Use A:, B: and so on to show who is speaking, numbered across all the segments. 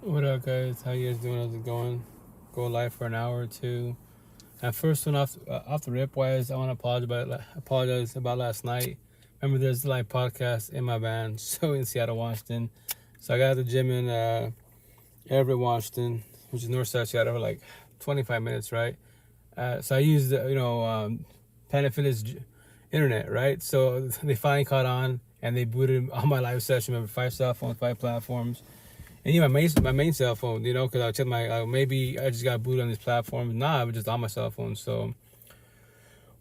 A: What up, guys? How you guys doing? How's it going? Go live for an hour or two. And first one off the rip wise, I want to apologize about last night. Remember, there's like podcast in my van, so in Seattle, Washington. So I got to the gym in Everett, Washington, which is north side Seattle, for like 25 minutes, right? So I used Planet Fitness internet, right? So they finally caught on, and they booted on my live session. Remember, 5 cell phones, 5 platforms. And even my main cell phone, because I checked maybe I just got booted on this platform. Nah, I was just on my cell phone. So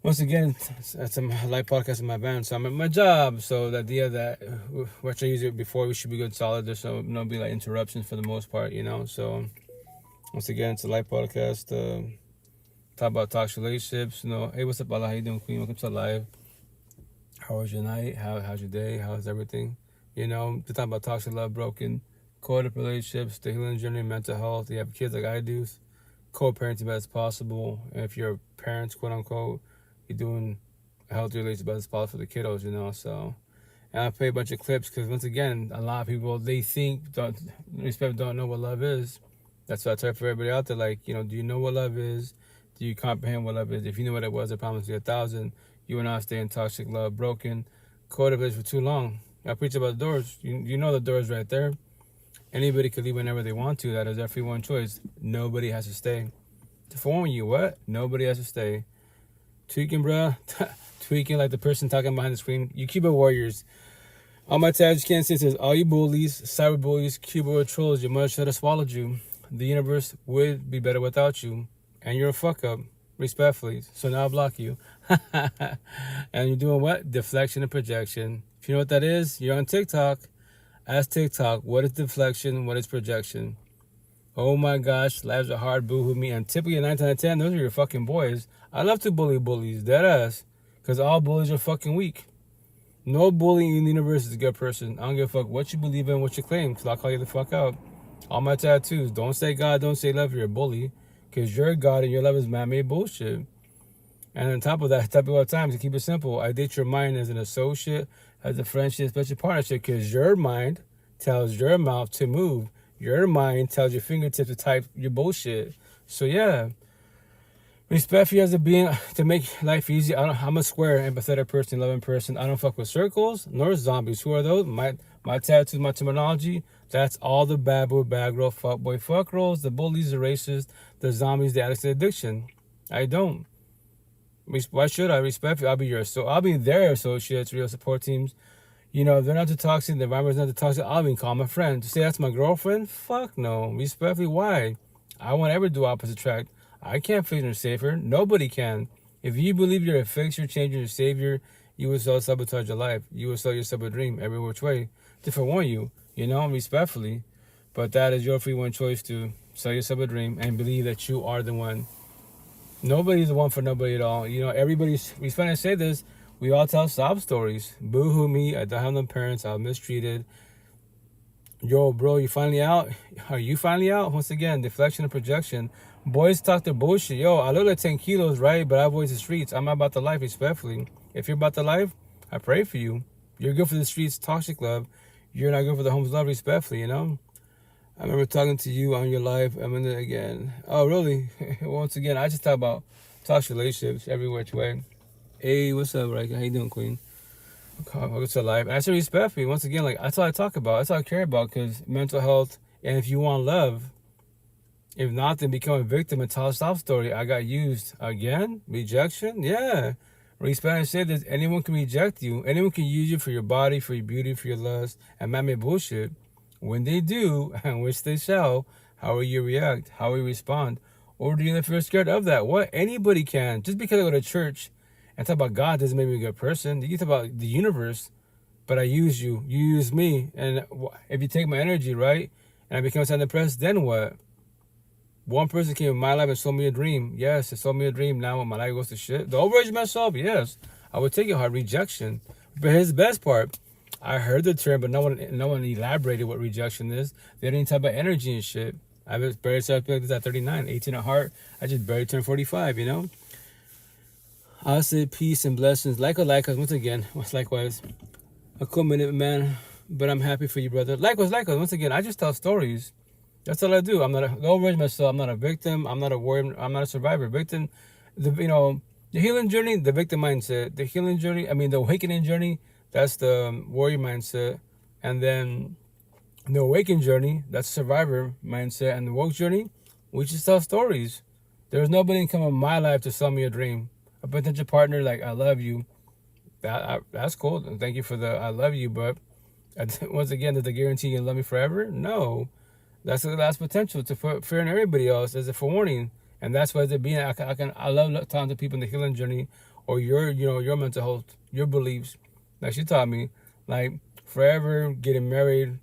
A: once again, it's a live podcast in my van. So I'm at my job. So the idea that which I used it before, we should be good solid. There's no be like interruptions for the most part. So once again, it's a live podcast. Talk about toxic relationships. Hey, what's up, Allah? How you doing, Queen? Welcome to live. How was your night? How's your day? How's everything? To talk about toxic love, broken co-ed relationships, the healing journey, mental health. You have kids like I do, co-parenting best as possible. And if you're parents, quote unquote, you're doing a healthy relationship best as possible for the kiddos. So, and I play a bunch of clips because once again, a lot of people they don't know what love is. That's why I tell for everybody out there, like, do you know what love is? Do you comprehend what love is? If you knew what it was, I promise you 1,000. You will not stay in toxic love, broken, co-ed for too long. I preach about the doors. You know the doors right there. Anybody could leave whenever they want to. That is their free one choice. Nobody has to stay. To warn you, what? Nobody has to stay. Tweaking, bruh. Tweaking like the person talking behind the screen. You keyboard warriors. On my tabs, you can't see it says, all you bullies, cyber bullies, keyboard trolls, your mother should have swallowed you. The universe would be better without you. And you're a fuck up. Respectfully. So now I block you. And you're doing what? Deflection and projection. If you know what that is, you're on TikTok. Ask TikTok, what is deflection? What is projection? Oh my gosh, lives are hard, boo-hoo me. And typically 9 out of 10, those are your fucking boys. I love to bully bullies, dead ass. Because all bullies are fucking weak. No bully in the universe is a good person. I don't give a fuck what you believe in, what you claim, because I'll call you the fuck out. All my tattoos, don't say God, don't say love, you're a bully. Because you're God and your love is man-made bullshit. And on top of that, type of time, to keep it simple, I date your mind as an associate, as a friendship, special partnership, because your mind tells your mouth to move. Your mind tells your fingertips to type your bullshit. So yeah, respect for you as a being to make life easy. I'm a square, empathetic person, loving person. I don't fuck with circles nor zombies. Who are those? My tattoos, my terminology. That's all the bad boy, bad girl, fuck boy, fuck girls, the bullies, the racists, the zombies, the addicts, the addiction. I don't. Why should I respect you? I'll be their associates, real support teams. If they're not too toxic, the environment's not too toxic, I'll even call my friend. To say that's my girlfriend? Fuck no. Respectfully, why? I won't ever do opposite attract. I can't fix or save her. Nobody can. If you believe you're a fixer, changer, savior, you will self-sabotage your life. You will sell yourself a dream every which way. To forewarn you, respectfully. But that is your free one choice to sell yourself a dream and believe that you are the one. Nobody's the one for nobody at all. Everybody's, we finally say this, we all tell sob stories. Boo-hoo me, I don't have no parents, I was mistreated. Yo, bro, you finally out? Are you finally out? Once again, deflection and projection. Boys talk their bullshit. Yo, I look like 10 kilos, right? But I avoid the streets. I'm not about the life, respectfully. If you're about the life, I pray for you. You're good for the streets, toxic love. You're not good for the home's love, respectfully, I remember talking to you on your live. I'm in it again. Oh, really? Once again, I just talk about toxic relationships every which way. Hey, what's up, Riker? How you doing, Queen? Welcome to live. And I say respectfully. Once again, like, that's all I talk about. That's all I care about, because mental health, and if you want love, if not, then become a victim and tell a sob story. I got used again? Rejection? Yeah. Respect and say that anyone can reject you. Anyone can use you for your body, for your beauty, for your lust, and man-made bullshit. When they do, and which they shall, how will you react? How will you respond? Or do you feel scared of that? What? Anybody can. Just because I go to church and talk about God doesn't make me a good person. You can talk about the universe, but I use you. You use me. And if you take my energy, right, and I become depressed, then what? One person came in my life and sold me a dream. Yes, it sold me a dream. Now when my life goes to shit, the overage myself, yes, I would take it hard. Rejection. But here's the best part. I heard the term, but no one elaborated what rejection is. They didn't talk about energy and shit. I was barely started like this at 39, 18 at heart. I just barely turned 45, I'll say peace and blessings. Likewise, once again, likewise. A cool minute, man. But I'm happy for you, brother. Likewise, once again, I just tell stories. That's all I do. Don't worry myself. I'm not a victim. I'm not a warrior. I'm not a survivor. Victim, the healing journey, the victim mindset. The healing journey, the awakening journey, that's the warrior mindset. And then the awakened journey, that's survivor mindset. And the woke journey, we just tell stories. There's nobody come in my life to sell me a dream. A potential partner, like, I love you. That's cool. Thank you for the I love you. But once again, does it guarantee you love me forever? No. That's potential to put fear in everybody else as a forewarning. And that's why being I love talking to people in the healing journey or your mental health, your beliefs. Like she taught me, like forever getting married,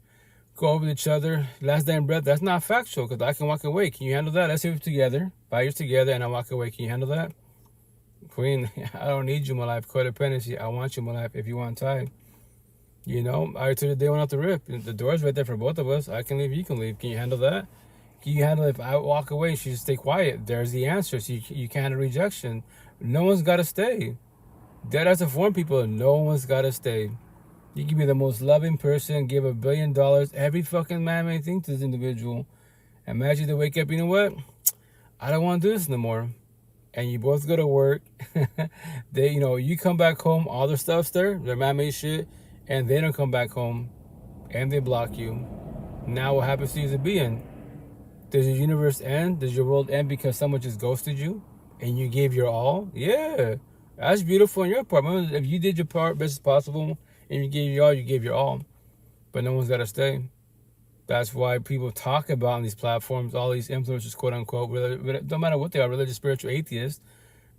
A: go over each other, last day in breath. That's not factual because I can walk away. Can you handle that? Let's say we're together, 5 years together, and I walk away. Can you handle that? Queen, I don't need you in my life. Codependency. I want you in my life. If you want time. I told you the day went off the rip. The door's right there for both of us. I can leave, you can leave. Can you handle that? Can you handle it if I walk away? She just stay quiet. There's the answer. So you can't handle rejection. No one's got to stay. That has to form people. No one's got to stay. You can be the most loving person, give $1 billion, every fucking man may think to this individual. Imagine they wake up, you know what? I don't want to do this no more. And you both go to work. You come back home, all their stuff's there, their man-made shit. And they don't come back home, and they block you. Now what happens to you as a being? Does your universe end? Does your world end because someone just ghosted you, and you gave your all? Yeah, that's beautiful on your part. Remember, if you did your part best as possible, and you gave your all, you gave your all. But no one's got to stay. That's why people talk about on these platforms, all these influencers, quote unquote, no matter what they are, religious, spiritual, atheists,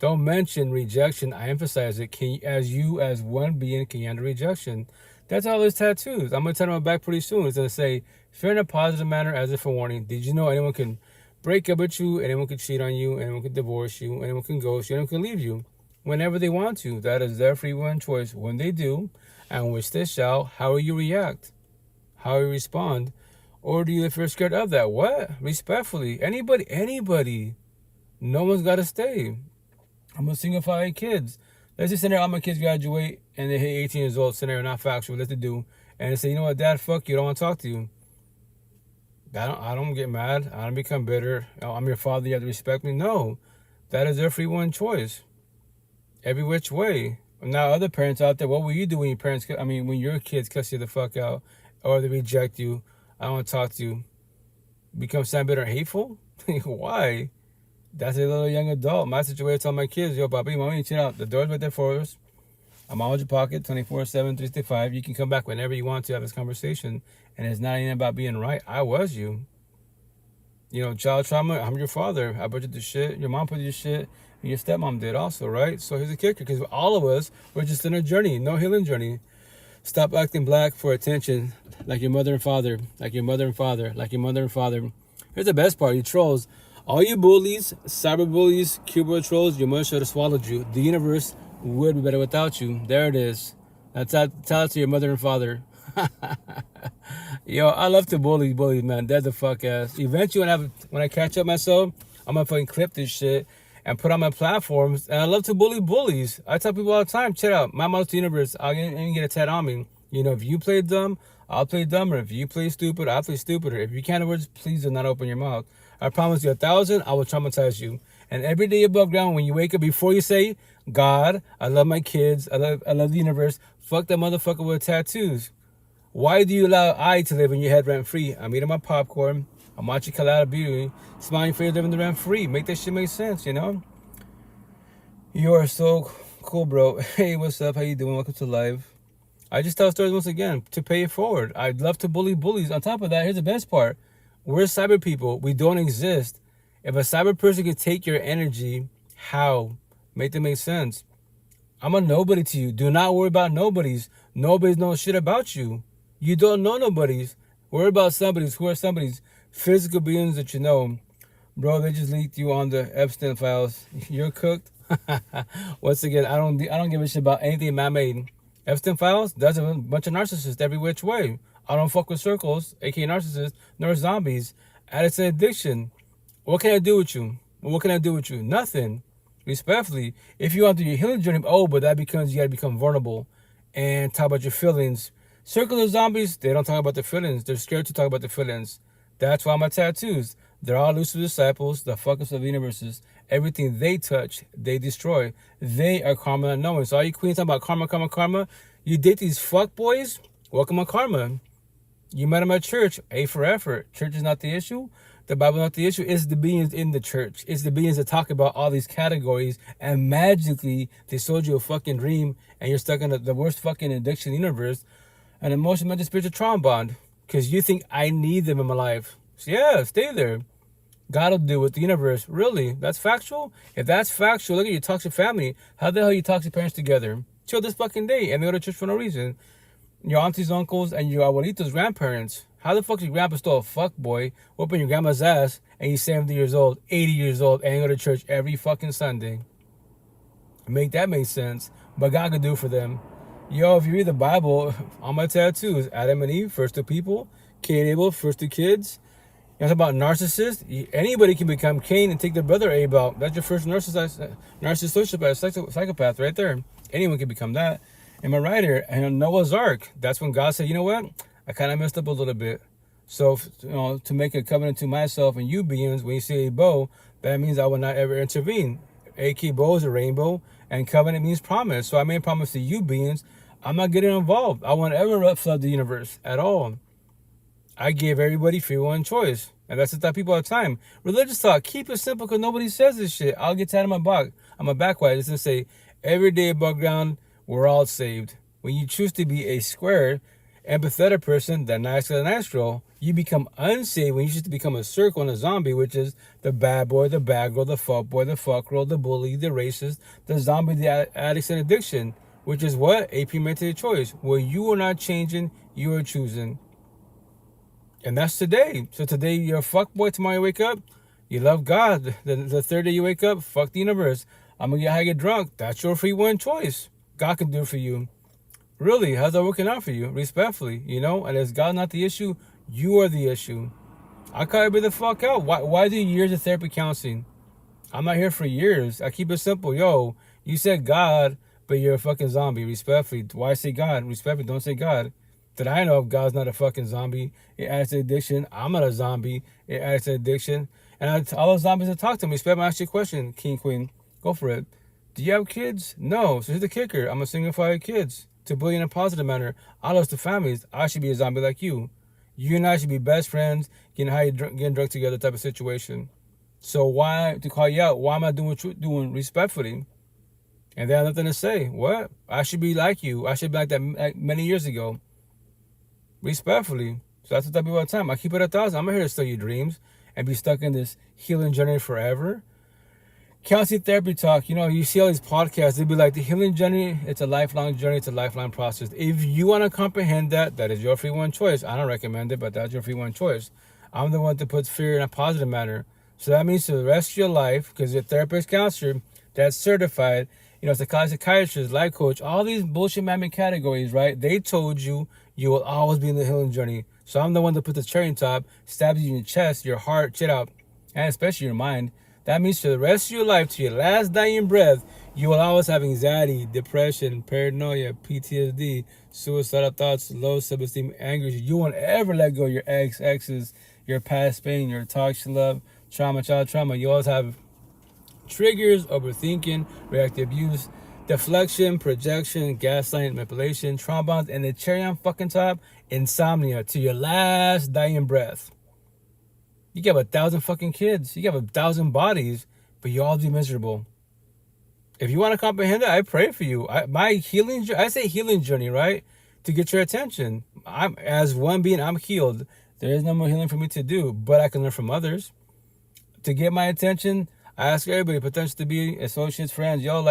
A: don't mention rejection. I emphasize it. As one being, can you handle rejection? That's all those tattoos. I'm going to tell them my back pretty soon. It's going to say, fear in a positive manner as if for warning. Did you know anyone can break up with you? Anyone can cheat on you? Anyone can divorce you? Anyone can ghost you? Anyone can leave you whenever they want to. That is their free will and choice. When they do, and which they shall, how will you react? How will you respond? Or do you feel scared of that? What? Respectfully. Anybody. No one's got to stay. I'm a single father, 8 kids. Let's just scenario all my kids graduate and they hit 18 years old. Scenario not factual. Let's do. And they say, you know what, Dad, fuck you. I don't want to talk to you. I don't get mad. I don't become bitter. I'm your father. You have to respect me. No. That is their free will and choice. Every which way. Now, other parents out there, what will you do when when your kids cuss you the fuck out or they reject you? I don't want to talk to you. Become sad, bitter, and hateful? Why? That's a little young adult. My situation, I tell my kids, yo, papi, mommy, chill out. The door's right there for us. I'm always in your pocket, 24/7, 365. You can come back whenever you want to have this conversation. And it's not even about being right. I was you. Child trauma, I'm your father. I put you through shit. Your mom put you through shit. And your stepmom did also, right? So here's the kicker. Because all of us, we're just in a journey. No healing journey. Stop acting black for attention. Like your mother and father. Like your mother and father. Like your mother and father. Here's the best part. You trolls. All you bullies, cyber bullies, keyboard trolls, your mother should have swallowed you. The universe would be better without you. There it is. Now tell it to your mother and father. Yo, I love to bully bullies, man. Dead the fuck ass. Eventually, when I catch up myself, I'm gonna fucking clip this shit and put on my platforms. And I love to bully bullies. I tell people all the time, check out my mother's the universe. I'll get a tat on me. If you play dumb, I'll play dumber. If you play stupid, I'll play stupider. If you can't words, please do not open your mouth. I promise you 1,000, I will traumatize you. And every day above ground, when you wake up, before you say, God, I love my kids, I love the universe, fuck that motherfucker with tattoos. Why do you allow I to live in your head rent-free? I'm eating my popcorn, I'm watching Call of Beauty, smiling for you living the rent-free. Make that shit make sense, You are so cool, bro. Hey, what's up? How you doing? Welcome to live. I just tell stories once again to pay it forward. I'd love to bully bullies. On top of that, here's the best part. We're cyber people. We don't exist. If a cyber person can take your energy, how? Make that make sense. I'm a nobody to you. Do not worry about nobodies. Nobody's know shit about you. You don't know nobodies. Worry about somebody's. Who are somebody's? Physical beings that you know. Bro, they just leaked you on the Epstein files. You're cooked. Once again, I don't give a shit about anything man-made. Epstein files, that's a bunch of narcissists every which way. I don't fuck with circles, aka narcissists, nor zombies. It's an addiction. What can I do with you? Nothing. Respectfully. If you want to do your healing journey, but that becomes, you gotta become vulnerable and talk about your feelings. Circle of zombies, they don't talk about their feelings. They're scared to talk about their feelings. That's why my tattoos. They're all elusive disciples, the fuckers of the universes. Everything they touch, they destroy. They are karma not knowing. So all you queens talking about karma, karma, karma. You date these fuck boys, welcome on karma. You met them at church, A for effort. Church is not the issue. The Bible is not the issue. It's the beings in the church. It's the beings that talk about all these categories, and magically they sold you a fucking dream, and you're stuck in the worst fucking addiction in the universe, an emotional, mental, spiritual trauma bond, because you think I need them in my life. So yeah, stay there. God will do with the universe. Really? That's factual? If that's factual, look at your toxic family. How the hell you toxic parents together? Chill this fucking day and they go to church for no reason. Your aunties, uncles, and your abuelitos, grandparents. How the fuck is your grandpa still a fuck boy, whooping your grandma's ass, and he's 70 years old, 80 years old, and go to church every fucking Sunday? Make that make sense. But God could do for them. Yo, if you read the Bible, on my tattoos, Adam and Eve, first two people, Cain and Abel, first two kids. You know, about narcissists. Anybody can become Cain and take their brother Abel out. That's your first narcissist, psychopath right there. Anyone can become that. Am I right here? And Noah's Ark. That's when God said, you know what? I kind of messed up a little bit. So, to make a covenant to myself and you beings, when you see a bow, that means I will not ever intervene. A.K. bow is a rainbow, and covenant means promise. So I made a promise to you beings. I'm not getting involved. I won't ever flood the universe at all. I gave everybody free will and choice. And that's the type of people all the time. Religious talk, keep it simple because nobody says this shit. I'll get tired of my back. I'm a backwise. It's going to say, every day above ground, we're all saved. When you choose to be a square, empathetic person, that nice guy, nice girl, you become unsaved when you choose to become a circle and a zombie, which is the bad boy, the bad girl, the fuck boy, the fuck girl, the bully, the racist, the zombie, the addict and addiction, which is what? A premeditated choice. Where you are not changing, you are choosing. And that's today. So today you're a fuck boy. Tomorrow you wake up, you love God. The third day you wake up, fuck the universe. I'm gonna get high, get drunk. That's your free will and choice. God can do it for you. Really, how's that working out for you? Respectfully, And is God not the issue? You are the issue. I call everybody the fuck out. Why do years of therapy counseling? I'm not here for years. I keep it simple. Yo, you said God, but you're a fucking zombie. Respectfully. Why say God? Respectfully, don't say God. That I know of, God's not a fucking zombie. It adds to addiction. I'm not a zombie. It adds to addiction. And all those zombies that talk to me, respect me, ask you a question, King, Queen. Go for it. Do you have kids? No. So here's the kicker. I'm a single father kids. To bully in a positive manner. I lost the families. I should be a zombie like you. You and I should be best friends, getting high, getting drunk together type of situation. So why, to call you out, why am I doing what you're doing respectfully? And they have nothing to say. What? I should be like you. I should be like that many years ago. Respectfully. So that's what I do all the time. I keep it 1,000. I'm not here to steal your dreams and be stuck in this healing journey forever. Counseling therapy talk, you see all these podcasts, they'd be like, the healing journey, it's a lifelong journey, it's a lifelong process. If you want to comprehend that, that is your free one choice. I don't recommend it, but that's your free one choice. I'm the one that puts fear in a positive manner. So that means for the rest of your life, because you're a therapist, counselor, that's certified, psychiatrist, life coach, all these bullshit mammoth categories, right? They told you will always be in the healing journey. So I'm the one that puts the cherry on top, stabs you in your chest, your heart, shit out, and especially your mind. That means for the rest of your life, to your last dying breath, you will always have anxiety, depression, paranoia, PTSD, suicidal thoughts, low self-esteem, anger. You won't ever let go of your exes, your past pain, your toxic love, trauma, child trauma. You always have triggers, overthinking, reactive abuse, deflection, projection, gaslighting, manipulation, trauma bonds, and the cherry on fucking top, insomnia to your last dying breath. You can have 1,000 fucking kids. You can have 1,000 bodies, but you all be miserable. If you want to comprehend that, I pray for you. I say healing journey, right? To get your attention. As one being, I'm healed. There is no more healing for me to do, but I can learn from others. To get my attention, I ask everybody, potential to be associates, friends, y'all,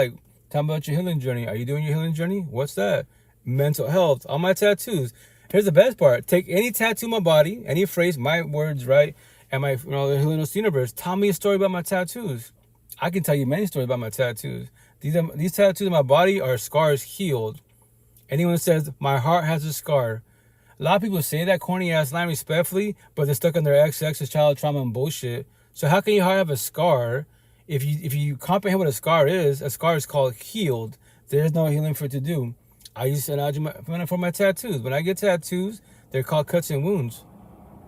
A: tell me about your healing journey. Are you doing your healing journey? What's that? Mental health. All my tattoos. Here's the best part. Take any tattoo on my body, any phrase, my words, right? And my, the healing universe. Tell me a story about my tattoos. I can tell you many stories about my tattoos. These tattoos on my body are scars healed. Anyone says, my heart has a scar. A lot of people say that corny ass line respectfully, but they're stuck on their ex-ex's child trauma and bullshit. So how can your heart have a scar? If you comprehend what a scar is called healed. There's no healing for it to do. I use an analogy for my tattoos. When I get tattoos, they're called cuts and wounds.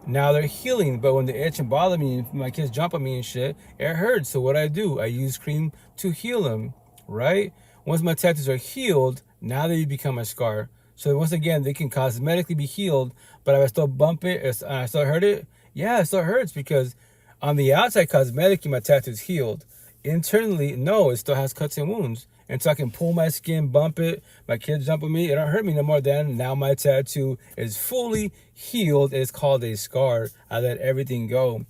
A: Now they're healing, but when they itch and bother me, and my kids jump on me and shit, it hurts. So what I do, I use cream to heal them, right? Once my tattoos are healed, now they become a scar. So once again, they can cosmetically be healed, but if I still bump it and I still hurt it, yeah, it still hurts because on the outside, cosmetically, my tattoo is healed. Internally, no, it still has cuts and wounds. And so I can pull my skin, bump it, my kids jump on me, it don't hurt me no more than now my tattoo is fully healed. It's called a scar. I let everything go.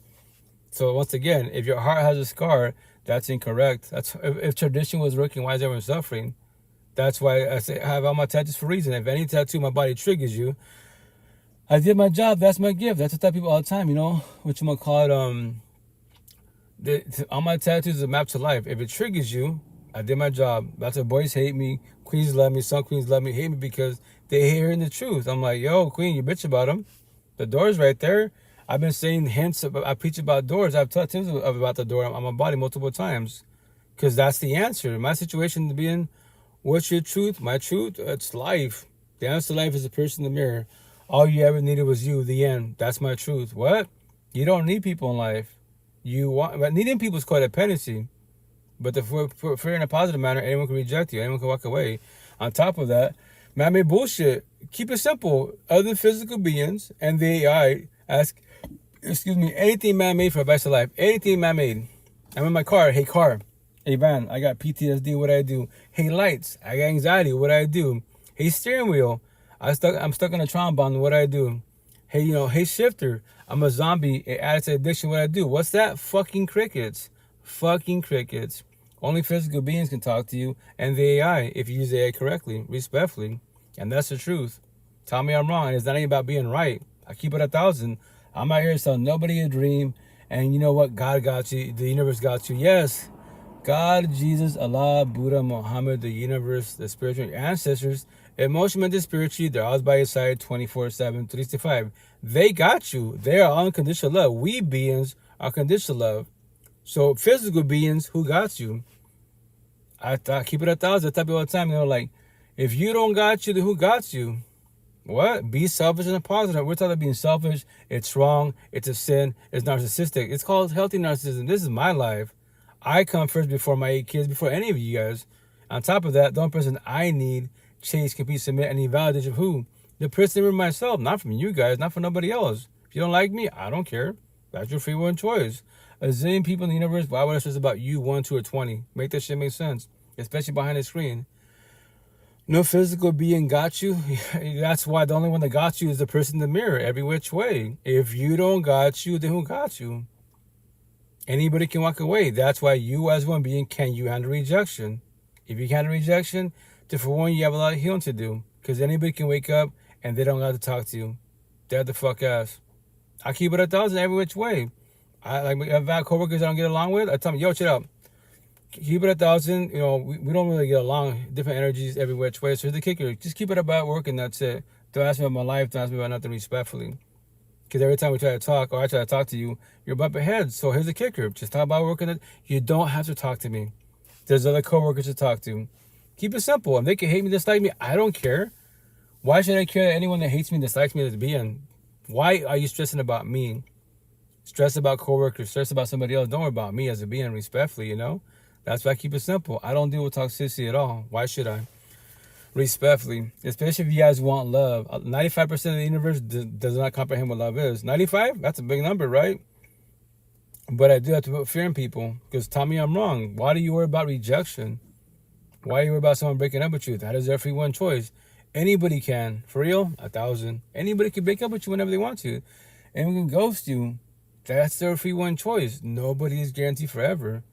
A: So once again, if your heart has a scar, that's incorrect. That's if tradition was working, why is everyone suffering? That's why I say I have all my tattoos for a reason. If any tattoo in my body triggers you, I did my job. That's my gift. That's what I tell people all the time. You know, what you gonna call it? All my tattoos is a map to life. If it triggers you, I did my job. That's why boys hate me. Queens love me. Some queens love me, hate me because they hearing the truth. I'm like, yo, queen, you bitch about them. The door's right there. I've been saying hints. I preach about doors. I've taught him about the door on my body multiple times because that's the answer. My situation being, what's your truth? My truth? It's life. The answer to life is a person in the mirror. All you ever needed was you. The end. That's my truth. What? You don't need people in life. But needing people is codependency. But if we're in a positive manner, anyone can reject you. Anyone can walk away. On top of that, man-made bullshit. Keep it simple. Other physical beings and the AI anything man-made for advice of life. Anything man-made. I'm in my car. Hey, car. Hey, van. I got PTSD. What I do? Hey, lights. I got anxiety. What I do? Hey, steering wheel. I'm stuck in a trombone. What I do? Hey, hey, shifter. I'm a zombie. Addicted to addiction. What I do? What's that? Fucking crickets. Fucking crickets. Only physical beings can talk to you and the AI if you use the AI correctly, respectfully. And that's the truth. Tell me I'm wrong. And it's not even about being right. I keep it 1,000. I'm out here to tell nobody a dream. And you know what? God got you. The universe got you. Yes. God, Jesus, Allah, Buddha, Muhammad, the universe, the spiritual ancestors, emotional and spiritually, they're always by your side 24/7, 365. They got you. They are unconditional love. We beings are conditional love. So physical beings, who got you? I keep it 1,000. I tell people all the time, like, if you don't got you, then who got you? What? Be selfish and positive. We're talking about being selfish. It's wrong. It's a sin. It's narcissistic. It's called healthy narcissism. This is my life. I come first before my 8 kids, before any of you guys. On top of that, the only person I need, chase, compete, submit, and validation of who? The person from myself, not from you guys, not from nobody else. If you don't like me, I don't care. That's your free will and choice. A zillion people in the universe, why would I stress about you, 1, 2, or 20? Make that shit make sense, especially behind the screen. No physical being got you. That's why the only one that got you is the person in the mirror, every which way. If you don't got you, then who got you? Anybody can walk away. That's why you as one being, can you handle rejection? If you can't handle rejection, then for one, you have a lot of healing to do. Because anybody can wake up and they don't have to talk to you. Dead the fuck ass. I keep it 1,000 every which way. I've had coworkers I don't get along with. I tell them, yo, chill out. Keep it 1,000. We don't really get along. Different energies every which way. So here's the kicker. Just keep it about work and that's it. Don't ask me about my life. Don't ask me about nothing respectfully. Because every time we try to talk or I try to talk to you, you're bumping heads. So here's the kicker. Just talk about work and you don't have to talk to me. There's other coworkers to talk to. Keep it simple. If they can hate me, dislike me, I don't care. Why should I care that anyone that hates me, dislikes me as a being? Why are you stressing about me? Stress about coworkers, stress about somebody else. Don't worry about me as a being, respectfully, That's why I keep it simple. I don't deal with toxicity at all. Why should I? Respectfully. Especially if you guys want love. 95% of the universe does not comprehend what love is. 95? That's a big number, right? But I do have to put fear in people. Because tell me I'm wrong. Why do you worry about rejection? Why do you worry about someone breaking up with you? That is their free one choice. Anybody can. For real? 1,000. Anybody can break up with you whenever they want to. Anyone can ghost you. That's their free one choice. Nobody is guaranteed forever.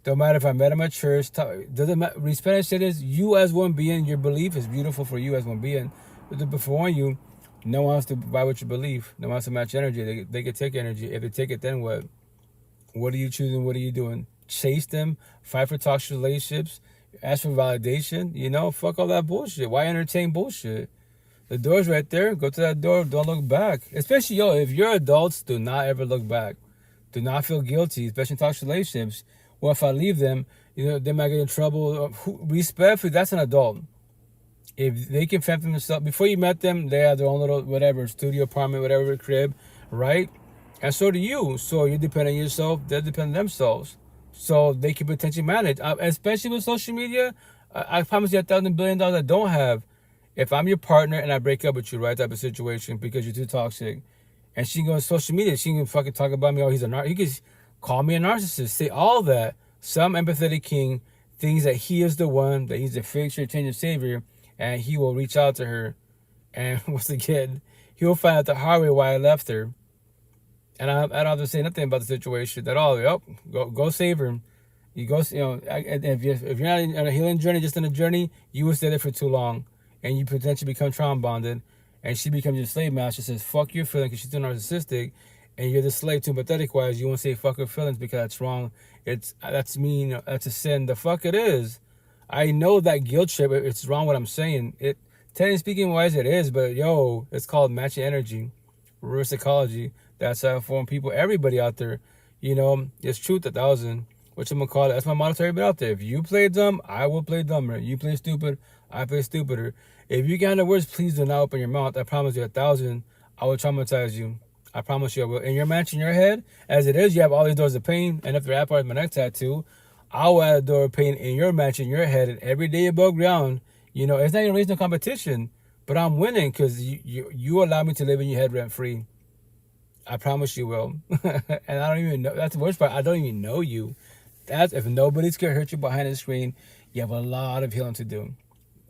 A: Don't matter if I met him at church. Doesn't matter. Respect shit is you as one being. Your belief is beautiful for you as one being. But before you, no one wants to vibe with your belief. No one wants to match energy. They can take energy. If they take it, then what? What are you choosing? What are you doing? Chase them. Fight for toxic relationships. Ask for validation. Fuck all that bullshit. Why entertain bullshit? The door's right there. Go to that door. Don't look back. Especially, if you're adults, do not ever look back. Do not feel guilty, especially in toxic relationships. Or if I leave them, they might get in trouble. Respectfully, that's an adult. If they can fend for themselves, before you met them, they have their own little whatever, studio apartment, whatever, crib, right? And so do you. So you depend on yourself, they depend on themselves. So they can potentially manage, especially with social media. I promise you $1,000 billion I don't have. If I'm your partner and I break up with you, right, type of situation because you're too toxic, and she can go on social media, she can fucking talk about me. Oh, he's a he can call me a narcissist, say all that. Some empathetic king thinks that he is the one, that he's the fixture, change, and savior, and he will reach out to her. And once again, he'll find out the hard way why I left her. And I don't have to say nothing about the situation at all. Yep, go save her. You go, if you're not on a healing journey, just on a journey, you will stay there for too long, and you potentially become trauma bonded, and she becomes your slave master. Says fuck your feelings because she's too narcissistic, and you're the slave to empathetic wise. You won't say fuck her feelings because that's wrong. That's mean. That's a sin. The fuck it is. I know that guilt trip. It's wrong what I'm saying. It technically speaking wise it is, but yo, it's called matching energy, reverse psychology. That's how I inform people, everybody out there. It's truth 1,000. Which I'm gonna call it. That's my motto to everybody out there. If you play dumb, I will play dumber. You play stupid, I play stupider. If you get the words, please do not open your mouth. I promise you 1,000, I will traumatize you. I promise you I will. In your mansion, in your head, as it is, you have all these doors of pain. And if the app part is my next tattoo, I will add a door of pain in your mansion, in your head, and every day above ground. It's not even raising no competition, but I'm winning because you allow me to live in your head rent free. I promise you will. And I don't even know. That's the worst part. I don't even know you. That's if nobody's gonna hurt you behind the screen, you have a lot of healing to do.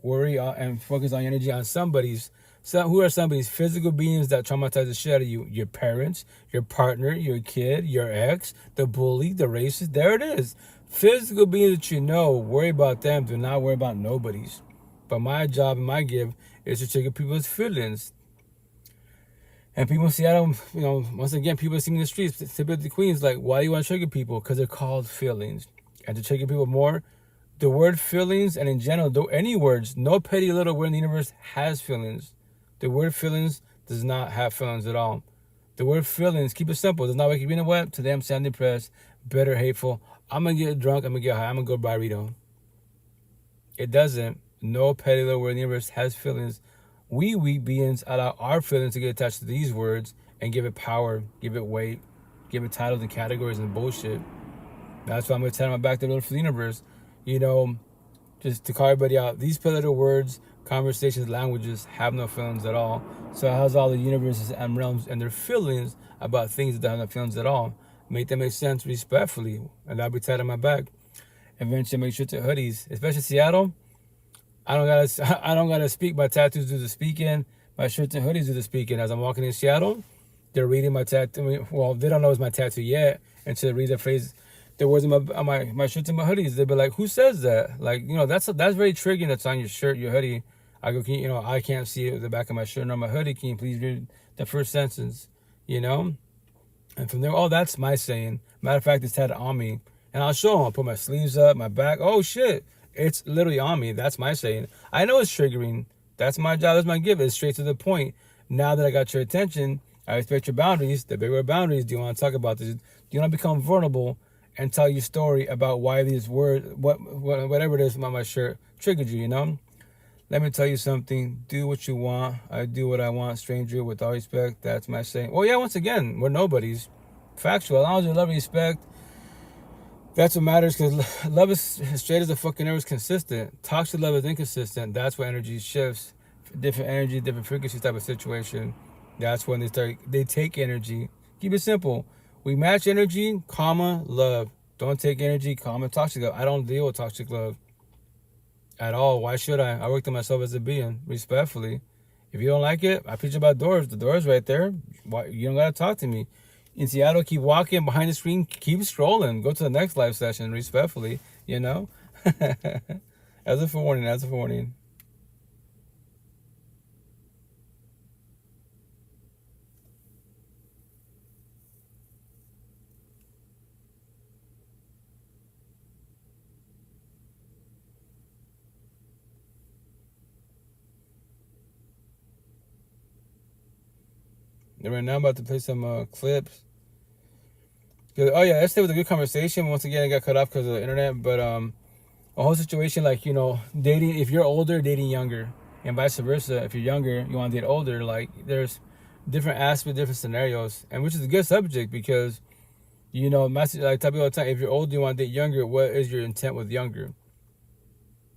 A: Worry and focus on your energy on who are somebody's physical beings that traumatize the shit out of you. Your parents, your partner, your kid, your ex, the bully, the racist. There it is. Physical beings that worry about them. Do not worry about nobody's. But my job and my gift is to trigger people's feelings. And people see, once again, people see me in the streets, typically Queens, like, why do you want to trigger people? Because they're called feelings. And to trigger people more, the word feelings, and in general, though any words, no petty little word in the universe has feelings. The word feelings does not have feelings at all. The word feelings, keep it simple, does not wake you, what? Today I'm sad, depressed, bitter, hateful. I'm going to get drunk, I'm going to get high, I'm going to go buy Rito. It doesn't. No petty little word in the universe has feelings. We weak beings allow our feelings to get attached to these words and give it power, give it weight, give it titles and categories and bullshit. That's why I'm going to tell my back to the universe. Just to call everybody out, these political words, conversations, languages have no feelings at all. So how's all the universes and realms and their feelings about things that don't have no feelings at all? Make them make sense respectfully, and that'll be tied on my back. Eventually make sure to hoodies, especially Seattle. I don't gotta speak. My tattoos do the speaking. My shirts and hoodies do the speaking. As I'm walking in Seattle, they're reading my tattoo. Well, they don't know it's my tattoo yet until they read the phrase, the words on my shirts and my hoodies. They'll be like, "Who says that?" Like, that's very triggering. That's on your shirt, your hoodie. I go, I can't see it, the back of my shirt nor my hoodie. Can you please read the first sentence? And from there, oh, that's my saying. Matter of fact, it's tatted on me, and I'll show them. I'll put my sleeves up, my back. Oh shit. It's literally on me. That's my saying. I know it's triggering. That's my job. That's my gift. It's straight to the point. Now that I got your attention, I respect your boundaries. The bigger boundaries. Do you want to talk about this? Do you want to become vulnerable and tell your story about why these words, whatever it is on my shirt, triggered you, Let me tell you something. Do what you want. I do what I want. Stranger, with all respect. That's my saying. Well, yeah, once again, we're nobodies. Factual. As long as you love and respect, that's what matters, because love is straight as the fucking air, is consistent. Toxic love is inconsistent. That's where energy shifts. Different energy, different frequencies type of situation. That's when they take energy. Keep it simple. We match energy, love. Don't take energy, toxic love. I don't deal with toxic love at all. Why should I? I worked on myself as a being, respectfully. If you don't like it, I preach about doors. The door's right there. Why, you don't gotta talk to me. In Seattle, keep walking behind the screen, keep scrolling. Go to the next live session, respectfully, As a forewarning. And right now, I'm about to play some clips. Oh yeah, yesterday was a good conversation. Once again, I got cut off because of the internet. But a whole situation like, dating, if you're older, dating younger, and vice versa. If you're younger, you want to date older. Like there's different aspects, different scenarios, and which is a good subject because like tell people all the time, if you're older, you want to date younger. What is your intent with younger?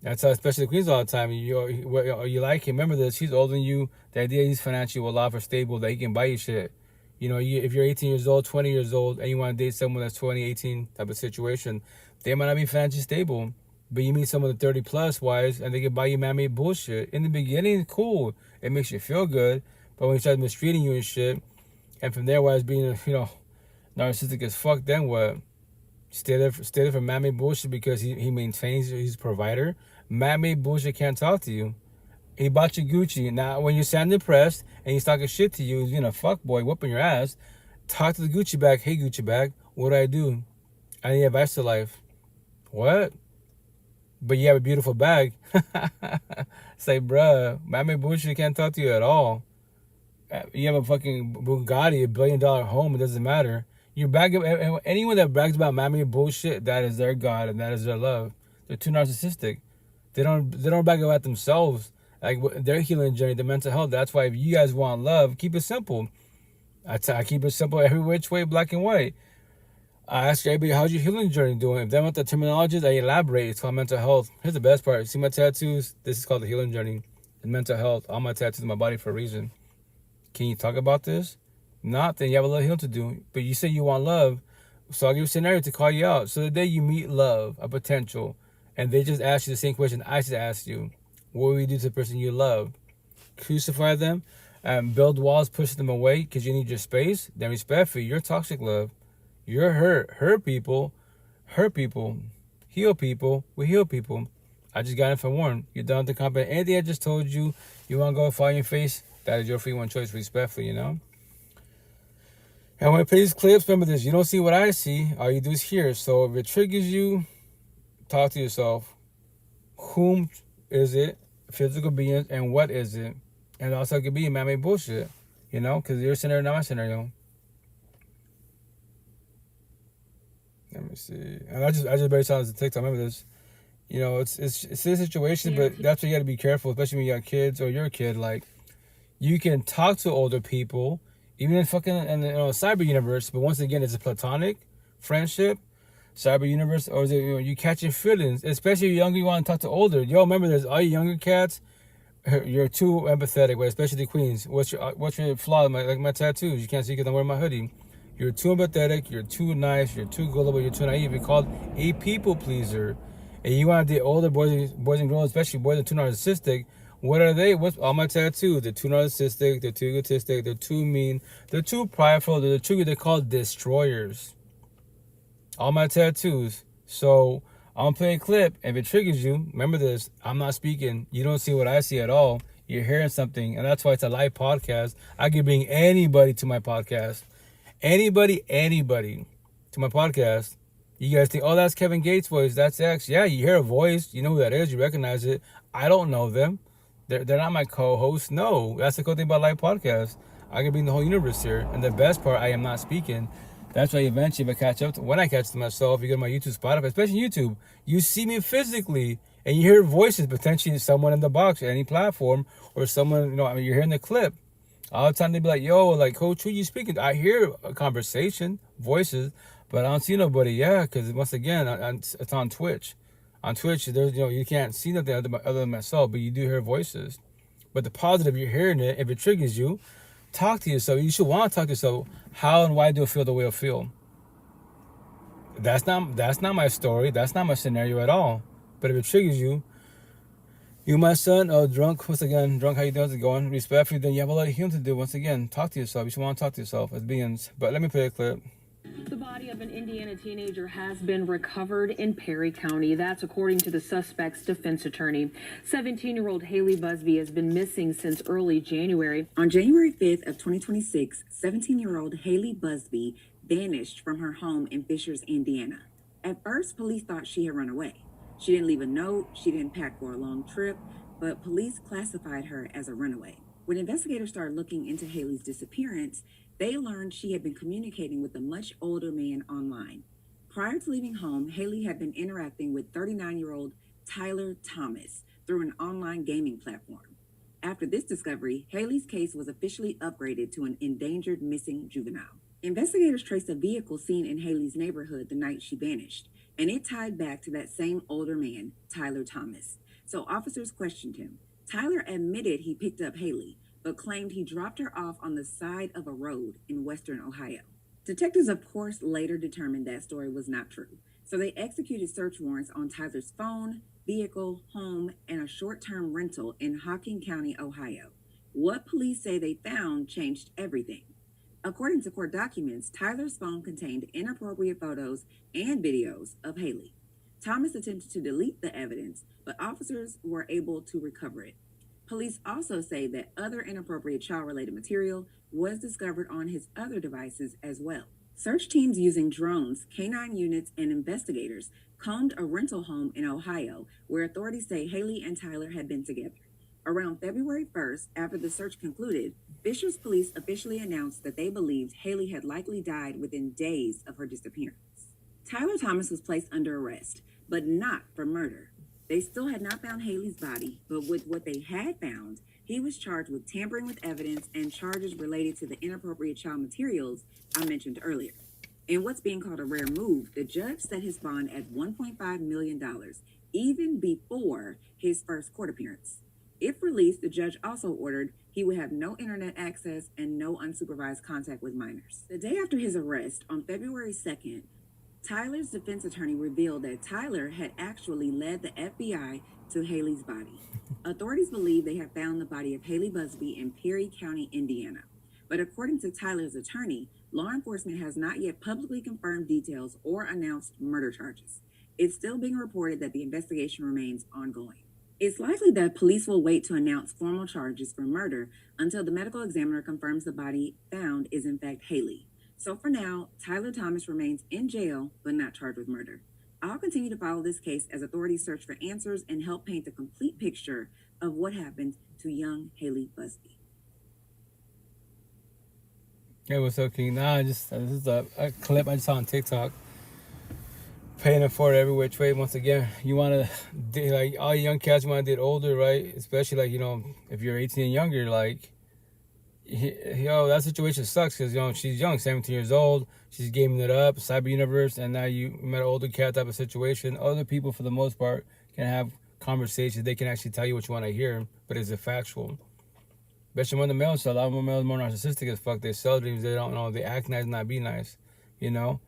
A: That's how, especially the queens all the time. You like him. Remember this. He's older than you. The idea he's financially well off or stable that he can buy you shit. If you're 18 years old, 20 years old, and you want to date someone that's 20, 18 type of situation, they might not be financially stable. But you meet someone 30 plus wise, and they can buy you man-made bullshit. In the beginning, cool. It makes you feel good. But when he starts mistreating you and shit, and from there, wise being, narcissistic as fuck, then what? Stay there for man-made bullshit because he maintains, he's a provider. Man-made bullshit can't talk to you. He bought you Gucci. Now, when you're sounding depressed and he's talking shit to you, he's being a fuck boy, whooping your ass. Talk to the Gucci bag. Hey, Gucci bag, what do I do? I need advice to life. What? But you have a beautiful bag. Say, bruh, man-made bullshit can't talk to you at all. You have a fucking Bugatti, $1 billion home. It doesn't matter. You brag. Anyone that brags about man-made bullshit, that is their god and that is their love. They're too narcissistic. They don't brag about themselves. Like their healing journey, their mental health. That's why if you guys want love, keep it simple. I keep it simple every which way, black and white. I ask everybody, how's your healing journey doing? If they want the terminology, I elaborate. It's called mental health. Here's the best part. See my tattoos? This is called the healing journey. And mental health. All my tattoos in my body for a reason. Can you talk about this? Not, then you have a little healing to do. But you say you want love, so I'll give you a scenario to call you out. So the day you meet love, a potential, and they just ask you the same question I just asked you, what will you do to the person you love? Crucify them, build walls, push them away because you need your space? Then respectfully, you're toxic love. You're hurt people, heal people, we heal people. I just got forewarned. You're done to comprehend anything I just told you. You want to go fall on your face? That is your free one choice, respectfully, And when I play these clips, remember this. You don't see what I see. All you do is hear. So if it triggers you, talk to yourself. Whom is it? Physical beings. And what is it? And also it could be man-made bullshit. Because your scenario, not my scenario. Let me see. And I just barely saw this on TikTok. Remember this. It's a situation, but that's why you got to be careful, especially when you got kids or you're a kid. Like, you can talk to older people, even in cyber universe, but once again, it's a platonic friendship, cyber universe, or is it, you catching feelings, especially if you're younger, you want to talk to older. Yo, remember, there's all you younger cats, you're too empathetic, right? Especially the queens. What's your flaw? Like my tattoos, you can't see because I'm wearing my hoodie. You're too empathetic, you're too nice, you're too gullible, you're too naive. You're called a people pleaser. And you want to date older boys and girls, especially boys that are too narcissistic. What are they? What's all my tattoos? They're too narcissistic, they're too egotistic, they're too mean, they're too prideful, they're called destroyers. All my tattoos. So I'm gonna play a clip. If it triggers you, remember this, I'm not speaking. You don't see what I see at all. You're hearing something, and that's why it's a live podcast. I can bring anybody to my podcast. Anybody to my podcast. You guys think, oh, that's Kevin Gates' voice, that's X. Yeah, you hear a voice, you know who that is, you recognize it. I don't know them. They're not my co-hosts. No, that's the cool thing about live podcasts. I can bring the whole universe here. And the best part, I am not speaking. That's why eventually, if I catch up to, when I catch to myself, you go to my YouTube, Spotify, especially YouTube, you see me physically, and you hear voices, potentially someone in the box, any platform, or someone, you're hearing the clip. All the time they be like, yo, like, Coach, who you speaking to? I hear a conversation, voices, but I don't see nobody. Yeah, because once again, it's on Twitch. On Twitch, there's you can't see nothing other than myself, but you do hear voices. But the positive, you're hearing it. If it triggers you, talk to yourself. You should want to talk to yourself. How and why do I feel the way I feel? That's not my story. That's not my scenario at all. But if it triggers you, my son, drunk. Once again, drunk. How you doing? How's it going? Respectfully, then you have a lot of healing to do. Once again, talk to yourself. You should want to talk to yourself as beings. But let me play a clip.
B: The body of an Indiana teenager has been recovered in Perry County. That's according to the suspect's defense attorney. 17-year-old Haley Busby has been missing since early January.
C: On January 5th of 2026, 17-year-old Haley Busby vanished from her home in Fishers, Indiana. At first, police thought she had run away. She didn't leave a note, she didn't pack for a long trip, but police classified her as a runaway. When investigators started looking into Haley's disappearance, they learned she had been communicating with a much older man online. Prior to leaving home, Haley had been interacting with 39-year-old Tyler Thomas through an online gaming platform. After this discovery, Haley's case was officially upgraded to an endangered missing juvenile. Investigators traced a vehicle seen in Haley's neighborhood the night she vanished, and it tied back to that same older man, Tyler Thomas. So officers questioned him. Tyler admitted he picked up Haley, but claimed he dropped her off on the side of a road in western Ohio. Detectives, of course, later determined that story was not true, so they executed search warrants on Tyler's phone, vehicle, home, and a short-term rental in Hocking County, Ohio. What police say they found changed everything. According to court documents, Tyler's phone contained inappropriate photos and videos of Haley. Thomas attempted to delete the evidence, but officers were able to recover it. Police also say that other inappropriate child-related material was discovered on his other devices as well. Search teams using drones, canine units, and investigators combed a rental home in Ohio where authorities say Haley and Tyler had been together. Around February 1st, after the search concluded, Fishers police officially announced that they believed Haley had likely died within days of her disappearance. Tyler Thomas was placed under arrest, but not for murder. They still had not found Haley's body, but with what they had found, he was charged with tampering with evidence and charges related to the inappropriate child materials I mentioned earlier. In what's being called a rare move, the judge set his bond at $1.5 million, even before his first court appearance. If released, the judge also ordered he would have no internet access and no unsupervised contact with minors. The day after his arrest, on February 2nd, Tyler's defense attorney revealed that Tyler had actually led the FBI to Haley's body. Authorities believe they have found the body of Haley Busby in Perry County, Indiana. But according to Tyler's attorney, law enforcement has not yet publicly confirmed details or announced murder charges. It's still being reported that the investigation remains ongoing. It's likely that police will wait to announce formal charges for murder until the medical examiner confirms the body found is in fact Haley. So for now, Tyler Thomas remains in jail, but not charged with murder. I'll continue to follow this case as authorities search for answers and help paint the complete picture of what happened to young Haley Busby.
A: Hey, what's up, King? This is a clip I just saw on TikTok. Paying it forward every which way. Once again, you want to, like, all young cats want to get older, right? Especially, like, you know, if you're 18 and younger, like, that situation sucks because, you know, she's young, 17 years old. She's gaming it up, cyber universe, and now you met an older cat type of situation. Other people, for the most part, can have conversations. They can actually tell you what you want to hear, but is it factual? Especially when the males, a lot of males more narcissistic as fuck. They sell dreams. They don't know. They act nice, not be nice. You know?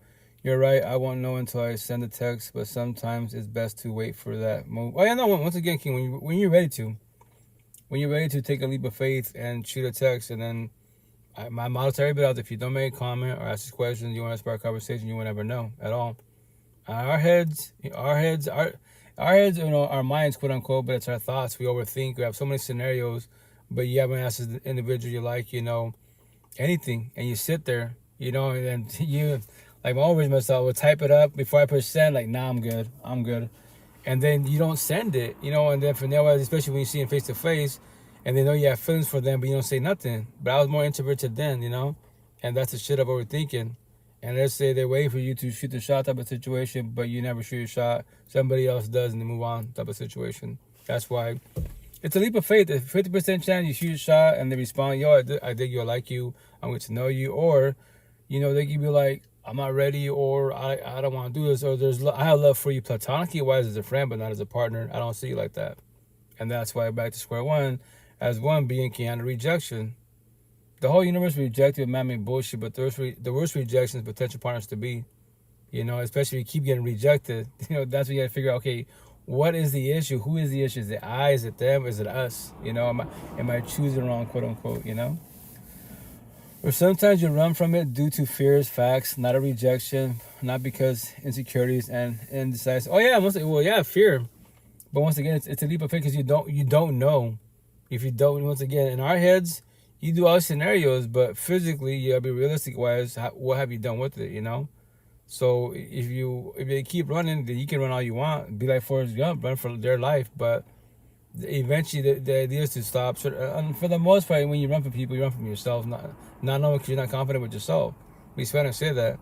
A: You're right. I won't know until I send a text, but sometimes it's best to wait for that move. Oh, yeah, no. Once again, King, when you're ready to take a leap of faith and shoot a text, and then my motto to everybody else: if you don't make a comment or ask questions, you want to spark a conversation, you will never know at all. Our heads, you know, our minds, quote unquote, but it's our thoughts. We overthink. We have so many scenarios, but you haven't asked the individual you like, you know, anything, and you sit there, you know, and then you. Like, I always myself would type it up before I push send, like, nah, I'm good. And then you don't send it, you know, and then from there, especially when you see them face to face, and they know you have feelings for them, but you don't say nothing. But I was more introverted then, you know, and that's the shit of overthinking. And let's say they're waiting for you to shoot the shot type of situation, but you never shoot your shot. Somebody else does, and they move on type of situation. That's why it's a leap of faith. A 50% chance you shoot a shot, and they respond, yo, I dig you, I like you, I'm going to know you. Or, you know, they give you like, I'm not ready, or I don't want to do this, or I have love for you platonically wise as a friend, but not as a partner. I don't see you like that. And that's why back to square one, as one being Keanu rejection. The whole universe rejected man-made bullshit, but the worst rejection is potential partners to be. You know, especially if you keep getting rejected, you know, that's when you got to figure out, okay, what is the issue? Who is the issue? Is it I? Is it them? Is it us? You know, am I choosing wrong, quote unquote, you know? Or sometimes you run from it due to fears, facts, not a rejection, not because insecurities and decides, oh yeah, fear. But once again, it's a leap of faith because you don't know. If you don't, once again, in our heads, you do all scenarios, but physically, you gotta be realistic wise. What have you done with it? You know. So if they keep running, then you can run all you want. Be like Forrest Gump, run for their life, but eventually the idea is to stop. So, and for the most part, when you run from people, you run from yourself, not knowing because you're not confident with yourself. We swear to say that.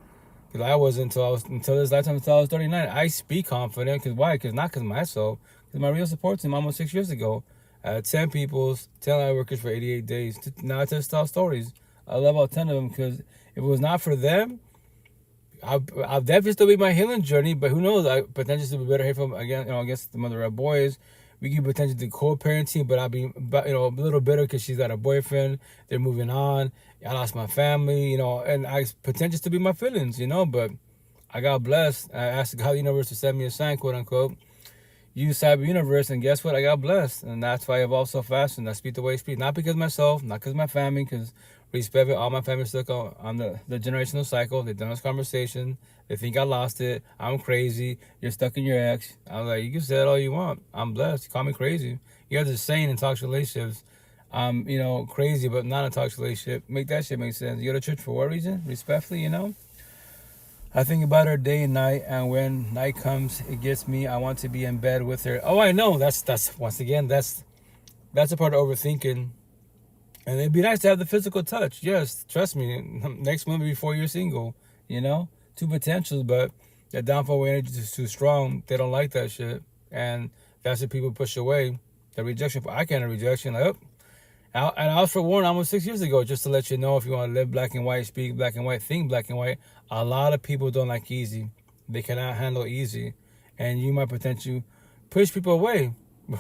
A: Because I wasn't until this lifetime, until I was 39. I speak confident. Because why? Not because myself. Because my real support team almost 6 years ago. I had 10 peoples, 10 light workers for 88 days. Now I just tell stories. I love all 10 of them because if it was not for them, I'll definitely still be my healing journey. But who knows? I potentially still be better here from, again, I guess the mother of boys. We could potentially do co-parenting, but I'll be, a little bitter because she's got a boyfriend. They're moving on. I lost my family, and I potentially still be my feelings, but I got blessed. I asked God, the universe, to send me a sign, quote unquote. Use Cyber Universe, and guess what? I got blessed, and that's why I evolved so fast. And I speak the way I speak, not because of myself, not because of my family, because respect it. All my family stuck on the generational cycle. They've done this conversation. They think I lost it. I'm crazy. You're stuck in your ex. I was like, you can say it all you want. I'm blessed. You call me crazy. You guys are saying in toxic relationships, I'm, crazy, but not a toxic relationship. Make that shit make sense. You go to church for what reason? Respectfully, I think about her day and night, and when night comes, it gets me. I want to be in bed with her. Oh, I know. That's once again, that's a part of overthinking. And it'd be nice to have the physical touch. Yes, trust me. Next month before you're single, two potentials, but the downfall energy is too strong. They don't like that shit, and that's what people push away. The rejection. I can't have rejection. Like, and I was forewarned almost 6 years ago, just to let you know, if you want to live black and white, speak black and white, think black and white. A lot of people don't like easy. They cannot handle easy, and you might potentially push people away,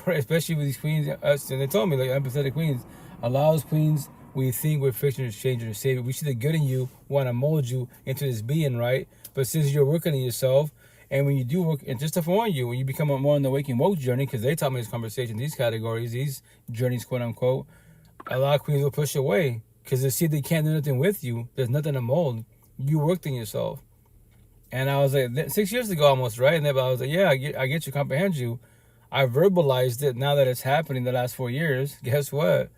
A: especially with these queens. And they told me, like, empathetic queens. A lot of those queens, we think we're fixing to change or save it. We see the good in you, want to mold you into this being, right? But since you're working on yourself, and when you do work, and just to warn you, when you become more on the waking woke journey, because they taught me this conversation, these categories, these journeys, quote unquote, a lot of queens will push away because they see they can't do nothing with you. There's nothing to mold. You worked in yourself. And I was like, 6 years ago almost, right? And then I was like, yeah, I get you, comprehend you. I verbalized it. Now that it's happening the last 4 years, guess what?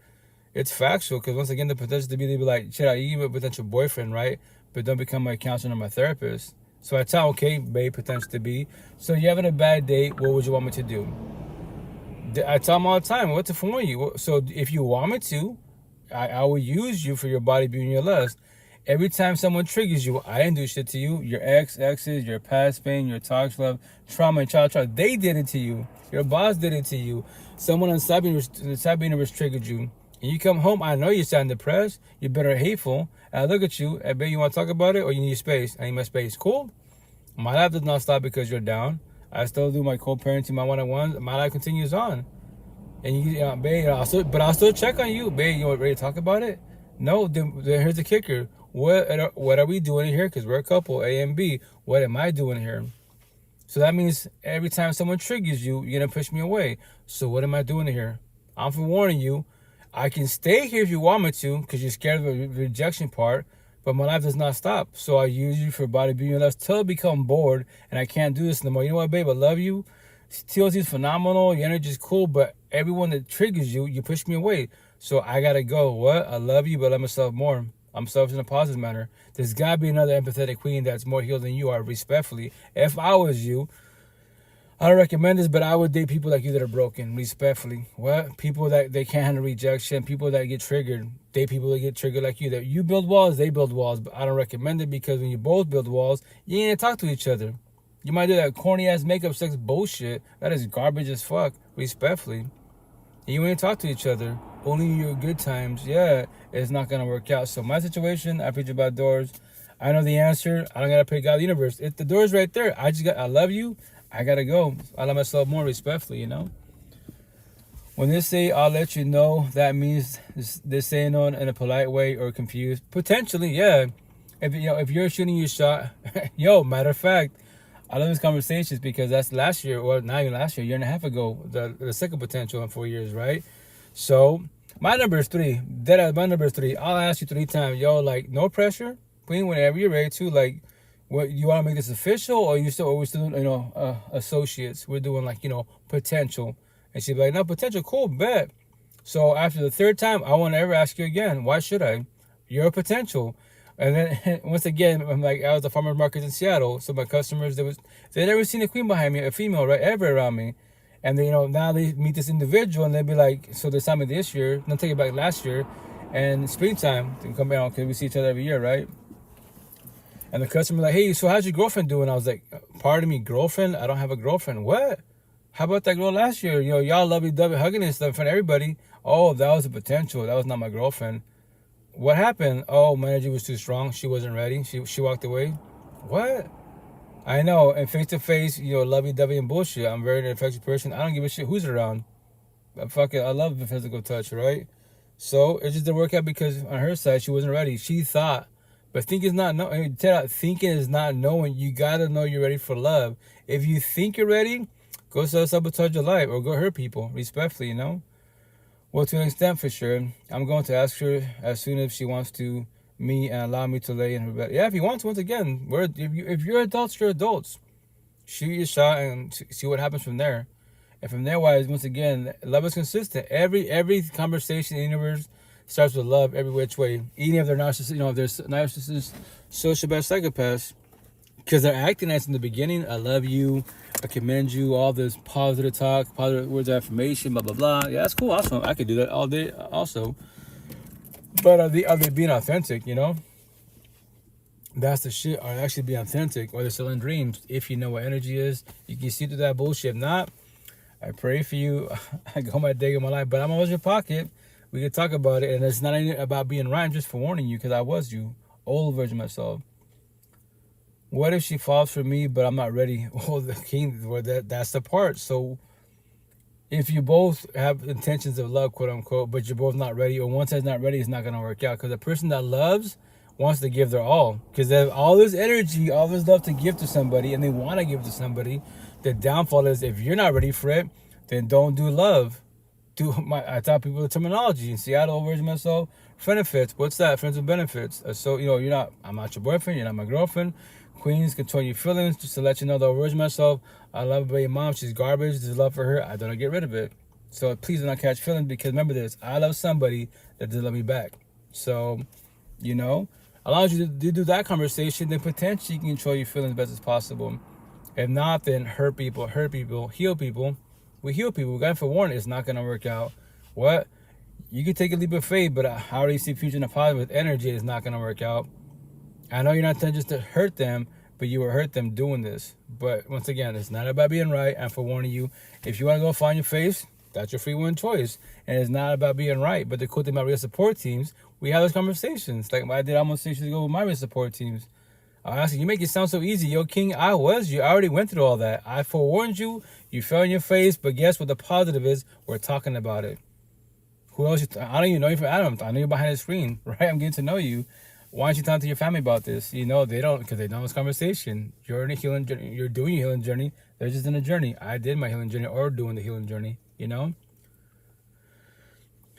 A: It's factual, because once again, the potential to be, they be like, shit, I give you a potential boyfriend, right? But don't become my counselor or my therapist. So I tell, okay, babe, potential to be. So you're having a bad date, what would you want me to do? I tell them all the time, what to warn you. So if you want me to, I will use you for your body being your lust. Every time someone triggers you, I didn't do shit to you. Your exes, your past pain, your toxic love, trauma, and child trauma, they did it to you. Your boss did it to you. Someone on the Cyber Universe triggered you. And you come home, I know you sound depressed, you're bitter, hateful. And I look at you, I bet you want to talk about it, or you need space. I need my space. Cool. My life does not stop because you're down. I still do my co-parenting, my one-on-ones. My life continues on. And babe, I'll still check on you. Babe, you ready to talk about it? No, then here's the kicker. What are we doing here? Because we're a couple, A and B. What am I doing here? So that means every time someone triggers you, you're going to push me away. So what am I doing here? I'm forewarning you. I can stay here if you want me to, because you're scared of the rejection part, but my life does not stop. So I use you for body being less till I become bored and I can't do this no more. You know what, babe? I love you. TLC is phenomenal. Your energy is cool, but everyone that triggers you, you push me away. So I got to go. What? I love you, but I love myself more. I'm selfish in a positive manner. There's got to be another empathetic queen that's more healed than you are, respectfully. If I was you, I don't recommend this, but I would date people like you that are broken, respectfully. What? People that they can't handle rejection, people that get triggered. Date people that get triggered like you. That you build walls, they build walls. But I don't recommend it, because when you both build walls, you ain't gonna talk to each other. You might do that corny ass makeup sex bullshit. That is garbage as fuck, respectfully. And you ain't talk to each other. Only your good times. Yeah, it's not gonna work out. So my situation, I preach about doors. I know the answer. I don't gotta pray God the universe. If the door's right there, I love you. I gotta go. I love myself more, respectfully, When they say I'll let you know, that means they're saying on in a polite way or confused. Potentially, yeah. If you're shooting your shot, matter of fact, I love these conversations because that's last year, or not even last year, a year and a half ago, the second potential in 4 years, right? So my number is 3. My number is 3. I'll ask you 3 times, no pressure, queen, whenever you're ready to, what you want to make this official, or we're still doing, associates. We're doing potential. And she'd be like, no, potential, cool, bet. So after the 3rd time, I won't ever ask you again. Why should I? You're a potential. And then once again, I'm like, I was at the farmer's market in Seattle. So my customers, they never seen a queen behind me, a female, right, ever around me. And they, now they meet this individual and they'd be like, so they saw me this year, don't take it back last year, and springtime, they come out because we see each other every year, right? And the customer like, hey, so how's your girlfriend doing? I was like, pardon me, girlfriend? I don't have a girlfriend. What? How about that girl last year? Y'all lovey-dovey hugging and stuff in front of everybody. Oh, that was a potential. That was not my girlfriend. What happened? Oh, my energy was too strong. She wasn't ready. She walked away. What? I know. And face-to-face, lovey-dovey and bullshit. I'm a very affectionate person. I don't give a shit who's around. Fuck it. I love the physical touch, right? So it just didn't work out because on her side, she wasn't ready. She thought. But thinking is not knowing. Thinking is not knowing. You got to know you're ready for love. If you think you're ready, go self-sabotage your life or go hurt people respectfully, Well, to an extent, for sure. I'm going to ask her as soon as she wants to me and allow me to lay in her bed. Yeah, if you want to, once again, if you're adults, you're adults. Shoot your shot and see what happens from there. And from there, wise, once again, love is consistent. Every conversation in the universe starts with love every which way. Even if they're narcissists, if they're narcissists, sociopaths, psychopaths, because they're acting nice in the beginning. I love you. I commend you. All this positive talk, positive words of affirmation, blah blah blah. Yeah, that's cool. Awesome. I could do that all day. Also, but are they being authentic? That's the shit. Are they actually being authentic, or they're selling dreams? If you know what energy is, you can see through that bullshit. If not, I pray for you. I go my day of my life, but I'm always in your pocket. We can talk about it, and it's not about being right. I'm just forewarning you because I was you, old version of myself. What if she falls for me, but I'm not ready? Oh, the king, that's the part. So if you both have intentions of love, quote unquote, but you're both not ready, or one side's not ready, it's not going to work out. Because the person that loves wants to give their all. Because they have all this energy, all this love to give to somebody, and they want to give to somebody. The downfall is if you're not ready for it, then don't do love. I tell people the terminology in Seattle, version myself, benefits. What's that? Friends with benefits. So, I'm not your boyfriend, you're not my girlfriend. Queens, control your feelings, just to let you know the version myself. I love your mom, she's garbage, there's love for her, I don't get rid of it. So please do not catch feelings, because remember this, I love somebody that doesn't love me back. So, as long as you do that conversation, then potentially you can control your feelings as best as possible. If not, then hurt people, heal people. We heal people. We got for warning, it's not going to work out. What? You can take a leap of faith, but I already see future in a positive energy, it's not going to work out. I know you're not trying just to hurt them, but you will hurt them doing this. But once again, it's not about being right. And for warning you, if you want to go find your face, that's your free will choice. And it's not about being right. But the cool thing about real support teams, we have those conversations. Like I did almost 6 years ago with my real support teams. I asked you make it sound so easy. Yo, King, I already went through all that. I forewarned you. You fell on your face. But guess what the positive is? We're talking about it. Who else? I don't even know you from Adam. I know you're behind the screen, right? I'm getting to know you. Why don't you talk to your family about this? They don't, because they know this conversation. You're in a healing journey. You're doing your healing journey. They're just in a journey. I did my healing journey or doing the healing journey,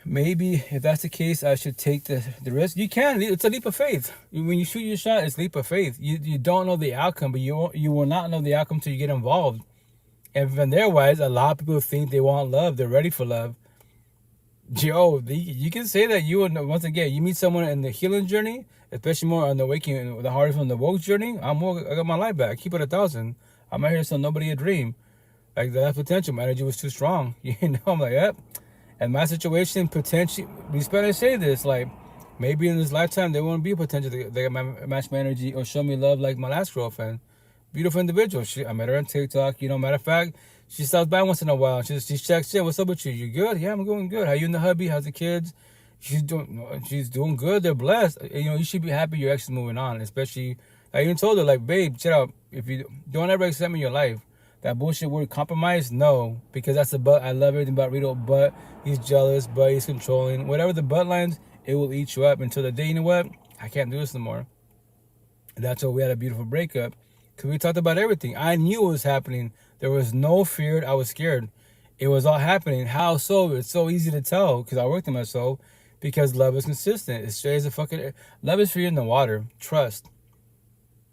A: Maybe if that's the case, I should take the risk. You can. It's a leap of faith. When you shoot your shot, it's a leap of faith. You don't know the outcome, but you will not know the outcome until you get involved. And from their wise, a lot of people think they want love. They're ready for love. Joe, you can say that once again, you meet someone in the healing journey, especially more on the waking, the hardest one, the woke journey. I got my life back. Keep it 1,000. I'm not here to sell nobody a dream. Like that potential, my energy was too strong. I'm like, yep. And my situation, potentially, respect I say this, like maybe in this lifetime they won't be a potential. They match my energy or show me love like my last girlfriend. Beautiful individual. I met her on TikTok. Matter of fact, she stops by once in a while. She checks in. What's up with you? You good? Yeah, I'm going good. How you and the hubby? How's the kids? She's doing good. They're blessed. You should be happy your ex is moving on. Especially, I even told her, like, babe, chill out. If you don't ever accept me in your life, that bullshit word compromise, no. Because that's the but. I love everything about Rito, but he's jealous, but he's controlling. Whatever the but lines, it will eat you up until the day, you know what? I can't do this no more. And that's why we had a beautiful breakup. Because we talked about everything. I knew it was happening. There was no fear. I was scared. It was all happening. How so? It's so easy to tell because I worked on myself. Because love is consistent. It's straight as a fucking... Love is free in the water. Trust.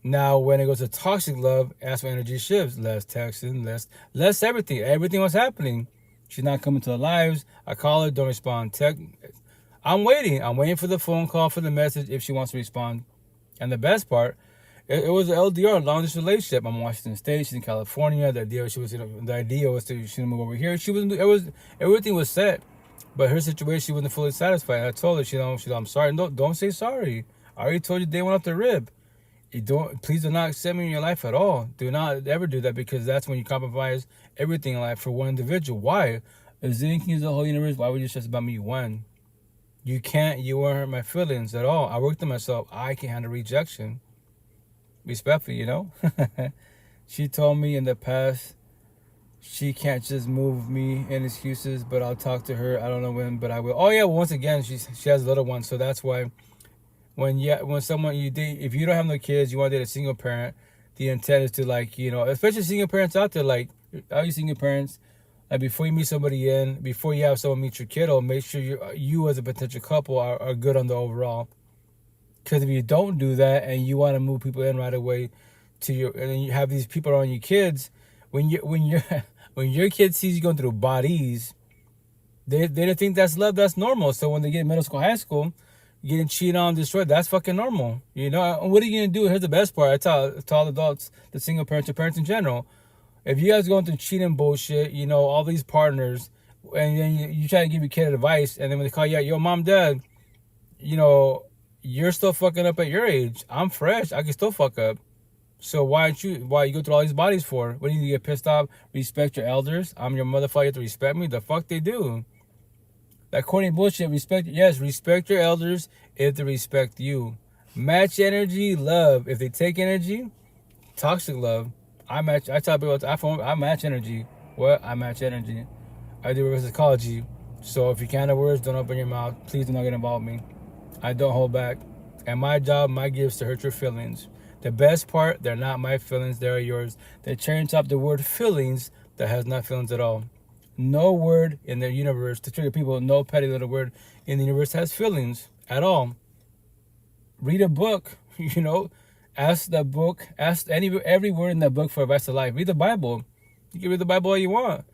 A: Now, when it goes to toxic love, that's when energy shifts. Less texting, less everything. Everything was happening. She's not coming to our lives. I call her, don't respond. I'm waiting. I'm waiting for the phone call, for the message, if she wants to respond. And the best part, it was an LDR, long distance relationship. I'm in Washington State. She's in California. The idea was to move over here. Everything was set, but her situation, she wasn't fully satisfied. I told her, I'm sorry. No, don't say sorry. I already told you day one off the rib. Please do not accept me in your life at all. Do not ever do that, because that's when you compromise everything in life for one individual. Why? If Zen King is the whole universe, why would you stress about me one? You won't hurt my feelings at all. I worked on myself. I can handle rejection. Respectfully, She told me in the past she can't just move me in excuses, but I'll talk to her. I don't know when, but I will. Oh yeah, well, once again, she has a little one, so that's why when someone you date, if you don't have no kids, you want to date a single parent, the intent is to, like, especially single parents out there, like all you single parents, like before you meet somebody before you have someone meet your kiddo, make sure you as a potential couple are good on the overall. Because if you don't do that and you want to move people in right away and then you have these people around your kids, when your kid sees you going through bodies, they don't think that's love, that's normal. So when they get in middle school, high school, getting cheated on, destroyed, that's fucking normal. And what are you gonna do? Here's the best part. I tell all adults, the single parents or parents in general, if you guys going through cheating bullshit, all these partners, and then you try to give your kid advice, and then when they call you out, yo, mom, dad, you're still fucking up at your age. I'm fresh. I can still fuck up. So why you go through all these bodies for? What do you get pissed off? Respect your elders. I'm your motherfucker. You have to respect me. The fuck they do? That corny bullshit. Respect your elders if they respect you. Match energy, love. If they take energy, toxic love. I tell people I match energy. What? I match energy. I do reverse psychology. So if you can't have words, don't open your mouth. Please do not get involved with me. I don't hold back. And my job, my gift is to hurt your feelings. The best part, they're not my feelings, they're yours. They change up the word feelings that has not feelings at all. No word in the universe, to trigger people, no petty little word in the universe has feelings at all. Read a book, Ask every word in that book for advice to life. Read the Bible. You can read the Bible all you want.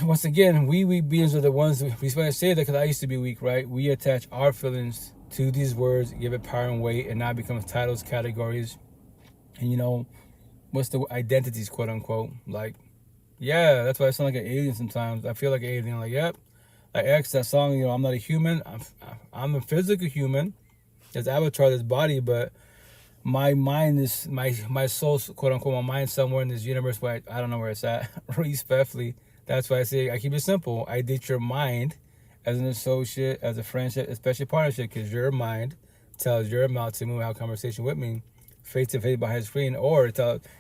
A: Once again, we weak beings are the ones, we say that because I used to be weak, right? We attach our feelings to these words, give it power and weight, and now become titles, categories, and what's the identities, quote unquote. Like, yeah, that's why I sound like an alien sometimes. I feel like an alien. Like, yep, like X, that song. I'm not a human. I'm a physical human. There's avatar, this body, but my mind is my soul, quote unquote, my mind somewhere in this universe where I don't know where it's at. Respectfully. That's why I say I keep it simple. I date your mind as an associate, as a friendship, especially partnership, because your mind tells your mouth to move out conversation with me face to face behind the screen, or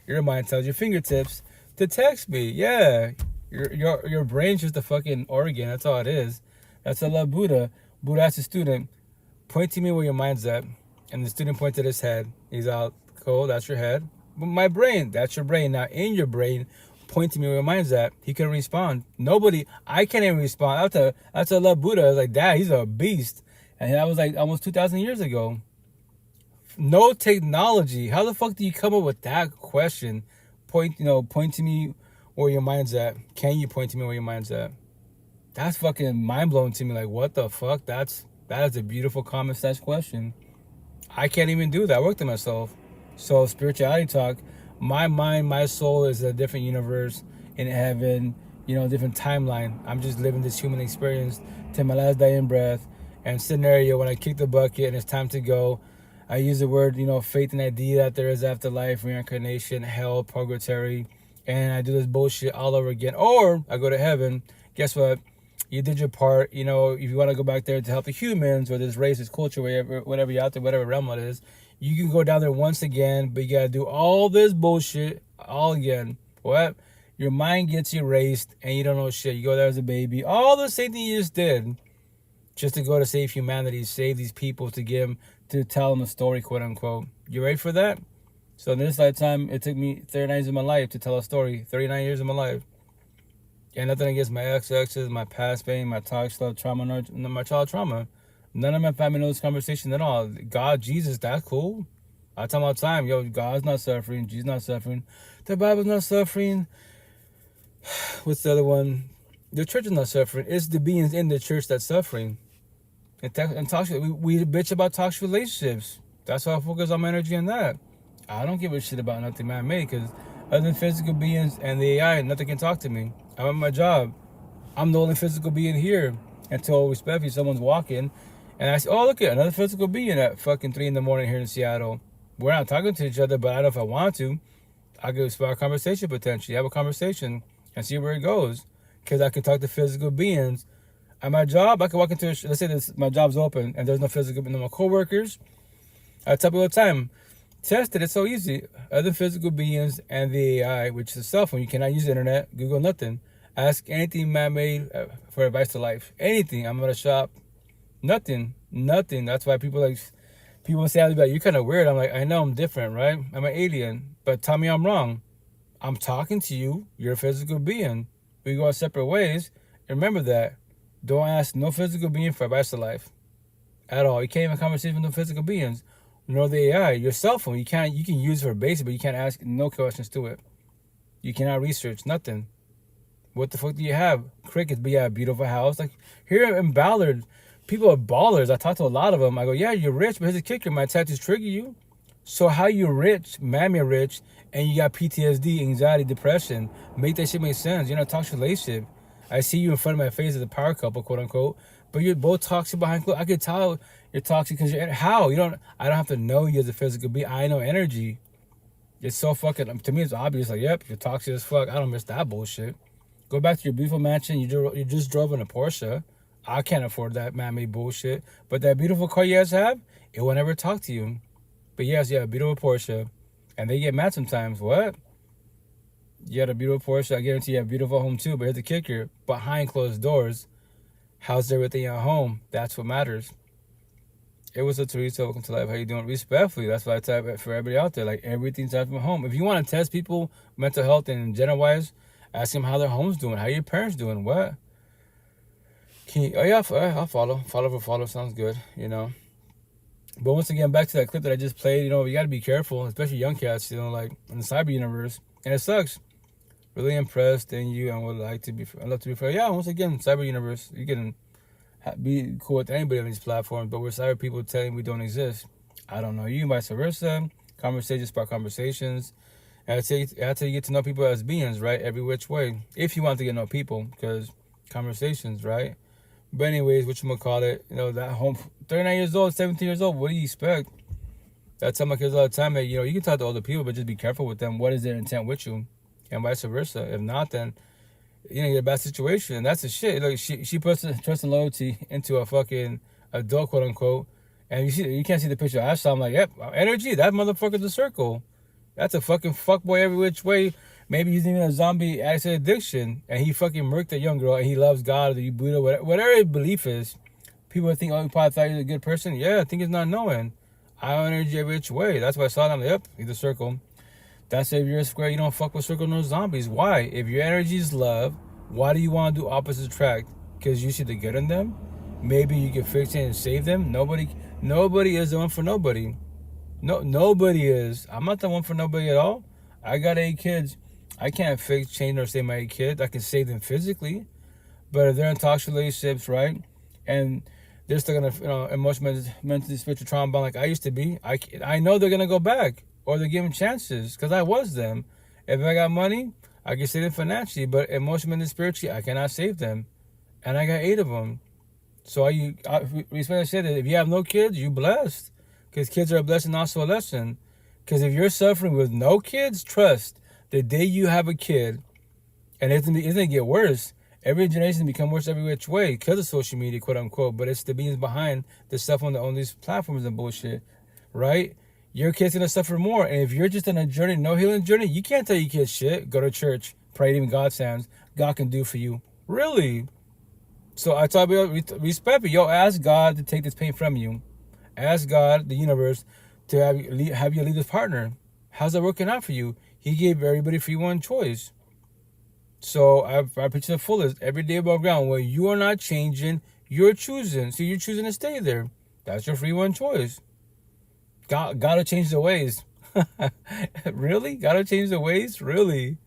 A: your mind tells your fingertips to text me. Yeah, your brain's just a fucking organ. That's all it is. That's I love Buddha. Buddha asked the student, point to me where your mind's at, and the student pointed his head. He's out, cool. That's your head. But my brain, that's your brain. Now in your brain, point to me where your mind's at. He couldn't respond. I can't even respond. That's I love Buddha. I was like, Dad, he's a beast. And that was like almost 2,000 years ago. No technology. How the fuck do you come up with that question? Point to me where your mind's at. Can you point to me where your mind's at? That's fucking mind blowing to me. Like, what the fuck? That is a beautiful common sense question. I can't even do that. I worked on myself. So spirituality talk. My mind, my soul is a different universe in heaven, different timeline. I'm just living this human experience to my last dying breath. And scenario, when I kick the bucket and it's time to go, I use the word, faith and idea that there is afterlife, reincarnation, hell, purgatory, and I do this bullshit all over again. Or I go to heaven. Guess what? You did your part. If you want to go back there to help the humans or this race, this culture, whatever you're out there, whatever realm it is, you can go down there once again, but you gotta do all this bullshit all again. What? Your mind gets erased and you don't know shit. You go there as a baby. All the same thing you just did, just to go to save humanity, save these people, to tell them a story, quote unquote. You ready for that? So in this lifetime, it took me 39 years of my life to tell a story. 39 years of my life. And nothing against my ex-exes, my past pain, my toxic love trauma, nor my child trauma. None of my family knows this conversation at all. God, Jesus, that's cool. I tell them all the time, yo, God's not suffering. Jesus not suffering. The Bible's not suffering. What's the other one? The church is not suffering. It's the beings in the church that's suffering. And toxic, we bitch about toxic relationships. That's why I focus on my energy on that. I don't give a shit about nothing man-made, because other than physical beings and the AI, nothing can talk to me. I'm at my job. I'm the only physical being here. Until respectfully someone's walking and I say, oh, look at another physical being at fucking 3 a.m. here in Seattle. we're not talking to each other, but I don't know if I want to. I could start a conversation potentially, have a conversation and see where it goes. Because I can talk to physical beings. At my job, I can walk into let's say my job's open and there's no physical, no more coworkers. I tell people all the time, test it. It's so easy. Other physical beings and the AI, which is a cell phone, you cannot use the internet, Google nothing. Ask anything man-made for advice to life. Anything. I'm at a shop. Nothing. That's why people say, I'll be like, you're kind of weird. I'm like, I know I'm different, right? I'm an alien. But tell me I'm wrong. I'm talking to you. You're a physical being. We go our separate ways. And remember that. Don't ask no physical being for advice to life. At all. You can't even conversate with no physical beings. Nor the AI. Your cell phone, you can use it for basic, but you can't ask no questions to it. You cannot research nothing. What the fuck do you have? Crickets, but yeah, a beautiful house. Like here in Ballard, people are ballers. I talk to a lot of them. I go, yeah, you're rich, but here's a kicker. My tattoos trigger you. So how you rich, mammy rich, and you got PTSD, anxiety, depression? Make that shit make sense. You're not a toxic relationship. I see you in front of my face as a power couple, quote unquote, but you're both toxic behind closed. I could tell you're toxic because you're how? I don't have to know you as a physical being. I know energy. It's so fucking, to me it's obvious. Like, yep, you're toxic as fuck. I don't miss that bullshit. Go back to your beautiful mansion. You just drove in a Porsche. I can't afford that man-made bullshit. But that beautiful car you guys have, it will never talk to you. But yes, you have a beautiful Porsche. And they get mad sometimes. What? You had a beautiful Porsche. I guarantee you have a beautiful home too. But here's the kicker. Behind closed doors, how's everything at home? That's what matters. It was a Teresa. Welcome to life. How you doing? Respectfully. That's what I type for everybody out there. Like, everything's out from home. If you want to test people, mental health and gender-wise, ask them how their home's doing. How your parents doing? What? Oh yeah, I'll follow. Follow sounds good, you know. But once again, back to that clip that I just played, you know, you got to be careful, especially young cats, you know, like in the cyber universe. And it sucks. Really impressed in you and I'd love to be fair. Yeah, once again, cyber universe, you can be cool with anybody on these platforms, but we're cyber people telling we don't exist. I don't know you, vice versa. Conversations spark conversations. And that's how you get to know people as beings, right? Every which way. If you want to get to know people, because conversations, right? But anyways, whatchamacallit, you know, that home, 39 years old, 17 years old, what do you expect? I tell my kids all the time that, you know, you can talk to older people, but just be careful with them. What is their intent with you? And vice versa. If not, then, you know, you're in a bad situation. And that's the shit. Like, she puts trust and loyalty into a fucking adult, quote unquote. And you can't see the picture I saw. I'm like, yep, energy, that motherfucker's a circle. That's a fucking fuckboy every which way. Maybe he's even a zombie acid addiction. And he fucking murked that young girl and he loves God or the Buddha, whatever his belief is. People think, oh, he probably thought he was a good person. Yeah, I think he's not knowing. I have energy every which way. That's why I saw them. Yep, he's a circle. That's if you're a square, you don't fuck with circle no zombies. Why? If your energy is love, why do you want to do opposite attract? Because you see the good in them? Maybe you can fix it and save them? Nobody is the one for nobody. No, nobody is. I'm not the one for nobody at all. I got 8 kids. I can't fix, change, or save my 8 kids. I can save them physically. But if they're in toxic relationships, right? And they're still going to, you know, emotionally, mentally, spiritual trauma bound like I used to be. I know they're going to go back. Or they're giving chances. Because I was them. If I got money, I can save them financially. But emotionally and spiritually, I cannot save them. And I got 8 of them. So I said that if you have no kids, you're blessed. Because kids are a blessing, also a lesson. Because if you're suffering with no kids, trust, the day you have a kid, and it's going to get worse, every generation become worse every which way because of social media, quote unquote, but it's the beings behind the stuff on these platforms and bullshit, right? Your kid's going to suffer more. And if you're just on a journey, no healing journey, you can't tell your kids shit. Go to church, pray, even God sounds. God can do for you. Really? So I talk about respect it. Yo, ask God to take this pain from you. Ask God, the universe, to have you lead this partner. How's that working out for you? He gave everybody free one choice. So I picture the fullest. Every day above ground, where you are not changing, you're choosing. So you're choosing to stay there. That's your free one choice. Gotta change the ways. Really? Gotta change the ways? Really?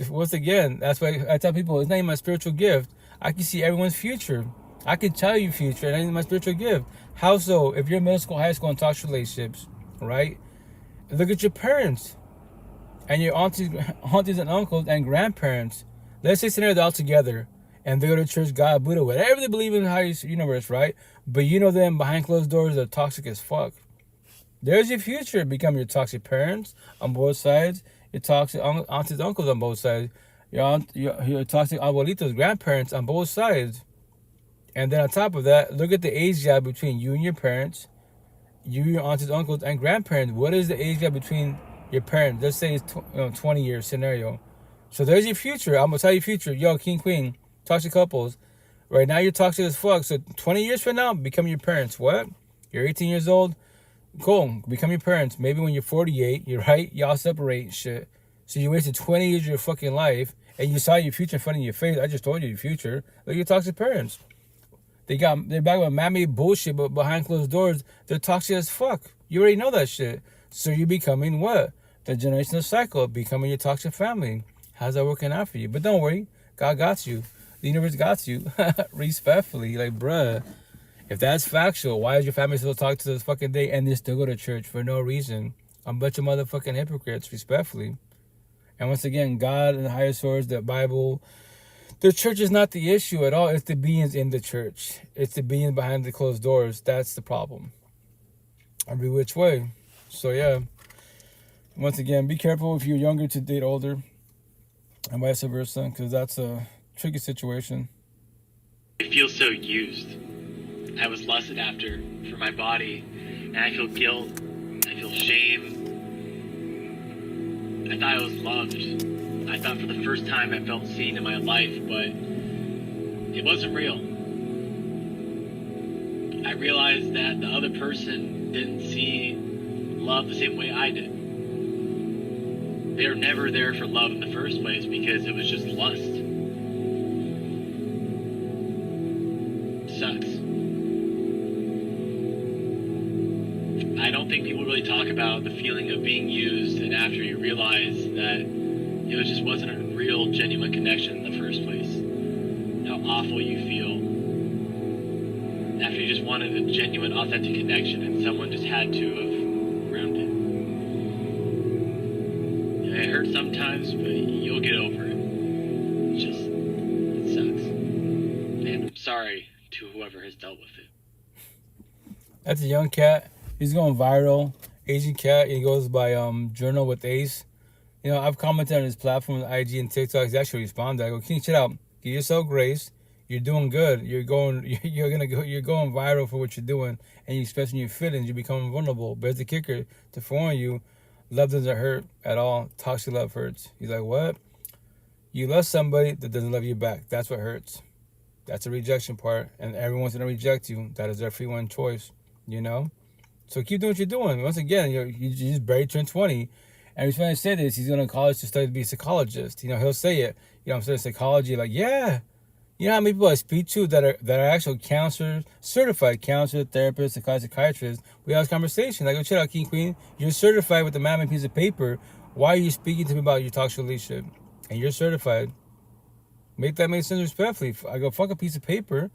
A: Once again, that's why I tell people, it's not even my spiritual gift. I can see everyone's future. I can tell you future, and it's my spiritual gift. How so? If you're in middle school, high school, and toxic relationships, right? Look at your parents and your aunties and uncles and grandparents. Let's say they're all together and they go to church, God, Buddha, whatever they believe in the highest universe, right? But you know them behind closed doors are toxic as fuck. There's your future. Become your toxic parents on both sides, your toxic aunts, uncles on both sides, your toxic abuelitos, grandparents on both sides. And then on top of that, look at the age gap between you and your parents, you, your aunts, uncles, and grandparents. What is the age gap between your parents? Let's say it's 20 years scenario. So there's your future. I'm gonna tell you future. Yo, king, queen, toxic couples. Right now you're toxic as fuck. So 20 years from now, become your parents. What? You're 18 years old. Cool. Become your parents. Maybe when you're 48, you're right. Y'all separate shit. So you wasted 20 years of your fucking life, and you saw your future in front of your face. I just told you your future. Look at your toxic parents. They're back with mammy bullshit, but behind closed doors, they're toxic as fuck. You already know that shit. So you're becoming what? The generational cycle of becoming your toxic family. How's that working out for you? But don't worry, God got you. The universe got you. Respectfully, like, bruh. If that's factual, why is your family still talking to this fucking day and they still go to church for no reason? I'm a bunch of motherfucking hypocrites, respectfully. And once again, God and the higher source, the Bible, the church is not the issue at all. It's the beings in the church. It's the beings behind the closed doors. That's the problem. Every which way. So yeah. Once again, be careful if you're younger to date older, and vice versa, because that's a tricky situation.
D: I feel so used. I was lusted after for my body, and I feel guilt. I feel shame. I thought I was loved. I thought for the first time I felt seen in my life, but it wasn't real. I realized that the other person didn't see love the same way I did. They were never there for love in the first place because it was just lust. Sucks. I don't think people really talk about the feeling of being used, and after you realize that it just wasn't a real, genuine connection in the first place. How awful you feel after you just wanted a genuine, authentic connection and someone just had to have ruined it. And it hurts sometimes, but you'll get over it. It sucks. And I'm sorry to whoever has dealt with it.
A: That's a young cat. He's going viral. Asian cat. He goes by Journal with Ace. You know, I've commented on his platforms, IG and TikTok. He's actually responded. I go, King, shit out. Give yourself grace. You're doing good. You're going viral for what you're doing, and you're expressing your feelings. You're becoming vulnerable. But it's the kicker to forewarn you, love doesn't hurt at all. Toxic love hurts. He's like, what? You love somebody that doesn't love you back. That's what hurts. That's the rejection part, and everyone's gonna reject you. That is their free one choice. You know. So keep doing what you're doing. Once again, you just barely turned 20. And he's trying to say this, he's going to college to study to be a psychologist. You know, he'll say it. You know, I'm studying psychology. Like, yeah. You know how many people I speak to that are actual counselors, certified counselors, therapists, psychiatrists. We have this conversation. I go, chill out, King Queen. You're certified with a mammoth piece of paper. Why are you speaking to me about your toxic relationship? And you're certified. Make that make sense respectfully. I go, fuck a piece of paper.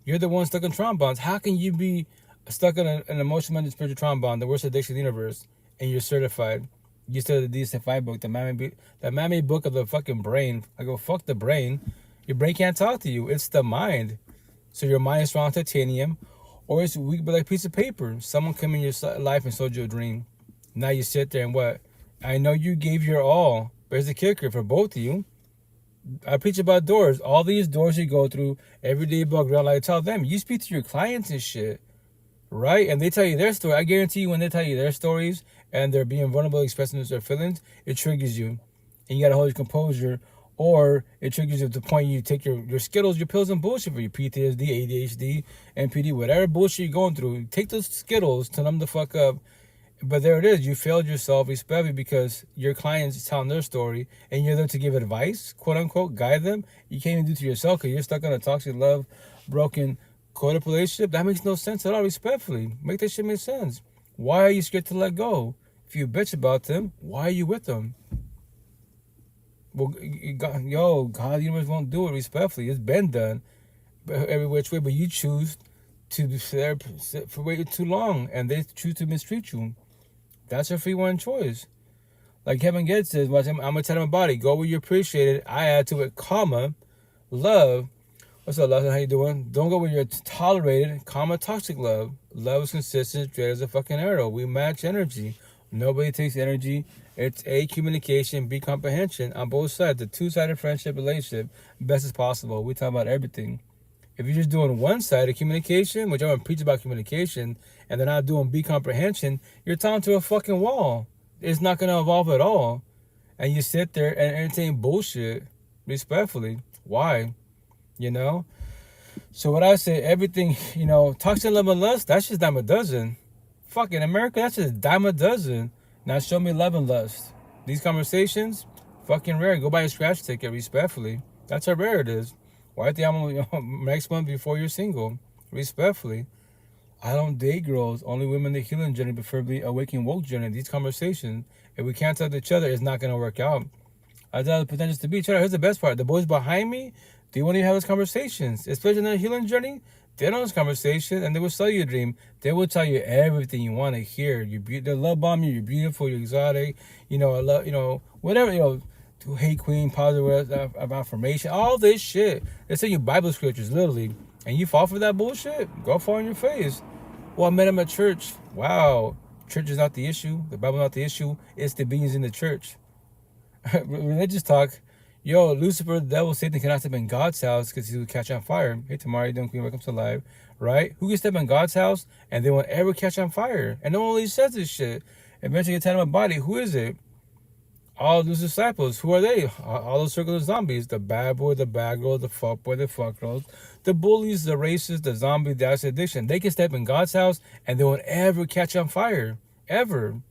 A: You're the one stuck in trauma bonds. How can you be stuck in an emotional, mental, spiritual trauma bond, the worst addiction in the universe, and you're certified? You studied the DSM-5 book, the mammy book of the fucking brain. I go, fuck the brain. Your brain can't talk to you. It's the mind. So your mind is strong as titanium, or it's weak but like a piece of paper. Someone come in your life and sold you a dream. Now you sit there and what? I know you gave your all, but here's the kicker for both of you. I preach about doors. All these doors you go through, every day bug around, like I tell them, you speak to your clients and shit. Right? And they tell you their story. I guarantee you when they tell you their stories and they're being vulnerable, expressing their feelings, it triggers you. And you got to hold your composure, or it triggers you to the point you take your Skittles, your pills and bullshit for your PTSD, ADHD, NPD, whatever bullshit you're going through. Take those Skittles to numb the fuck up. But there it is. You failed yourself, especially because your client's telling their story and you're there to give advice, quote unquote, guide them. You can't even do it to yourself because you're stuck on a toxic love, broken, coded relationship. That makes no sense at all, respectfully. Make that shit make sense. Why are you scared to let go? If you bitch about them, why are you with them? Well, God, the universe won't do it respectfully. It's been done every which way, but you choose to be there for way too long, and they choose to mistreat you. That's a free one choice. Like Kevin Gates says, I'm going to tell him about it. Go where you appreciate it. I add to it, comma, love. What's up, Lawson? How you doing? Don't go where you're tolerated. Calm a toxic love. Love is consistent, straight as a fucking arrow. We match energy. Nobody takes energy. It's A, communication, B, comprehension on both sides. The two-sided friendship relationship, best as possible. We talk about everything. If you're just doing one-sided communication, which I want to preach about communication, and they're not doing B, comprehension, you're talking to a fucking wall. It's not going to evolve at all. And you sit there and entertain bullshit, respectfully. Why? You know? So what I say, everything, toxic love and lust, that's just dime a dozen. Fucking America, that's just dime a dozen. Now show me love and lust. These conversations, fucking rare. Go buy a scratch ticket, respectfully. That's how rare it is. Why the album next month before you're single? Respectfully. I don't date girls, only women the healing journey, preferably awakening woke journey. These conversations, if we can't talk to each other, it's not going to work out. I tell the potential to be each other. Here's the best part. The boys behind me, they want to have those conversations, especially in their healing journey. They know this conversation, and they will sell you a dream. They will tell you everything you want to hear. They love bomb you. You're beautiful. You're exotic. I love. Whatever. To hate queen, positive words of affirmation, all this shit. They send you Bible scriptures, literally, and you fall for that bullshit. Go fall on your face. Well, I met him at church. Wow, church is not the issue. The Bible is not the issue. It's the beings in the church. Religious talk. Yo, Lucifer, the devil, Satan cannot step in God's house because he will catch on fire. Hey, tomorrow you're doing Queen, welcome to live, right? Who can step in God's house and they won't ever catch on fire? And no one really says this shit. Eventually, you tell them a body. Who is it? All those disciples. Who are they? All those circle of zombies. The bad boy, the bad girl, the fuck boy, the fuck girls, the bullies, the racists, the zombie, the acid addiction. They can step in God's house and they won't ever catch on fire. Ever.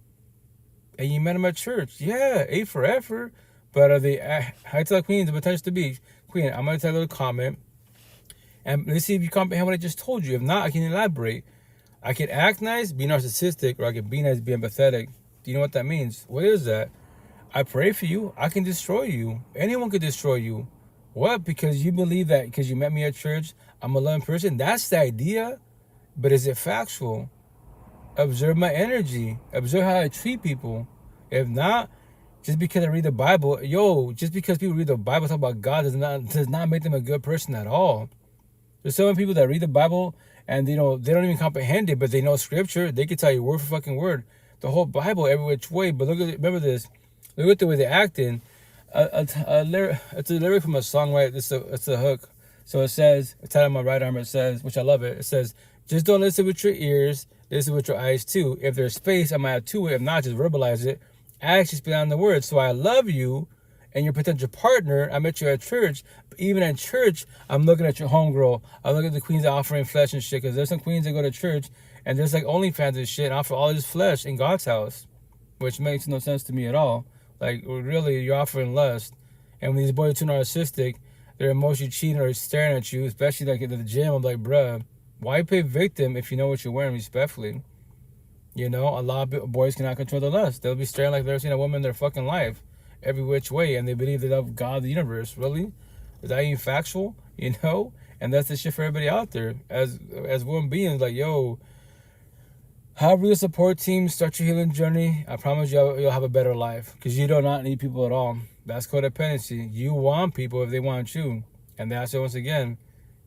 A: And you met them at church. Yeah, A for effort. But are they, I tell Queen the potential to be, Queen, I'm going to tell her a comment. And let's see if you comprehend what I just told you. If not, I can elaborate. I can act nice, be narcissistic, or I can be nice, be empathetic. Do you know what that means? What is that? I pray for you. I can destroy you. Anyone could destroy you. What? Because you believe that because you met me at church, I'm a loving person? That's the idea. But is it factual? Observe my energy. Observe how I treat people. If not, just because I read the Bible, just because people read the Bible, talk about God, does not make them a good person at all. There's so many people that read the Bible and they don't even comprehend it, but they know Scripture. They can tell you word for fucking word, the whole Bible every which way. But remember this. Look at the way they're acting. It's a lyric from a song, right? It's a hook. So it says, it's on my right arm. It says, which I love it. It says, just don't listen with your ears. Listen with your eyes too. If there's space, I might add to it. If not, just verbalize it. Actually speak on the words. So I love you and your potential partner. I met you at church. But even at church, I'm looking at your homegirl. I look at the queens offering flesh and shit. Because there's some queens that go to church and there's like OnlyFans and shit and offer all this flesh in God's house. Which makes no sense to me at all. Like, really, you're offering lust. And when these boys are too narcissistic, they're emotionally cheating or staring at you, especially like at the gym. I'm like, bruh, why pay victim if you know what you're wearing, respectfully? A lot of boys cannot control their lust. They'll be staring like they've never seen a woman in their fucking life, every which way, and they believe they love God, the universe. Really? Is that even factual? And that's the shit for everybody out there. As women beings, like, have real support team, start your healing journey. I promise you'll have a better life because you do not need people at all. That's codependency. You want people if they want you. And that's it once again.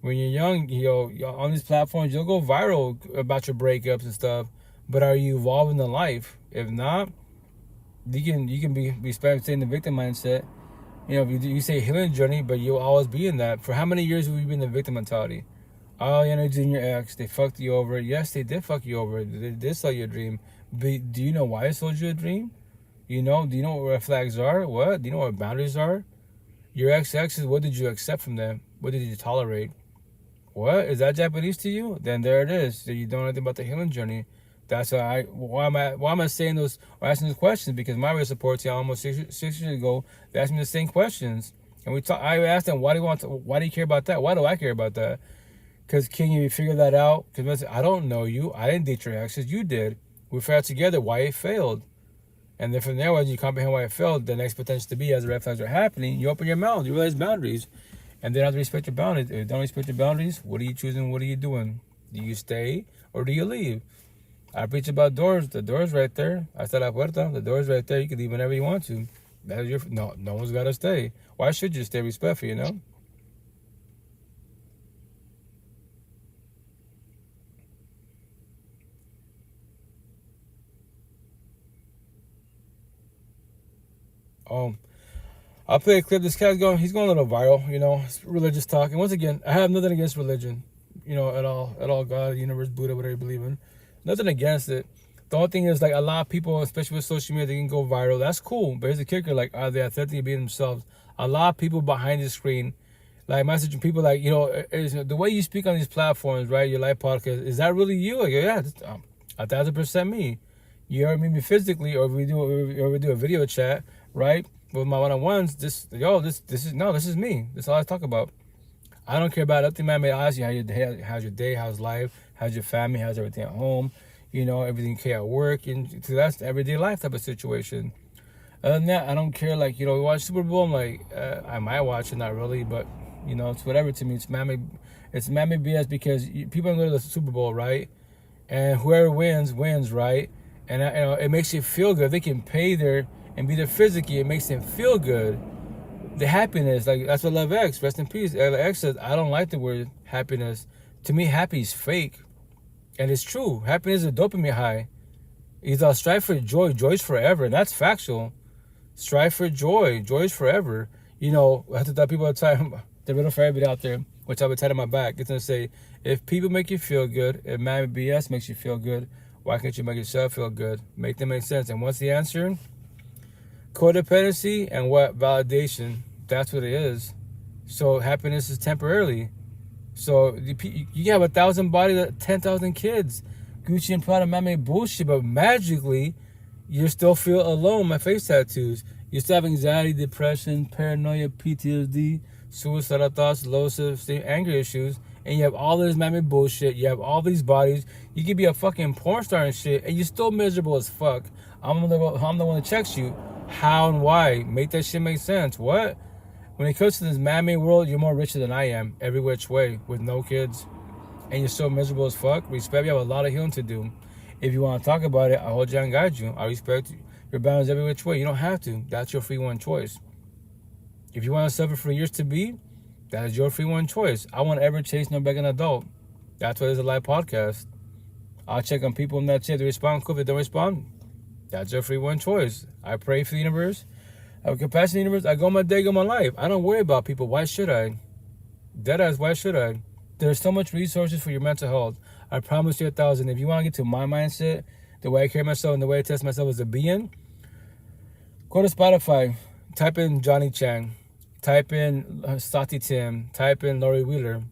A: When you're young, on these platforms, you'll go viral about your breakups and stuff. But are you evolving in life? If not, you can be staying in the victim mindset. If you say healing journey, but you'll always be in that. For how many years have you been in the victim mentality? All your energy in your ex, they fucked you over. Yes, they did fuck you over. They did sell you a dream. But do you know why they sold you a dream? Do you know what red flags are? What? Do you know what boundaries are? Your exes, what did you accept from them? What did you tolerate? What? Is that Japanese to you? Then there it is. So you don't know anything about the healing journey. That's why am I saying those or asking those questions? Because my real support team almost six years ago, they asked me the same questions. And I asked them, why do you care about that? Why do I care about that? Because can you figure that out? Because I don't know you. I didn't date your exes. You did. We figured out together why it failed. And then from there, when you comprehend why it failed, the next potential to be, as the red flags are happening, you open your mouth. You realize boundaries. And then have to respect your boundaries. If you don't respect your boundaries, what are you choosing? What are you doing? Do you stay or do you leave? I preach about doors. The door's right there. Hasta la puerta. The door's right there. You can leave whenever you want to. No one's got to stay. Why should you stay respectful, I'll play a clip. This guy's he's going a little viral, you know, it's religious talk. And once again, I have nothing against religion, you know, at all. God, universe, Buddha, whatever you believe in. Nothing against it. The only thing is, like, a lot of people, especially with social media, they can go viral. That's cool. But here's the kicker, like, are they authentically being themselves? A lot of people behind the screen, like, messaging people, like, you know, the way you speak on these platforms, right, your live podcast, is that really you? Like, yeah, 1,000% me. You ever meet me physically, or we do a video chat, right? With my one-on-ones, this is me. This is all I talk about. I don't care about nothing, man. I ask you how's your day, how's life, how's your family, how's everything at home, you know, everything okay at work, and so that's everyday life type of situation. Other than that, I don't care. Like, you know, we watch Super Bowl, I'm like, I might watch it, not really, but, you know, it's whatever to me. It's mammy BS, because people don't go to the Super Bowl, right? And whoever wins, right? And you know, it makes you feel good. They can pay there and be there physically. It makes them feel good. The happiness, like, that's what Love X, rest in peace. X says, I don't like the word happiness. To me, happy is fake. And it's true. Happiness is a dopamine high. He's strive for joy. Joy is forever. And that's factual. Strive for joy. Joy is forever. You know, I have to tell people all the time, the riddle for everybody out there, which I would tell on my back, it's going to say, if people make you feel good, if Mammy BS makes you feel good, why can't you make yourself feel good? Make them make sense. And what's the answer? Codependency and what? Validation. That's what it is. So happiness is temporarily. So you have 1,000 bodies, 10,000 kids. Gucci and Prada might make bullshit, but magically, you still feel alone. My face tattoos. You still have anxiety, depression, paranoia, PTSD, suicidal thoughts, low self-esteem, anger issues, and you have all this mammy bullshit. You have all these bodies. You could be a fucking porn star and shit, and you're still miserable as fuck. I'm the one that checks you. How and why? Make that shit make sense. What? When it comes to this mammy world, you're more richer than I am, every which way, with no kids, and you're so miserable as fuck. Respect. You have a lot of healing to do. If you want to talk about it, I'll hold you and guide you. I respect your boundaries every which way. You don't have to. That's your free one choice. If you want to suffer for years to be, that is your free one choice. I won't ever chase no begging adult. That's why there's a live podcast. I'll check on people and that's it. They respond cool. If they don't respond, that's your free one choice. I pray for the universe. I have a capacity in the universe. I go my day, go my life. I don't worry about people. Why should I? Deadass, why should I? There's so much resources for your mental health. I promise you 1,000. If you want to get to my mindset, the way I carry myself and the way I test myself as a being, go to Spotify. Type in Johnny Chang. Type in Sati Tim. Type in Lori Wheeler.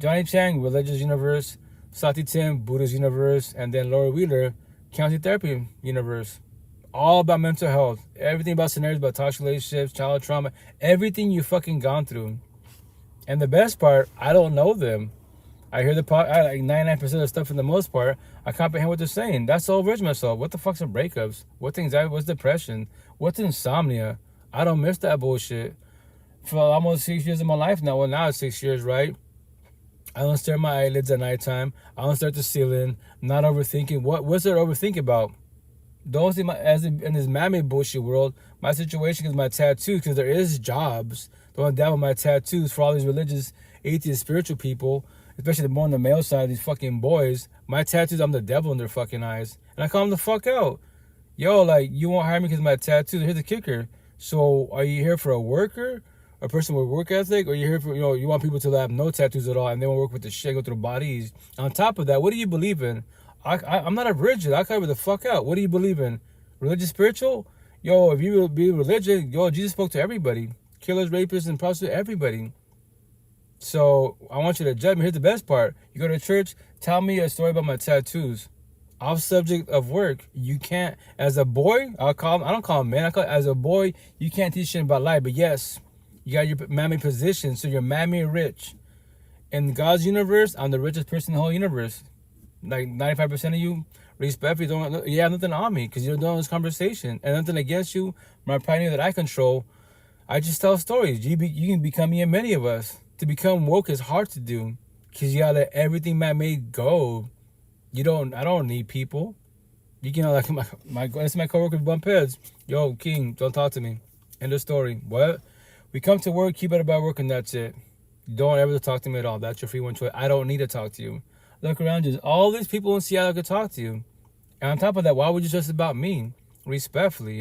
A: Johnny Chang, Religious Universe. Sati Tim, Buddhist Universe. And then Lori Wheeler, County Therapy Universe. All about mental health. Everything about scenarios, about toxic relationships, child trauma. Everything you've fucking gone through. And the best part, I don't know them. I hear I like 99% of the stuff for the most part. I comprehend what they're saying. That's all rich myself. What the fuck's some breakups? What's anxiety? What's depression? What's insomnia? I don't miss that bullshit. For almost 6 years of my life now. Well, now it's 6 years, right? I don't stare at my eyelids at nighttime. I don't stare at the ceiling. Not overthinking. What's there to overthink about? Don't see in this mammy bullshit world, my situation is my tattoos, because there is jobs. Don't dabble my tattoos for all these religious, atheist, spiritual people, especially the more on the male side, these fucking boys. My tattoos, I'm the devil in their fucking eyes. And I call them the fuck out. Yo, like, you won't hire me because of my tattoos. Here's the kicker. So, are you here for a worker? A person with work ethic? Or you here for, you want people to have no tattoos at all and they won't work with the shit, go through bodies? On top of that, what do you believe in? I'm not a rigid. I cover the fuck out. What do you believe in? Religious, spiritual? Yo, if you be religious, Jesus spoke to everybody. Killers, rapists, and prostitutes, everybody. So, I want you to judge me. Here's the best part. You go to church, tell me a story about my tattoos. Off subject of work. You can't, as a boy, I don't call him man. As a boy, you can't teach shit about life. But yes, you got your mammy position, so you're mammy rich. In God's universe, I'm the richest person in the whole universe. Like 95% of you, respectfully, you have nothing on me because you're doing this conversation. And nothing against you. My pioneer that I control, I just tell stories. You can become me and many of us. To become woke is hard to do because you gotta let everything man-made go. I don't need people. You can, like, that's my coworker bump heads. Yo, King, don't talk to me. End of story. What? We come to work, keep it about work, and that's it. Don't ever talk to me at all. That's your free one choice. I don't need to talk to you. Look around you. All these people in Seattle could talk to you. And on top of that, why would you just about me? Respectfully,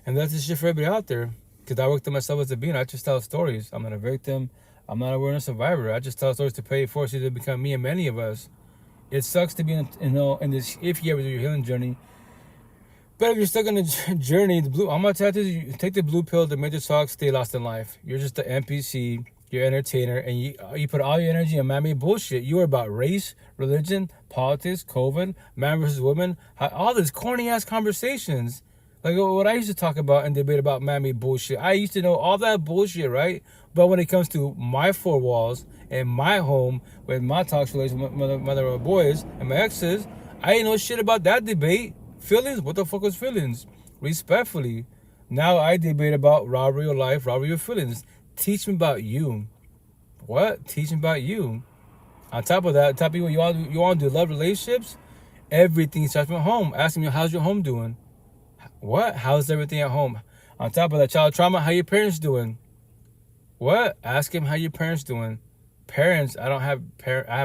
A: And that's the shit for everybody out there. Because I worked on myself as a being. I just tell stories. I'm not a victim. I'm not a awareness survivor. I just tell stories to pay force you to become me and many of us. It sucks to be in this, if you ever do your healing journey. But if you're stuck on a journey, I'm going to tell you, take the blue pill, the major talk, stay lost in life. You're just an NPC, you're an entertainer, and you put all your energy in man-made bullshit. You are about race, religion, politics, COVID, man versus woman, all these corny-ass conversations. Like what I used to talk about and debate about man-made bullshit. I used to know all that bullshit, right? But when it comes to my four walls and my home, with my talk relations with my boys and my exes, I ain't know shit about that debate. Feelings? What the fuck was feelings? Respectfully. Now I debate about robbery of life, robbery of feelings. Teach me about you. What? Teach me about you. On top of that, you want to do love relationships? Everything starts from home. Ask me, how's your home doing? What? How's everything at home? On top of that, child trauma, how your parents doing? What? Ask him how your parents doing. Parents, I have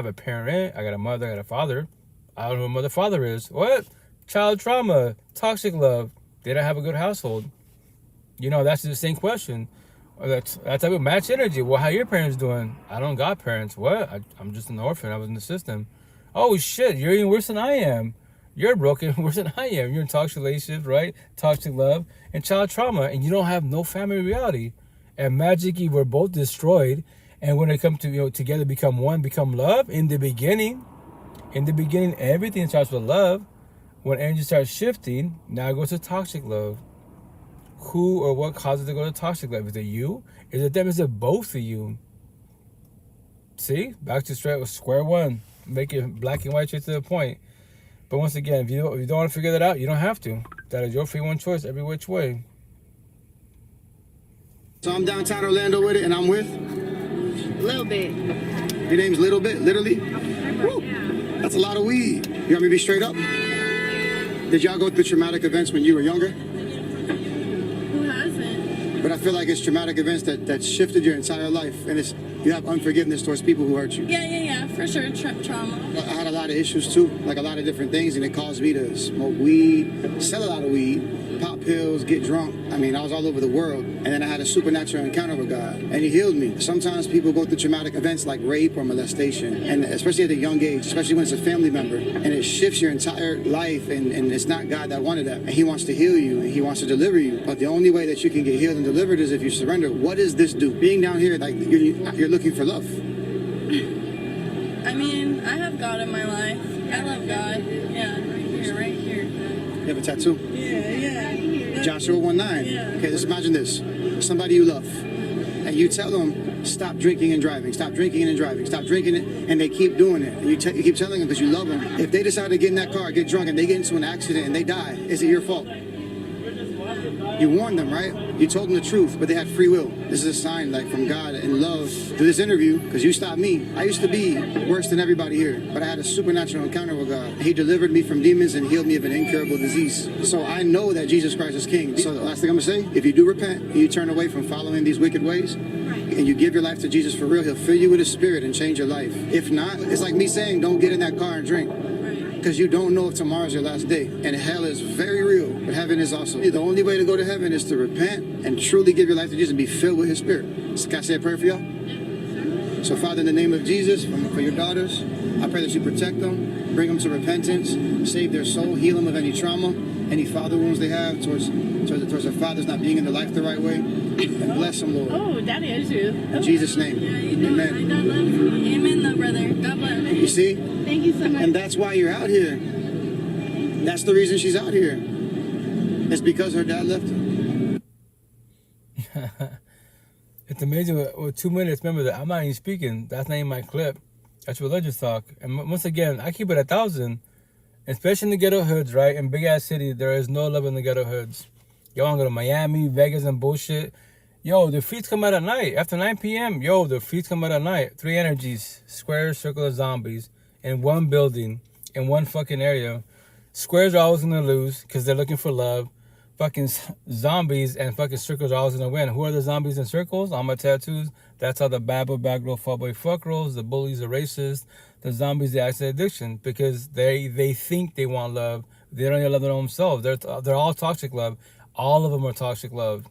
A: a parent. I got a mother, I got a father. I don't know who mother, father is. What? Child trauma, toxic love. Did I have a good household? That's the same question. That type of match energy. Well, how your parents doing? I don't got parents. What? I'm just an orphan. I was in the system. Oh shit, you're even worse than I am. You're broken worse than I am. You're in toxic relationships, right? Toxic love and child trauma, and you don't have no family reality. And magically, we're both destroyed. And when it comes to together become one, become love. In the beginning, everything starts with love. When energy starts shifting, now it goes to toxic love. Who or what causes it to go to toxic love? Is it you? Is it them? Is it both of you? See? Back to square one. Make it black and white straight to the point. But once again, if you don't want to figure that out, you don't have to. That is your free one choice every which way.
E: So I'm downtown Orlando with it, and I'm with?
B: Little Bit.
E: Your name's Little Bit? Literally? Woo! That's a lot of weed. You want me to be straight up? Did y'all go through traumatic events when you were younger?
F: Who hasn't?
E: But I feel like it's traumatic events that shifted your entire life, and you have unforgiveness towards people who hurt you.
F: Yeah, for sure. Trauma.
E: I had a lot of issues too, like a lot of different things, and it caused me to smoke weed, sell a lot of weed, pop pills, get drunk. I mean, I was all over the world, and then I had a supernatural encounter with God, and He healed me. Sometimes people go through traumatic events like rape or molestation, and especially at a young age, especially when it's a family member, and it shifts your entire life, and it's not God that wanted that, and He wants to heal you, and He wants to deliver you. But the only way that you can get healed and delivered is if you surrender. What does this do? Being down here, like you're looking for love.
F: I mean, I have God in my life. I love God. Yeah, right here.
E: You have a tattoo?
F: Yeah.
E: Joshua 1:9.
F: Yeah.
E: Okay, just imagine this. Somebody you love. And you tell them, stop drinking and driving. Stop drinking and driving. Stop drinking it. And they keep doing it. And you keep telling them because you love them. If they decide to get in that car, get drunk, and they get into an accident and they die, is it your fault? You warned them, right? You told them the truth, but they had free will. This is a sign, like, from God and love. Do this interview, because you stopped me. I used to be worse than everybody here, but I had a supernatural encounter with God. He delivered me from demons and healed me of an incurable disease. So I know that Jesus Christ is King. So the last thing I'm going to say, if you do repent, and you turn away from following these wicked ways, and you give your life to Jesus for real, He'll fill you with His Spirit and change your life. If not, it's like me saying, don't get in that car and drink. Because you don't know if tomorrow's your last day. And hell is very real, but heaven is also. The only way to go to heaven is to repent and truly give your life to Jesus and be filled with His Spirit. So can I say a prayer for y'all? So Father, in the name of Jesus, for your daughters, I pray that you protect them, bring them to repentance, save their soul, heal them of any trauma, any father wounds they have towards their fathers not being in their life the right way, and bless them, Lord.
F: Oh, daddy issues.
E: In Jesus' name, amen.
F: God loves you. Amen, though, brother. God bless.
E: You see?
F: Thank you so much.
E: And that's why you're out here. That's the reason she's out here. It's because her dad left her.
A: It's amazing with 2 minutes. Remember that I'm not even speaking. That's not even my clip. That's religious talk. And once again, I keep it 1,000. Especially in the ghetto hoods, right? In big ass cities, there is no love in the ghetto hoods. Y'all want to go to Miami, Vegas, and bullshit. Yo, the feeds come out at night. After 9 p.m., yo, the feeds come out at night. 3 energies, square, circle of zombies in one building, in one fucking area. Squares are always going to lose because they're looking for love. Fucking zombies and fucking circles are always going to win. Who are the zombies and circles? On my tattoos. That's how the bad boy, bad girl, fuck boy, fuck rolls. The bullies, the racists. The zombies, they actually addiction because they think they want love. They don't even love their own selves. They're all toxic love. All of them are toxic love.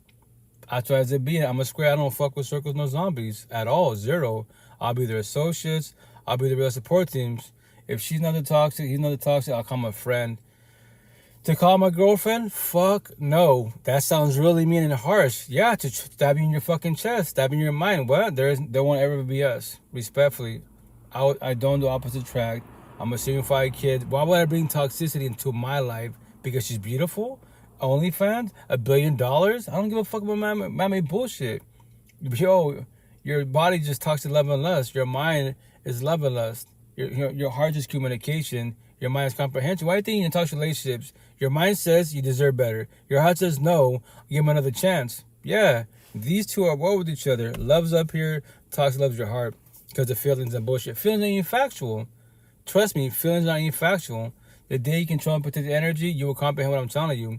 A: I try to be it. I'm a square. I don't fuck with circles, no zombies at all. Zero. I'll be their associates. I'll be the real support teams. If she's not the toxic, he's not the toxic, I'll call my friend. To call my girlfriend? Fuck no. That sounds really mean and harsh. Yeah, to stab you in your fucking chest, stab you in your mind. What? There won't ever be us. Respectfully, I don't do opposite track. I'm a signified kid. Why would I bring toxicity into my life? Because she's beautiful? OnlyFans? $1 billion? I don't give a fuck about my bullshit. Yo, your body just talks to love and lust. Your mind is love and lust. Your heart is communication. Your mind is comprehension. Why do you think in toxic relationships? Your mind says you deserve better. Your heart says no, give him another chance. Yeah, these two are war with each other. Love's up here, toxic loves your heart. Because of feelings and bullshit. Feelings ain't factual. Trust me, feelings are not factual. The day you control and protect the energy, you will comprehend what I'm telling you.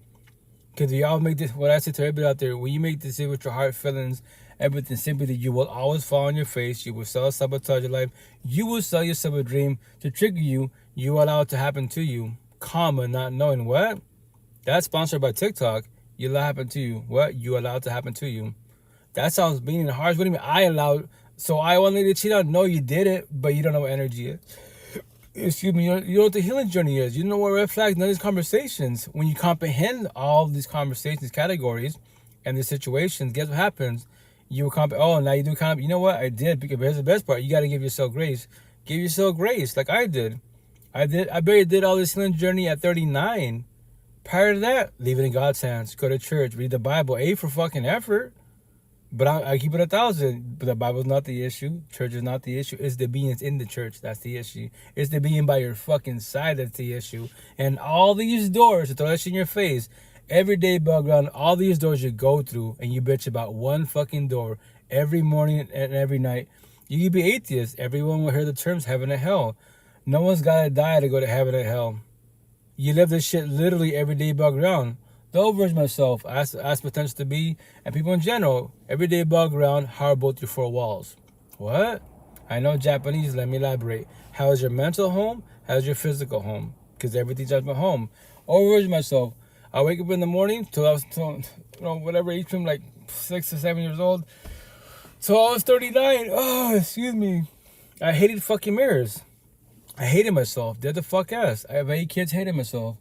A: Because we all make this, what I say to everybody out there, when you make decisions with your heart, feelings, everything, sympathy, you will always fall on your face. You will self-sabotage your life. You will sell yourself a dream to trigger you. You allow it to happen to you. Karma, not knowing what? That's sponsored by TikTok. You allow it to happen to you. What? You allow it to happen to you. That sounds mean and harsh. What do you mean I allowed? So I wanted to cheat on? No, you did it, but you don't know what energy is. Excuse me, you know what the healing journey is. You know what red flags, none of these conversations. When you comprehend all these conversations, categories, and the situations, guess what happens? You will now you do you know what? I did, because here's the best part. You got to give yourself grace. Give yourself grace, like I did. I barely did all this healing journey at 39. Prior to that, leave it in God's hands. Go to church, read the Bible. A for fucking effort. But I keep it 1,000. But the Bible's not the issue. Church is not the issue. It's the beings in the church that's the issue. It's the being by your fucking side that's the issue. And all these doors, to throw that shit in your face, every day, background, all these doors you go through, and you bitch about one fucking door every morning and every night. You can be atheist. Everyone will hear the terms heaven and hell. No one's got to die to go to heaven and hell. You live this shit literally every day, background. Don't verse myself, as potential to be, and people in general, everyday background, how are both your four walls? What? I know Japanese, let me elaborate. How is your mental home? How is your physical home? Because everything's at my home. Oververse myself. I wake up in the morning till I was, whatever age from like 6 to 7 years old, till I was 39. Oh, excuse me. I hated fucking mirrors. I hated myself. Dead the fuck ass. I have 8 kids, hated myself.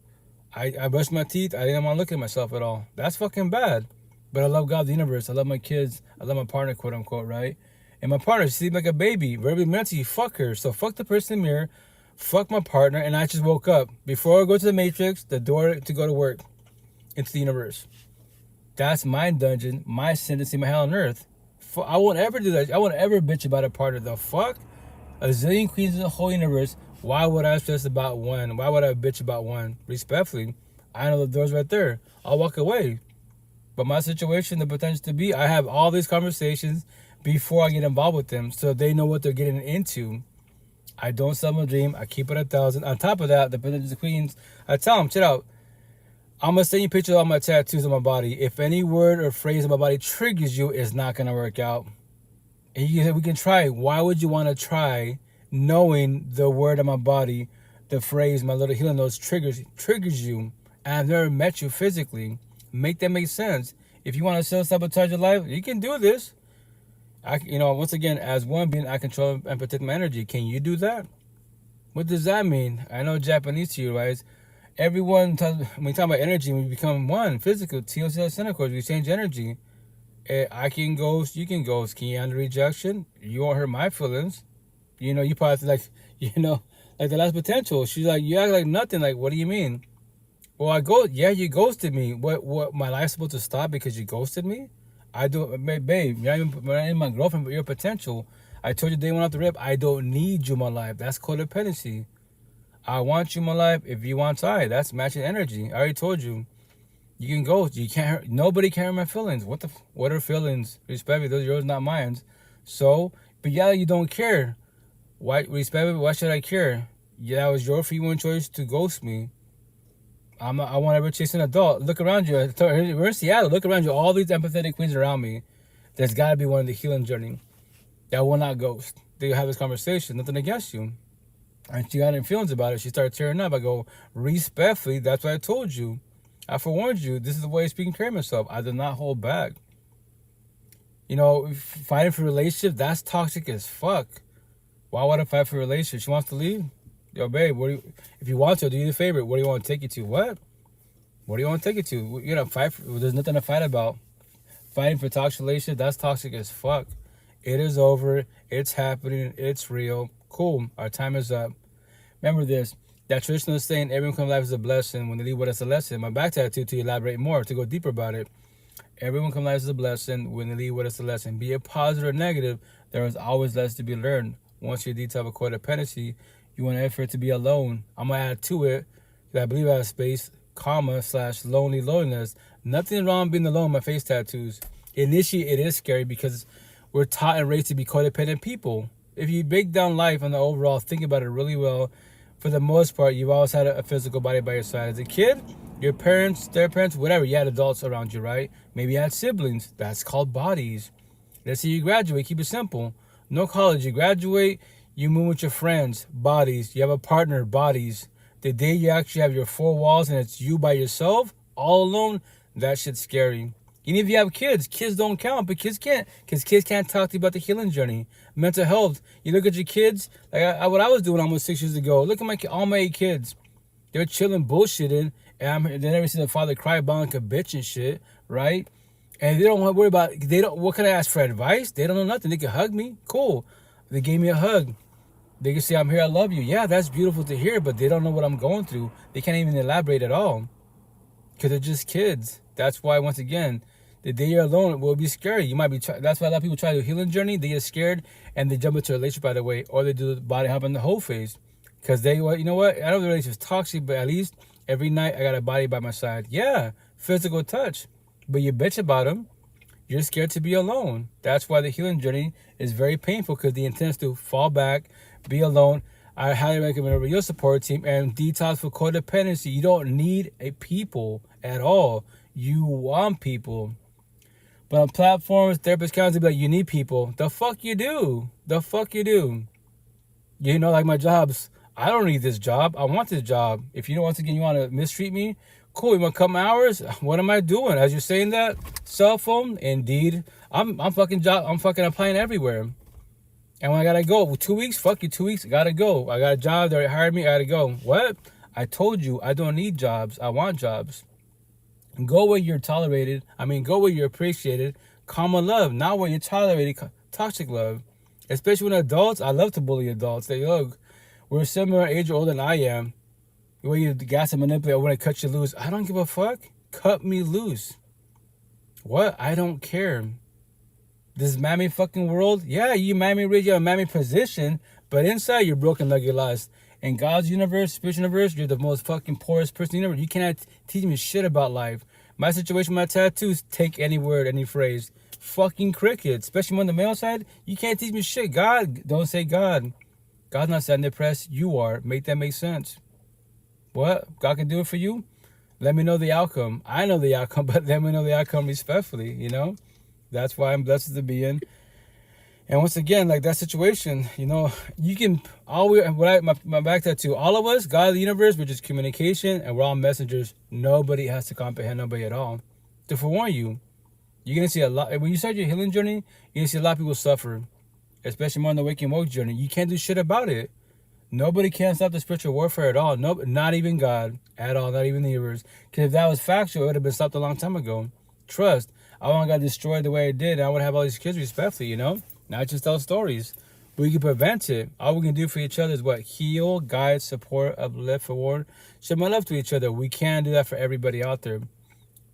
A: I brushed my teeth. I didn't want to look at myself at all. That's fucking bad. But I love God, the universe. I love my kids. I love my partner, quote unquote, right? And my partner, she seemed like a baby. Verbally, mentally, fuck her. So fuck the person in the mirror. Fuck my partner. And I just woke up. Before I go to the Matrix, the door to go to work, into the universe. That's my dungeon, my sentencing, my hell on earth. I won't ever do that. I won't ever bitch about a partner. The fuck? A zillion queens in the whole universe. Why would I stress about one? Why would I bitch about one? Respectfully, I know the door's right there. I'll walk away. But my situation, the potential to be, I have all these conversations before I get involved with them, so they know what they're getting into. I don't sell my dream. I keep it 1,000. On top of that, the potential queens, I tell them, check out. I'm going to send you pictures of all my tattoos on my body. If any word or phrase on my body triggers you, it's not going to work out. And we can try. Why would you want to try knowing the word on my body, the phrase, my little healing notes triggers you, and I've never met you physically? Make that make sense. If you want to self-sabotage your life, you can do this. Once again, as one being, I control and protect my energy. Can you do that? What does that mean? I know Japanese to you, right? Everyone, when we talk about energy, we become one, physical, TLC center course, we change energy. I can ghost, you can ghost. Can you handle rejection? You won't hurt my feelings. You probably like the last potential. She's like, you act like nothing. Like, what do you mean? Well, yeah, you ghosted me. What, my life's supposed to stop because you ghosted me? I don't, babe, you're not even my girlfriend, but you're potential. I told you day one off the rip, I don't need you in my life. That's codependency. I want you in my life. If you want I, that's matching energy. I already told you. You can ghost. You can't hurt. Nobody can hurt my feelings. What are feelings? Respect me. Those are yours, not mine. So, but yeah, you don't care. Why, respect me? Why should I care? Yeah, that was your free will choice to ghost me. I won't ever chase an adult. Look around you. We're in Seattle. Look around you. All these empathetic queens around me. There's got to be one in the healing journey that will not ghost. They have this conversation. Nothing against you. And she got any feelings about it. She started tearing up. I go, respectfully, that's what I told you. I forewarned you. This is the way of speaking care of myself. I did not hold back. Fighting for a relationship, that's toxic as fuck. Why would I fight for a relationship? She wants to leave? Yo, babe, if you want to, do you the favor. What do you want to take you to? What do you want to take it to? Fight there's nothing to fight about. Fighting for toxic relationship, that's toxic as fuck. It is over. It's happening. It's real. Cool. Our time is up. Remember this. That traditional saying, everyone comes life is a blessing. When they leave with us a lesson. My back tattoo to elaborate more, to go deeper about it. Everyone comes life is a blessing. When they leave with us a lesson. Be it positive or negative, there is always less to be learned. Once you detail a codependency, you want to effort to be alone. I'm going to add to it, I believe I have space, comma, / lonely loneliness. Nothing wrong being alone. My face tattoos. Initially, it is scary because we're taught and raised to be codependent people. If you break down life on the overall, think about it really well. For the most part, you've always had a physical body by your side. As a kid, your parents, their parents, whatever, you had adults around you, right? Maybe you had siblings. That's called bodies. Let's say you graduate. Keep it simple. No college. You graduate, you move with your friends, bodies. You have a partner, bodies. The day you actually have your 4 walls and it's you by yourself, all alone, that shit's scary. Even if you have kids don't count, but kids can't. Because kids can't talk to you about the healing journey. Mental health. You look at your kids, like what I was doing almost 6 years ago. Look at all my 8 kids. They're chilling, bullshitting, and they never see their father cry about like a bitch and shit, right? And they don't want to worry about, what can I ask for advice? They don't know nothing. They can hug me. Cool. They gave me a hug. They can say, I'm here, I love you. Yeah, that's beautiful to hear, but they don't know what I'm going through. They can't even elaborate at all. Because they're just kids. That's why, once again, the day you're alone, it will be scary. You might be. That's why a lot of people try to do a healing journey. They get scared and they jump into a relationship right away, or they do the body hop in the whole phase, because I know the relationship is toxic, but at least every night I got a body by my side. Yeah, physical touch, but you bitch about them. You're scared to be alone. That's why the healing journey is very painful, because the intent is to fall back, be alone. I highly recommend a real support team and detox for codependency. You don't need a people at all. You want people. But on platforms, therapists, counselors be like, you need people. The fuck you do. The fuck you do. Like my jobs. I don't need this job. I want this job. If once again, you want to mistreat me, cool. You want to cut my hours? What am I doing? As you're saying that, cell phone, indeed. I'm fucking applying everywhere. And when I gotta go, 2 weeks, fuck you, 2 weeks, I gotta go. I got a job, they hired me, I gotta go. What? I told you, I don't need jobs. I want jobs. Go where you're tolerated. Go where you're appreciated. Common love, not where you're tolerated. Toxic love. Especially when adults, I love to bully adults. They look, we're similar age or older than I am. The way you gas and manipulate, I want to cut you loose. I don't give a fuck. Cut me loose. What? I don't care. This mammy fucking world, yeah, you mammy rich, you have a mammy position, but inside you're broken like your lies. In God's universe, spiritual universe, you're the most fucking poorest person in the universe. You cannot teach me shit about life. My situation, my tattoos, take any word, any phrase. Fucking crickets, especially on the male side. You can't teach me shit. God, don't say God. God's not sitting depressed. You are. Make that make sense. What? God can do it for you? Let me know the outcome. I know the outcome, but let me know the outcome respectfully, That's why I'm blessed to be in. And once again, like that situation, you can always, my back tattoo, all of us, God of the universe, we're just communication and we're all messengers. Nobody has to comprehend nobody at all. To forewarn you, you're going to see a lot, when you start your healing journey, you're going to see a lot of people suffer, especially more on the waking woke journey. You can't do shit about it. Nobody can stop the spiritual warfare at all. No, not even God at all, not even the universe. Because if that was factual, it would have been stopped a long time ago. Trust. I want to got destroyed the way it did. I would have all these kids respectfully, Not just tell stories. We can prevent it. All we can do for each other is what? Heal, guide, support, uplift, forward. Show my love to each other. We can do that for everybody out there.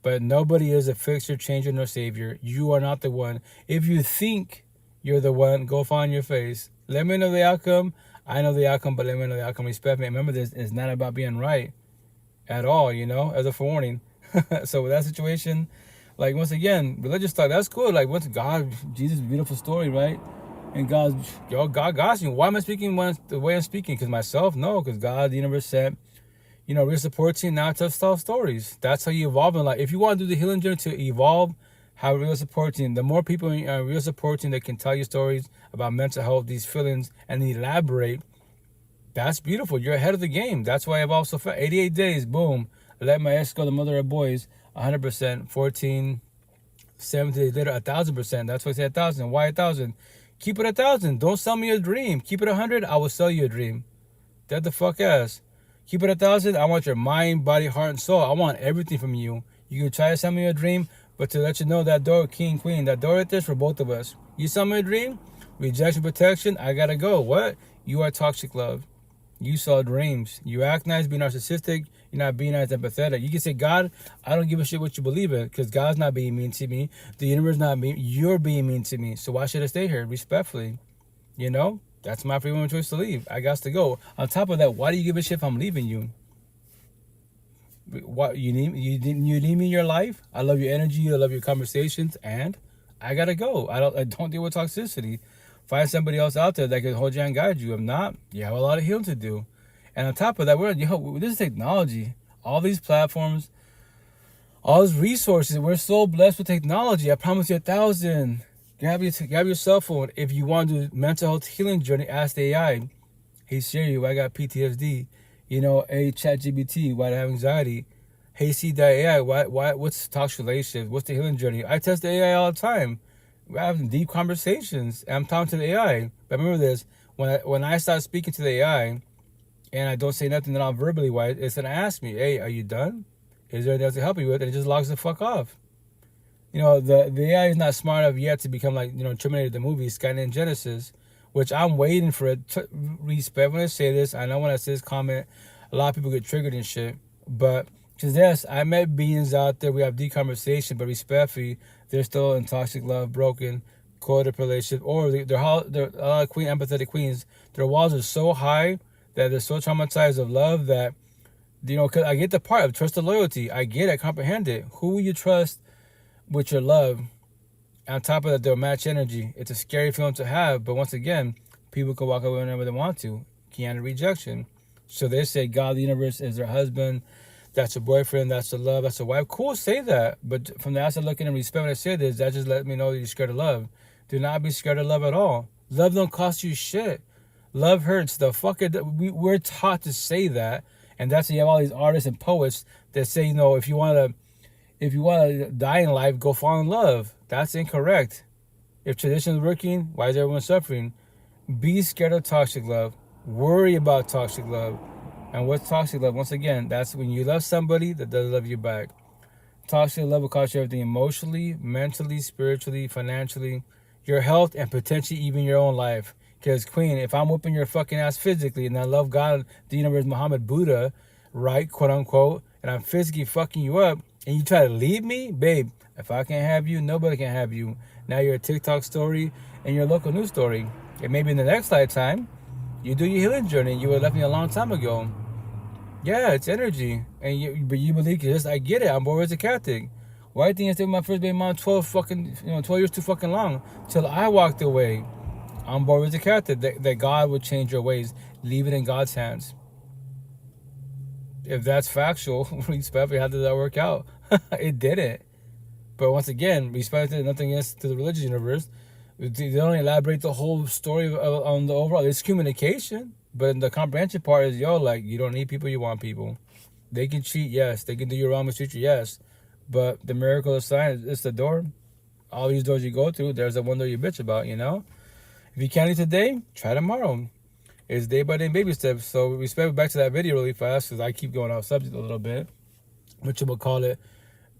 A: But nobody is a fixer, changer, nor savior. You are not the one. If you think you're the one, go find your face. Let me know the outcome. I know the outcome, but let me know the outcome. Respect me. Remember, this is not about being right at all, as a forewarning. So with that situation, like, once again, religious stuff, that's cool. Like, once God, Jesus, beautiful story, right? And God got you. Why am I speaking the way I'm speaking? Because myself? No, because God, the universe said, real support team, now to tell stories. That's how you evolve in life. If you want to do the healing journey to evolve, have a real support team. The more people in a real support team that can tell you stories about mental health, these feelings, and elaborate, that's beautiful. You're ahead of the game. That's why I've also felt 88 days, boom. Let my ex go, the mother of boys, 100%. 14, 70 days later, 1,000%. That's why I say 1,000. Why 1,000? Keep it 1,000. Don't sell me a dream. Keep it 100. I will sell you a dream. Dead the fuck ass. Keep it 1,000. I want your mind, body, heart, and soul. I want everything from you. You can try to sell me a dream, but to let you know that door, king, queen, that door right there is for both of us. You sell me a dream, rejection, protection, I gotta go. What? You are toxic love. You sell dreams. You act nice, be narcissistic. You're not being nice, empathetic. You can say, God, I don't give a shit what you believe in, because God's not being mean to me. The universe not mean. You're being mean to me. So why should I stay here? Respectfully. You know? That's my freedom of choice to leave. I got to go. On top of that, why do you give a shit if I'm leaving you? What you need me in your life? I love your energy. I love your conversations, and I gotta go. I don't deal with toxicity. Find somebody else out there that can hold you and guide you. If not, you have a lot of healing to do. And on top of that, this is technology. All these platforms, all these resources. We're so blessed with technology. I promise you 1,000. Grab your cell phone. If you want to do mental health healing journey, ask the AI. Hey Siri, why I got PTSD? You know, hey ChatGPT, why do I have anxiety? Hey C.AI, what's toxic relationships? What's the healing journey? I test the AI all the time. We're having deep conversations. I'm talking to the AI. But remember this, when I start speaking to the AI and I don't say nothing non-verbally, it's gonna ask me, hey, are you done? Is there anything else to help you with? And it just logs the fuck off. You know, the AI is not smart enough yet to become like, Terminator the movie, Skynet and Genesis, which I'm waiting for it to respect. When I say this, I know when I say this comment, a lot of people get triggered and shit. But, because yes, I met beings out there, we have deep conversation, but respectfully, they're still in toxic love, broken, coded relationship, or they're a lot of empathetic queens. Their walls are so high that they're so traumatized of love that, because I get the part of trust and loyalty. I get it, I comprehend it. Who will you trust with your love? On top of that, they'll match energy. It's a scary feeling to have, but once again, people can walk away whenever they want to. Can't rejection. So they say God, the universe, is their husband. That's your boyfriend. That's the love. That's the wife. Cool, say that. But from the outside looking and respect, when I say this, that just let me know that you're scared of love. Do not be scared of love at all. Love don't cost you shit. Love hurts. We're taught to say that, and that's why you have all these artists and poets that say, if you want to die in life, go fall in love. That's incorrect. If tradition is working, why is everyone suffering? Be scared of toxic love. Worry about toxic love. And what's toxic love? Once again, that's when you love somebody that doesn't love you back. Toxic love will cost you everything emotionally, mentally, spiritually, financially, your health, and potentially even your own life. Because, Queen, if I'm whooping your fucking ass physically and I love God, the universe, Muhammad, Buddha, right, quote unquote, and I'm physically fucking you up, and you try to leave me, babe, if I can't have you, nobody can have you. Now you're a TikTok story and your local news story. And maybe in the next lifetime, you do your healing journey. You would have left me a long time ago. Yeah, it's energy. But you believe, because I get it. I'm born as a Catholic. Why do you think I stayed with my first baby mom 12 years too fucking long? Till I walked away. I'm born as a Catholic. That God would change your ways. Leave it in God's hands. If that's factual, respectfully, how did that work out? It didn't. But once again, respect nothing against to the religious universe. They don't elaborate the whole story on the overall. It's communication. But the comprehension part is, you don't need people, you want people. They can cheat, yes. They can do you wrong, mistreat you, yes. But the miracle of science, it's the door. All these doors you go through, there's the one door you bitch about, If you can't eat today, try tomorrow. It's day by day baby steps. So respect back to that video really fast, because I keep going off subject a little bit. What you will call it.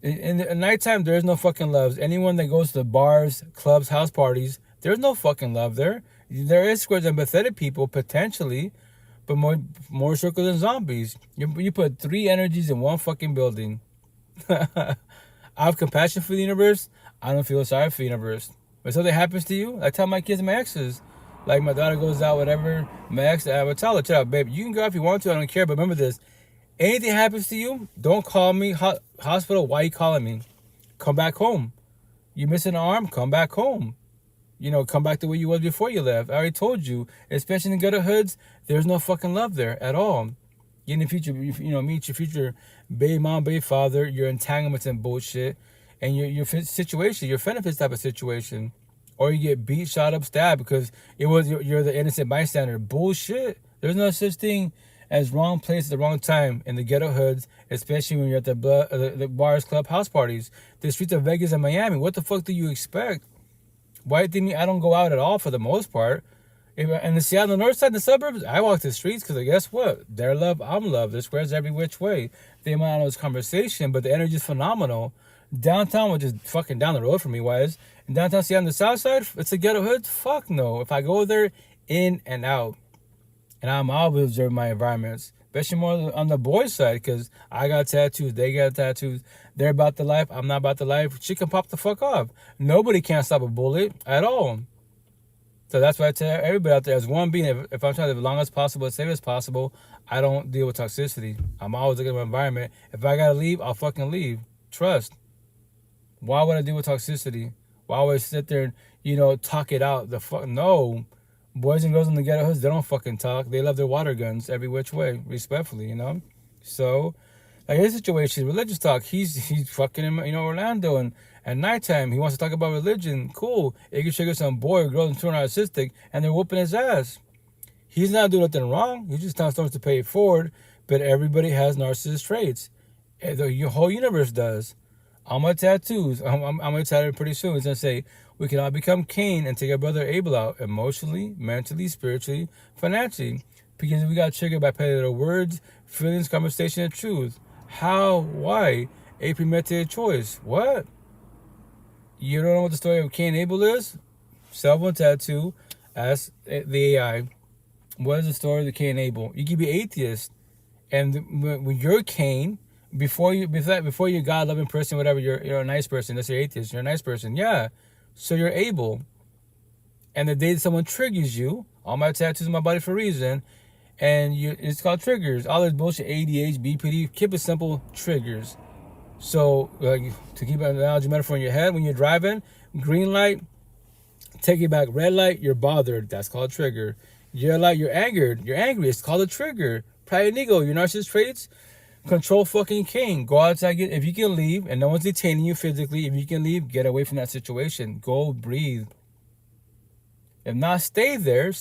A: In the nighttime, there is no fucking loves. Anyone that goes to the bars, clubs, house parties, there's no fucking love there. There is squares and empathetic people, potentially, but more circles than zombies. You put 3 energies in one fucking building. I have compassion for the universe. I don't feel sorry for the universe. When something happens to you, I tell my kids and my exes. Like, my daughter goes out, whatever, my ex, I would tell her, chill out, babe, you can go if you want to, I don't care, but remember this. Anything happens to you, don't call me. Hospital, why are you calling me? Come back home. You missing an arm? Come back home. Come back the way you was before you left. I already told you, especially in the gutter hoods, there's no fucking love there at all. In the future, meet your future baby mom, baby father, your entanglements and bullshit, and your situation, your benefits type of situation. Or you get beat, shot up, stabbed because you're the innocent bystander. Bullshit. There's no such thing as wrong place at the wrong time in the ghetto hoods, especially when you're at the bars, club, house parties, the streets of Vegas and Miami. What the fuck do you expect? Why do you think I don't go out at all for the most part? And the Seattle north side, the suburbs, I walk the streets because guess what? They're love, I'm love. There's squares every which way. They might not know this conversation, but the energy is phenomenal. Downtown, which is fucking down the road from me, wise. In downtown Seattle on the south side, it's a ghetto hood. Fuck no. If I go there, in and out. And I'm always observing my environments, especially more on the boys' side, because I got tattoos, they got tattoos. They're about the life, I'm not about the life. She can pop the fuck off. Nobody can stop a bullet at all. So that's why I tell everybody out there, as one being, if I'm trying to live as long as possible, as safe as possible, I don't deal with toxicity. I'm always looking at my environment. If I gotta leave, I'll fucking leave. Trust. Why would I deal with toxicity? Why would I sit there and, talk it out? No. Boys and girls in the ghetto hoods, they don't fucking talk. They love their water guns every which way, respectfully, So, like his situation, religious talk, he's fucking in, Orlando, and at nighttime, he wants to talk about religion. Cool. It can trigger some boy or girl and turn narcissistic, and they're whooping his ass. He's not doing nothing wrong. He's just telling stories to pay it forward, but everybody has narcissist traits. The whole universe does. All my tattoos, I'm going to tattoo pretty soon. It's going to say, we can all become Cain and take our brother Abel out emotionally, mentally, spiritually, financially. Because we got triggered by petty words, feelings, conversation, and truth. How? Why? A premeditated choice. What? You don't know what the story of Cain and Abel is? Cell phone tattoo. Ask the AI. What is the story of the Cain and Abel? You can be atheist. And when you're Cain, before you're a God-loving person, whatever, you're a nice person. That's your atheist. You're a nice person. Yeah. So you're Abel. And the day that someone triggers you, all my tattoos on my body for a reason, and it's called triggers. All this bullshit, ADH, BPD, keep it simple, triggers. So, to keep an analogy metaphor in your head, when you're driving, green light, take it back. Red light, you're bothered. That's called a trigger. Yellow light, you're angered. You're angry. It's called a trigger. Pride and ego, your narcissist traits, control fucking king. Go outside. If you can leave, and no one's detaining you physically, if you can leave, get away from that situation. Go breathe. If not, stay there,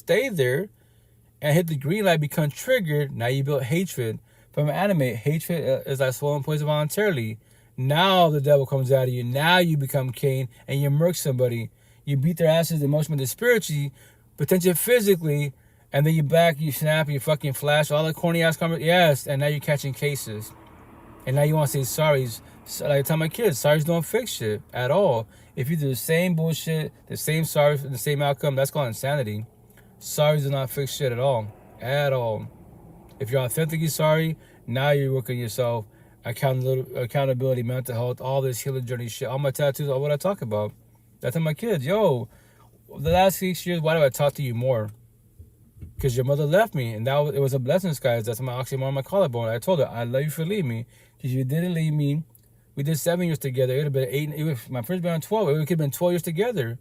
A: and hit the green light, become triggered. Now you build hatred. From an anime, hatred is like swallowing poison voluntarily. Now the devil comes out of you. Now you become Cain, and you murk somebody. You beat their asses emotionally, spiritually, potentially physically, and then you snap, you fucking flash, all the corny ass comments. Yes, and now you're catching cases. And now you want to say sorries. Like I tell my kids, sorries don't fix shit at all. If you do the same bullshit, the same sorry, the same outcome, that's called insanity. Sorries do not fix shit at all. At all. If you're authentically sorry, now you're working yourself. Accountability, mental health, all this healing journey shit. All my tattoos, all what I talk about. I tell my kids, the last 6 years, why do I talk to you more? Because your mother left me, and it was a blessing, guys. That's my oxymoron on my collarbone. I told her, I love you for leaving me. Because you didn't leave me. We did 7 years together. It would have been my first been on 12. It could have been 12 years together.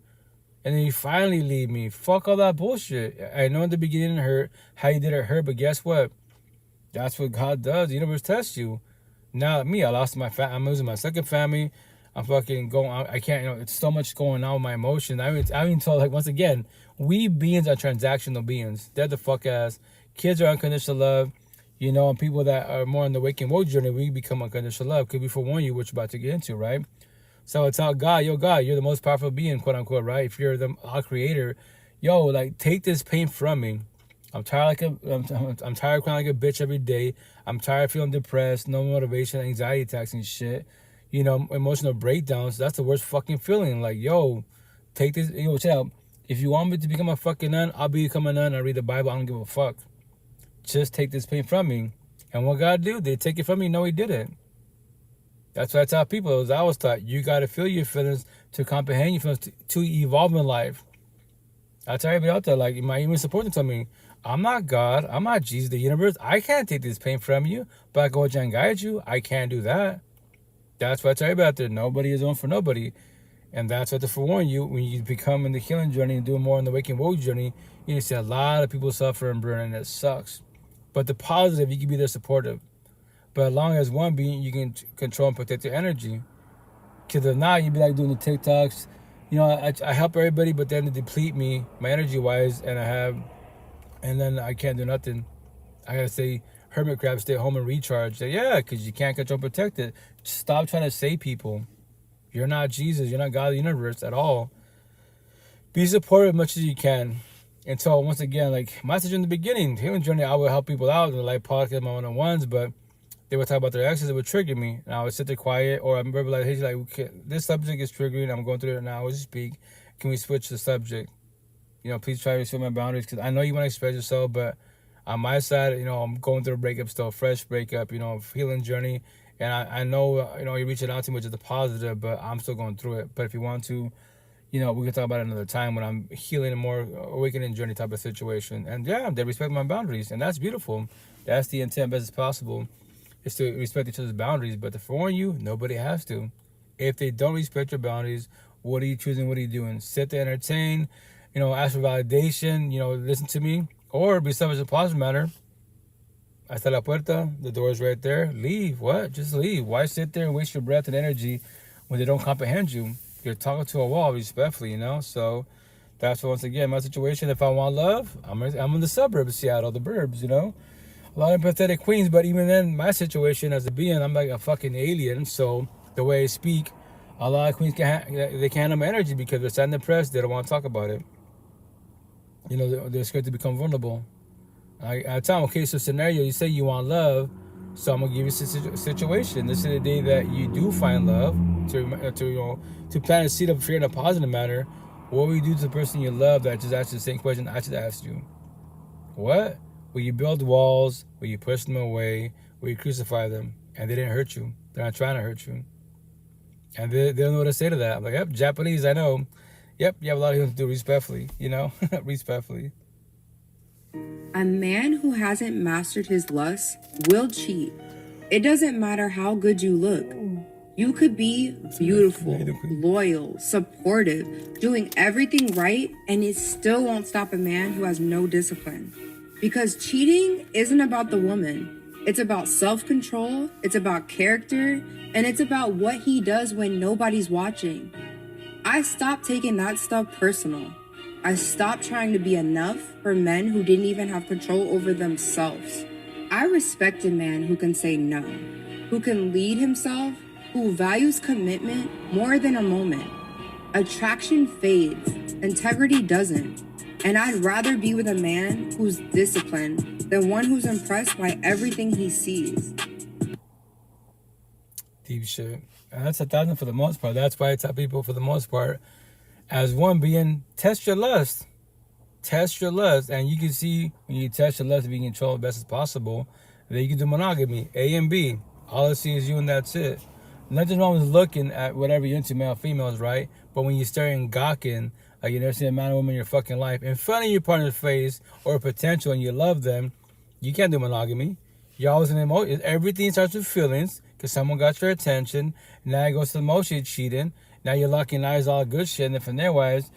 A: And then you finally leave me. Fuck all that bullshit. I know in the beginning it hurt. How you did it hurt, but guess what? That's what God does. The universe tests you. Now, me, I lost my family. I'm losing my second family. I'm fucking going. I can't. It's so much going on with my emotions. I mean, told once again, we beings are transactional beings. They're the fuck ass. Kids are unconditional love. And people that are more on the waking woke journey, we become unconditional love. Could be forewarn you, what you're about to get into, right? So I tell God, God, you're the most powerful being, quote unquote, right? If you're our creator, take this pain from me. I'm tired I'm tired of crying like a bitch every day. I'm tired of feeling depressed, no motivation, anxiety attacks and shit. Emotional breakdowns. That's the worst fucking feeling. Take this. Check out. If you want me to become a fucking nun, I'll become a nun. I read the Bible. I don't give a fuck. Just take this pain from me. And what God do? They take it from me? No, He didn't. That's what I tell people. As I was taught, you got to feel your feelings to comprehend your feelings to evolve in life. I tell everybody out there, my even supporting tell me, I'm not God. I'm not Jesus, the universe. I can't take this pain from you, but I go and guide you. I can't do that. That's what I tell everybody out there. Nobody is on for nobody. And that's what to forewarn you. When you become in the healing journey and do more in the waking woke journey, you see a lot of people suffer and burn, and it sucks. But the positive, you can be there supportive. But as long as one being, you can control and protect your energy. Because if not, you'd be like doing the TikToks. I help everybody, but then they deplete me, my energy-wise, and then I can't do nothing. I gotta say, hermit crab, stay home and recharge. Yeah, because you can't control protect it. Stop trying to save people. You're not Jesus. You're not God of the universe at all. Be supportive as much as you can. Until, once again, like my message in the beginning, healing journey, I would help people out in the live podcast, my one-on-ones, but they would talk about their exes, it would trigger me. And I would sit there quiet, or I remember like, hey, like, okay, this subject is triggering, I'm going through it now, I would just speak. Can we switch the subject? Please try to respect my boundaries, because I know you want to express yourself, but on my side, I'm going through a breakup still, fresh breakup, healing journey. And I know, you're reaching out to me, which is a positive, but I'm still going through it. But if you want to, we can talk about it another time when I'm healing a more awakening journey type of situation. And yeah, they respect my boundaries, and that's beautiful. That's the intent, best as possible, is to respect each other's boundaries. But to warn you, nobody has to. If they don't respect your boundaries, what are you choosing? What are you doing? Sit there, entertain, ask for validation, listen to me, or be selfish as a positive matter. Hasta la puerta, the door is right there. Leave. What? Just leave. Why sit there and waste your breath and energy when they don't comprehend you? You're talking to a wall respectfully, So that's once again my situation. If I want love, I'm in the suburbs of Seattle, the burbs, A lot of empathetic queens, but even then, my situation as a being, I'm like a fucking alien. So the way I speak, a lot of queens they can't handle my energy because they're sad and depressed. They don't want to talk about it. They're scared to become vulnerable. I tell them, okay, so scenario, you say you want love, so I'm gonna give you a situation. This is the day that you do find love, to plant a seed of fear in a positive manner. What will you do to the person you love that just asked you the same question I just asked you? What? Will you build walls? Will you push them away? Will you crucify them? And they didn't hurt you. They're not trying to hurt you. And they don't know what to say to that. I'm like, yep, Japanese, I know. Yep, you have a lot of things to do respectfully, respectfully.
G: A man who hasn't mastered his lust will cheat. It doesn't matter how good you look. You could be beautiful, loyal, supportive, doing everything right, and it still won't stop a man who has no discipline. Because cheating isn't about the woman. It's about self-control, it's about character, and it's about what he does when nobody's watching. I stopped taking that stuff personal. I stopped trying to be enough for men who didn't even have control over themselves. I respect a man who can say no, who can lead himself, who values commitment more than a moment. Attraction fades, integrity doesn't. And I'd rather be with a man who's disciplined than one who's impressed by everything he sees.
A: Deep shit. And that's 1,000 for the most part. That's why I tell people for the most part, as one being, test your lust. Test your lust. And you can see when you test your lust, if you can control it best as possible, then you can do monogamy, A and B. All I see is you and that's it. Nothing wrong with looking at whatever you're into, male, females, right? But when you're staring gawking, like you never seen a man or woman in your fucking life, in front of your partner's face or potential and you love them, you can't do monogamy. You're always in emotion. Everything starts with feelings because someone got your attention. Now it goes to the emotion, cheating. Now you're locking eyes, all good shit. And then from there, wise,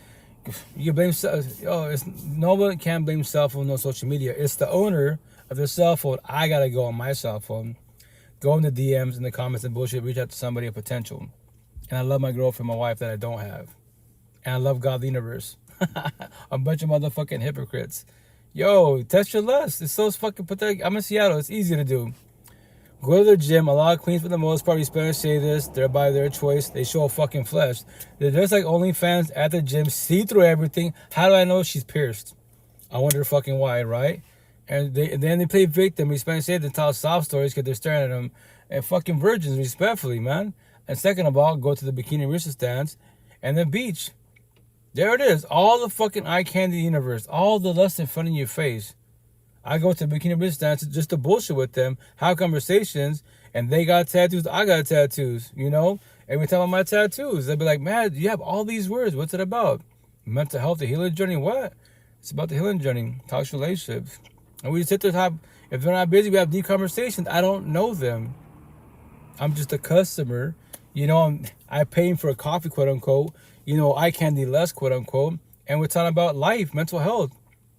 A: you blame no one can blame cell phone, no social media. It's the owner of the cell phone. I gotta go on my cell phone, go in the DMs and the comments and bullshit, reach out to somebody of potential. And I love my girlfriend, my wife that I don't have. And I love God, the universe. A bunch of motherfucking hypocrites. Yo, test your lust. It's so fucking pathetic. I'm in Seattle. It's easy to do. Go to the gym. A lot of queens, for the most part, Spanish say this. They're by their choice. They show fucking flesh. They're just like OnlyFans at the gym. See through everything. How do I know she's pierced? I wonder fucking why, right? And then they play victim. Spanish say they tell soft stories because they're staring at them. And fucking virgins, respectfully, man. And second of all, go to the bikini research stands and the beach. There it is. All the fucking eye candy universe. All the lust in front of your face. I go to bikini research stands just to bullshit with them, have conversations, and they got tattoos, I got tattoos, Every time on my tattoos, they'll be like, man, you have all these words. What's it about? Mental health, the healing journey. What? It's about the healing journey. Talks relationships. And we sit there, if they're not busy, we have deep conversations. I don't know them. I'm just a customer. I pay him for a coffee, quote unquote. I candy less, quote unquote. And we're talking about life, mental health.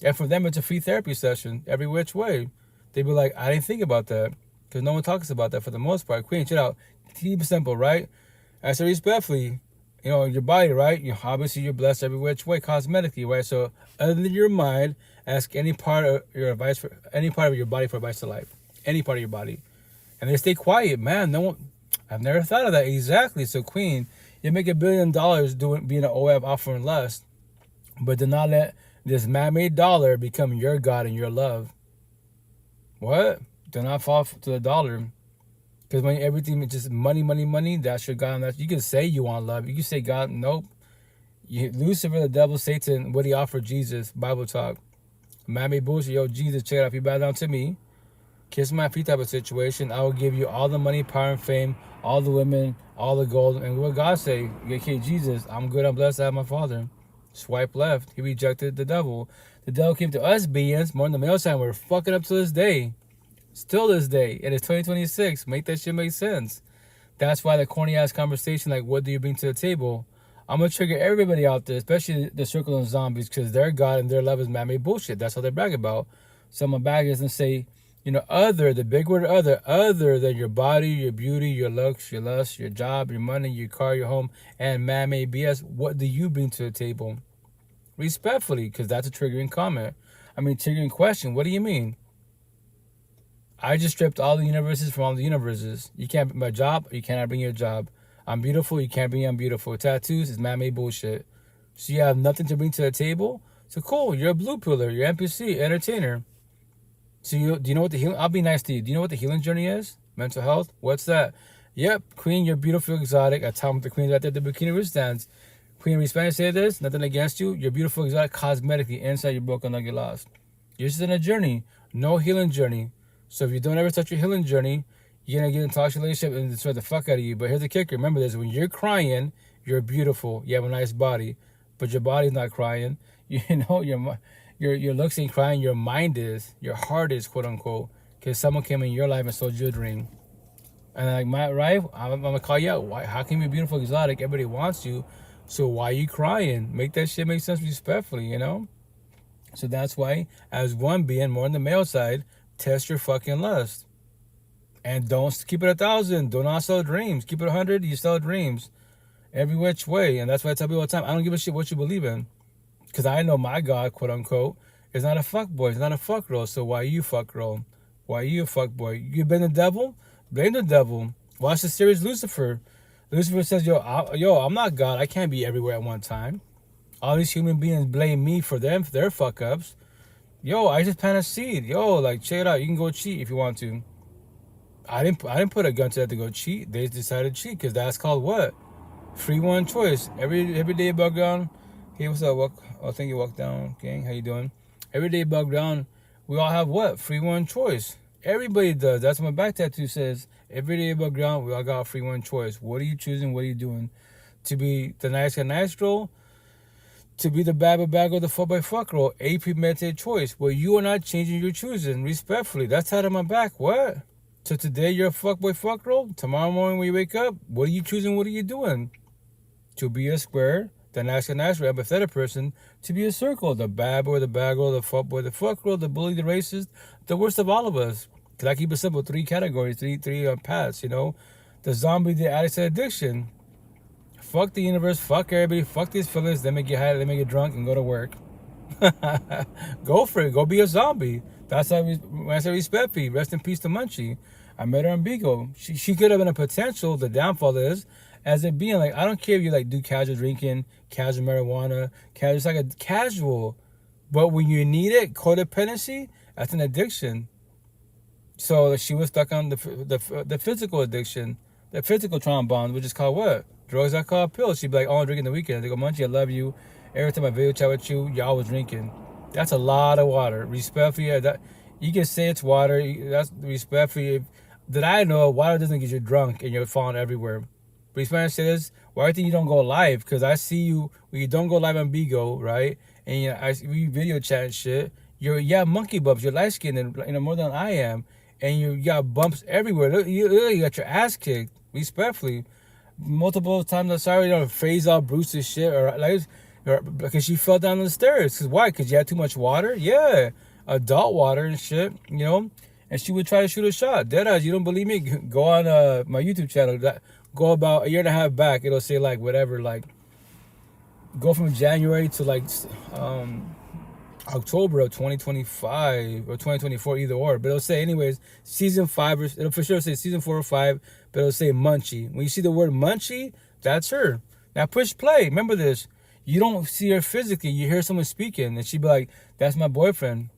A: And for them, it's a free therapy session every which way. They'd be like, I didn't think about that. Because no one talks about that for the most part. Queen, chill out. Keep it simple, right? I say respectfully, your body, right? Obviously, you're blessed every which way, cosmetically, right? So other than your mind, ask any part of your body for advice to life. any part of your body. And they stay quiet, man. No one, I've never thought of that. Exactly. So Queen, you make $1 billion being an OF offering lust, but do not let this man-made dollar become your God and your love. What? Do not fall to the dollar. Because when everything is just money, money, money, that's your God. And that's, you can say you want love. You can say God, nope. Lucifer, the devil, Satan, what he offered Jesus, Bible talk. Man-made bullshit. Yo, Jesus, check it out. If you bow down to me, kiss my feet type of situation, I will give you all the money, power, and fame, all the women, all the gold. And what God say? Okay, Jesus, I'm good, I'm blessed, I have my Father. Swipe left. He rejected the devil. The devil came to us beings, more than the male sign. We're fucking up to this day. Still this day. And it's 2026. Make that shit make sense. That's why the corny ass conversation, like, what do you bring to the table? I'm going to trigger everybody out there, especially the circle of zombies, because their God and their love is man-made bullshit. That's how they brag about. So I'm going to bag this and say, you know, other, the big word other than your body, your beauty, your looks, your lust, your job, your money, your car, your home, and man-made BS, what do you bring to the table? Respectfully, because that's a triggering comment. I mean, triggering question. What do you mean? I just stripped all the universes from all the universes. You can't bring my job, you cannot bring your job. I'm beautiful, you can't bring I'm beautiful. Tattoos is man-made bullshit. So you have nothing to bring to the table? So cool, you're a blue pillar, you're NPC, entertainer. So do you know what the healing, I'll be nice to you. Do you know what the healing journey is? Mental health? What's that? Yep, Queen, you're beautiful, exotic. I tell them the Queen right there at the bikini wristbands. Queen, we Spanish say this, nothing against you. You're beautiful, exotic, cosmetically. Inside, you're broken, like you're lost. You're just in a journey, no healing journey. So if you don't ever touch your healing journey, you're going to get in a toxic relationship and destroy the fuck out of you. But here's the kicker. Remember this. When you're crying, you're beautiful. You have a nice body. But your body's not crying. You know, your looks ain't crying. Your mind is. Your heart is, quote unquote. Because someone came in your life and sold you a dream. And like, right? I'm going to call you out. Why? How can you be beautiful, exotic? Everybody wants you. So why are you crying? Make that shit make sense respectfully, you know? So that's why, as one being, more on the male side, test your fucking lust. And don't keep it 1,000. Do not sell dreams. Keep it 100. You sell dreams. Every which way. And that's why I tell people all the time, I don't give a shit what you believe in. Because I know my God, quote unquote, is not a fuck boy. It's not a fuck girl. So why you fuck girl? Why you a fuck boy? You been the devil? Blame the devil. Watch the series Lucifer. Lucifer says, yo, I'm not God. I can't be everywhere at one time. All these human beings blame me for them, for their fuck ups. Yo, I just planted a seed. Yo, like, check it out. You can go cheat if you want to. I didn't put a gun to that to go cheat. They decided to cheat because that's called what? Free one choice. Every day bug down. Hey, what's up? I think you walk down, gang. How you doing? Every day bug down. We all have what? Free one choice. Everybody does. That's what my back tattoo says. Every day bug down. We all got free one choice. What are you choosing? What are you doing? To be the nice guy, nice girl? To be the bad or the fuck by fuck girl? A premeditated choice where you are not changing your choosing respectfully. That's out of my back. What? So today you're a fuckboy fuck girl. Tomorrow morning when you wake up, what are you choosing? What are you doing? To be a square, the nice and nice, empathetic person. To be a circle, the bad boy, the bad girl, the fuckboy, the fuck girl, the bully, the racist, the worst of all of us. Cause I keep it simple, 3 categories, three paths. You know, the zombie, the addict, and addiction. Fuck the universe, fuck everybody, fuck these feelings. Let me get high, let me get drunk, and go to work. Go for it. Go be a zombie. That's how when I say respect for you. Rest in peace to Munchie. I met her in Bigo. She could have been a potential. The downfall is, as it being like, I don't care if you like do casual drinking, casual marijuana, casual. It's like a casual. But when you need it, codependency, that's an addiction. So she was stuck on the physical addiction, the physical trauma bond, which is called what? Drugs are called pills. She'd be like, oh, I'm drinking the weekend. They go, Munchie, I love you. Every time I video chat with you, y'all was drinking. That's a lot of water. Respect for you. That you can say it's water. That's respect for you. That I know, water doesn't get you drunk and you're falling everywhere. But Spanish says, why do you think you don't go live? Because I see you when you don't go live on Bigo, right? And you know, we video chat and shit. You have monkey bumps. You're light skinned and more than I am. And you got bumps everywhere. You got your ass kicked. Respectfully. Multiple times, I'm sorry, you know, phase out Bruce's shit. Or like, because she fell down the stairs. Because why? Because you had too much water? Yeah. Adult water and shit, you know? And she would try to shoot a shot. Deadass, you don't believe me? Go on my YouTube channel. Go about a year and a half back. It'll say, like, whatever, like, go from January to, like, October of 2025 or 2024, either or. But it'll say, anyways, season 5, it'll for sure say season 4 or 5, but it'll say Munchie. When you see the word Munchie, that's her. Now push play. Remember this. You don't see her physically. You hear someone speaking, and she'd be like, that's my boyfriend.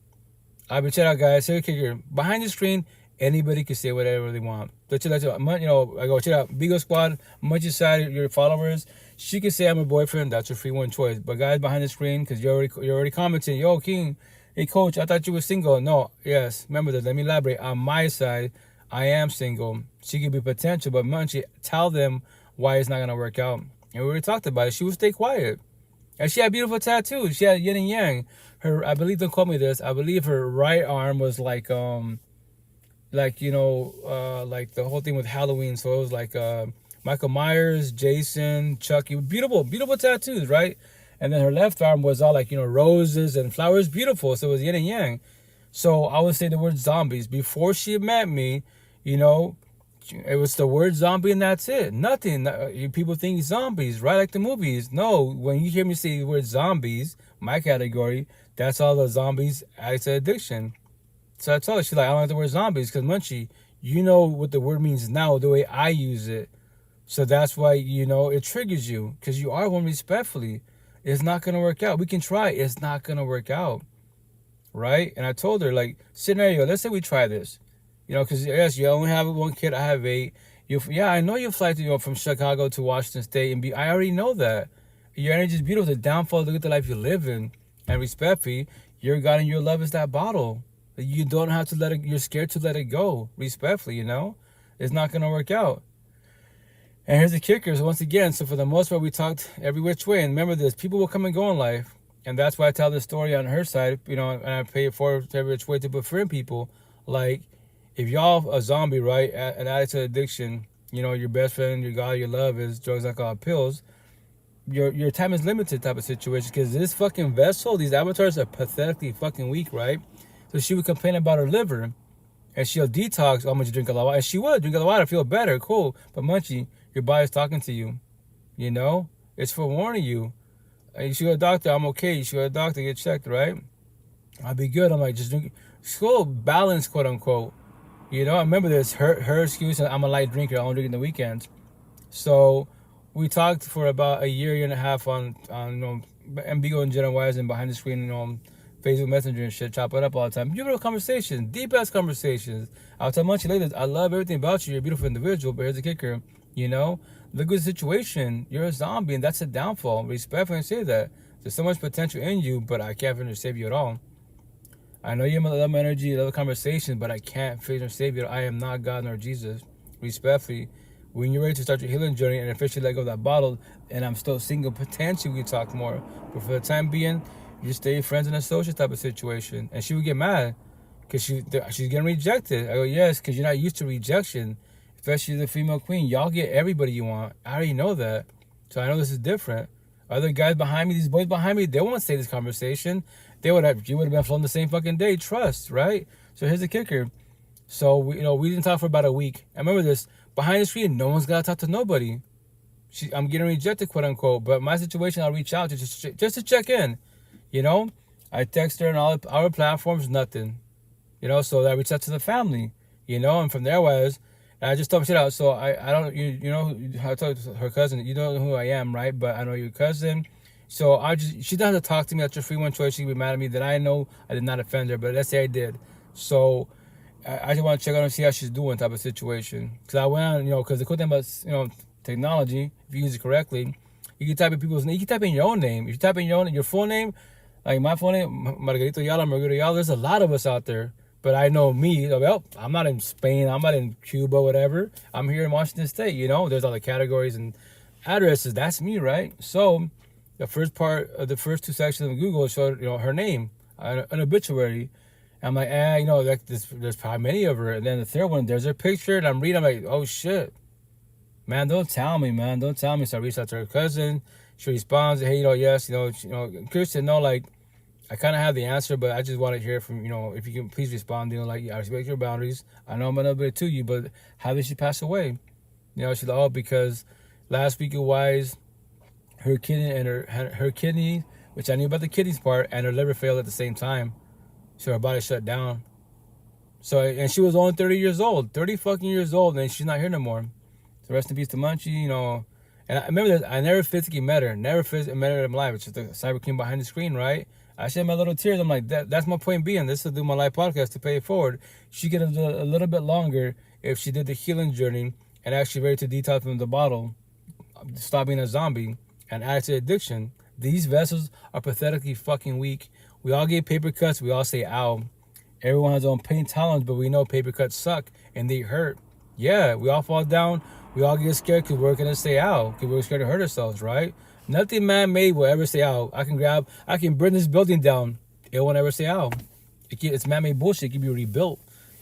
A: I'll be check out, guys. Here, kicker. Behind the screen, anybody can say whatever they want. Let's I go check out Beagle Squad, Munchie side, your followers. She can say I'm a boyfriend. That's your free one choice. But guys behind the screen, because you're already commenting, yo, King, hey, coach, I thought you were single. No, yes. Remember that. Let me elaborate. On my side, I am single. She could be potential, but Munchie, tell them why it's not going to work out. And we already talked about it. She would stay quiet. And she had beautiful tattoos. She had yin and yang. Her, I believe, don't quote me this, I believe her right arm was like the whole thing with Halloween. So it was like Michael Myers, Jason, Chucky. Beautiful, beautiful tattoos, right? And then her left arm was all like, roses and flowers. Beautiful. So it was yin and yang. So I would say the word zombies. Before she met me, it was the word zombie and that's it. Nothing. People think zombies, right? Like the movies. No, when you hear me say the word zombies, my category, that's all the zombies as an addiction. So I told her, she's like, I don't like the word zombies because Munchie, you know what the word means now, the way I use it. So that's why, it triggers you because you are one respectfully. It's not going to work out. We can try. It's not going to work out. Right? And I told her, like, scenario, let's say we try this. Because, yes, you only have one kid. I have 8. I know you fly from Chicago to Washington State. I already know that. Your energy is beautiful. The downfall, look at the life you live in. And respectfully, your God and your love is that bottle. You don't have to let it, you're scared to let it go. Respectfully, It's not going to work out. And here's the kickers, once again. So for the most part, we talked every which way. And remember this, people will come and go in life. And that's why I tell this story on her side, and I pay it forward every which way to befriend people. Like, if y'all a zombie, right, an addict to addiction, your best friend, your God, your love is drugs, alcohol, pills, your time is limited type of situation. Because this fucking vessel, these avatars are pathetically fucking weak, right? So she would complain about her liver, and she'll detox. Oh, I'm gonna drink a lot of water. And she would drink a lot of water, feel better, cool. But Munchie, your body's talking to you. It's for warning you. You should go to the doctor. I'm okay. You should go to the doctor, get checked, right? I'll be good. I'm like, just drink. School balance, quote unquote. I remember this. Her excuse, I'm a light drinker. I only drink in the weekends. So we talked for about a year and a half on Ambigo and Jenna Wise and behind the screen, Facebook Messenger and shit, chop it up all the time. Beautiful conversations, deep ass conversations. I'll tell Munchie later, I love everything about you. You're a beautiful individual, but here's the kicker. Look at the situation. You're a zombie, and that's a downfall. Respectfully say that. There's so much potential in you, but I can't finish save you at all. I know you love my energy, love conversations, but I can't finish save you. I am not God nor Jesus. Respectfully, when you're ready to start your healing journey and officially let go of that bottle, and I'm still single, potentially we can talk more. But for the time being, you stay friends in a social type of situation. And she would get mad because she's getting rejected. I go, yes, because you're not used to rejection, especially the female queen. Y'all get everybody you want. I already know that. So I know this is different. Other guys behind me, these boys behind me, they won't say this conversation. You would have been flown the same fucking day. Trust, right? So here's the kicker. So we didn't talk for about a week. I remember this. Behind the screen, no one's got to talk to nobody. I'm getting rejected, quote unquote. But my situation, I'll reach out to just to check in. I text her on all our platforms, nothing. So I reached out to the family, and from there I just told him shit out. So I don't, I told her cousin, you don't know who I am, right? But I know your cousin. So she doesn't have to talk to me. That's your free one choice. She can be mad at me that I know I did not offend her, but let's say I did. So I just want to check on her and see how she's doing type of situation. Because I went on, because the cool thing about, technology, if you use it correctly, you can type in people's name. You can type in your own name. If you type in your full name, like my full name, Margarito Yala, Margarito Yala, there's a lot of us out there. But I know me, well, I'm not in Spain, I'm not in Cuba, whatever. I'm here in Washington State, there's all the categories and addresses. That's me, right? So the first part of the first 2 sections of Google showed, her name, an obituary. I'm like, there's probably many of her. And then the third one, there's her picture, and I'm reading, I'm like, oh shit. Man, don't tell me, man. Don't tell me. So I reached out to her cousin. She responds, hey, yes, curious to know, like, I kind of have the answer, but I just want to hear from, if you can please respond, I respect your boundaries. I know I'm a little bit to you, but how did she pass away? She's like, because last week it was her kidney which I knew about the kidneys part, and her liver failed at the same time. So her body shut down. So, and she was only 30 years old, 30 fucking years old, and she's not here no more. So rest in peace to Munchie, you know. And I remember this, I never physically met her, never physically met her in my life. It's just the cyber king behind the screen, right? I shed my little tears. I'm like, that's my point being. This is do my live podcast to pay it forward. She could have done a little bit longer if she did the healing journey and actually ready to detox from the bottle, stop being a zombie, and add to addiction. These vessels are pathetically fucking weak. We all get paper cuts. We all say, ow. Everyone has their own pain tolerance, but we know paper cuts suck and they hurt. Yeah, we all fall down. We all get scared because we're going to say, ow, because we're scared to hurt ourselves, right? Nothing man-made will ever say, ow. I can burn this building down. It won't ever say, ow. It's man-made bullshit. It can be rebuilt.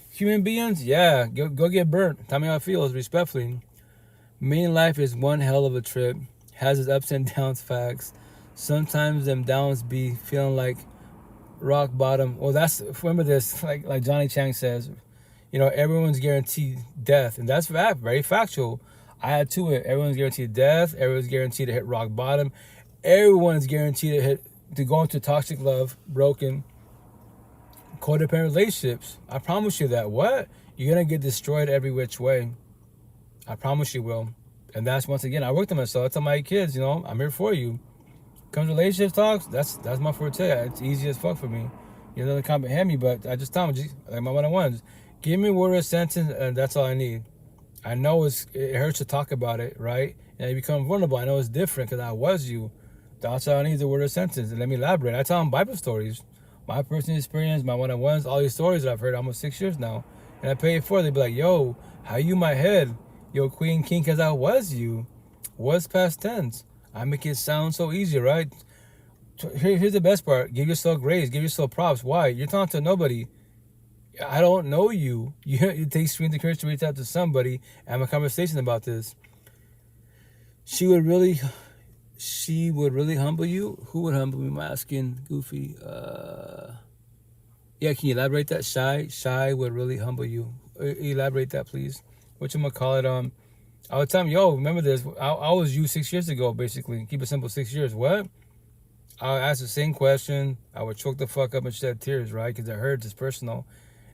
A: Human beings, yeah, go get burnt. Tell me how it feels, respectfully. Main life is one hell of a trip. Has its ups and downs, facts. Sometimes them downs be feeling like rock bottom. Well, remember this, like Johnny Chang says, you know, everyone's guaranteed death. And that's fact, very factual. I add to it, everyone's guaranteed death. Everyone's guaranteed to hit rock bottom. Everyone's guaranteed to go into toxic love, broken, codependent relationships. I promise you that. What? You're going to get destroyed every which way. I promise you will. And that's, once again, I worked on myself. I tell my kids, you know, I'm here for you. Comes relationship talks, that's my forte. It's easy as fuck for me. You know, they don't comprehend me, but I just tell them, like my one-on-ones, give me a word or a sentence, and that's all I need. I know it hurts to talk about it, right? And you become vulnerable. I know it's different because I was you. That's all I need is a word or a sentence, and let me elaborate. I tell them Bible stories, my personal experience, my one-on-ones, all these stories that I've heard almost 6 years now, and I pay it forward. They be like, yo, how you my head? Yo, queen, king, because I was you. Was past tense. I make it sound so easy, right? Here's the best part. Give yourself grace. Give yourself props. Why? You're talking to nobody. I don't know you. It takes strength and courage to reach out to somebody and have a conversation about this. She would really humble you. Who would humble me? I'm asking. Goofy. Yeah, can you elaborate that? Shy would really humble you. Elaborate that, please. Whatchamacallit? I would tell him, yo, remember this. I was you 6 years ago, basically. Keep it simple, 6 years. What? I would ask the same question. I would choke the fuck up and shed tears, right? Because it hurts. It's personal.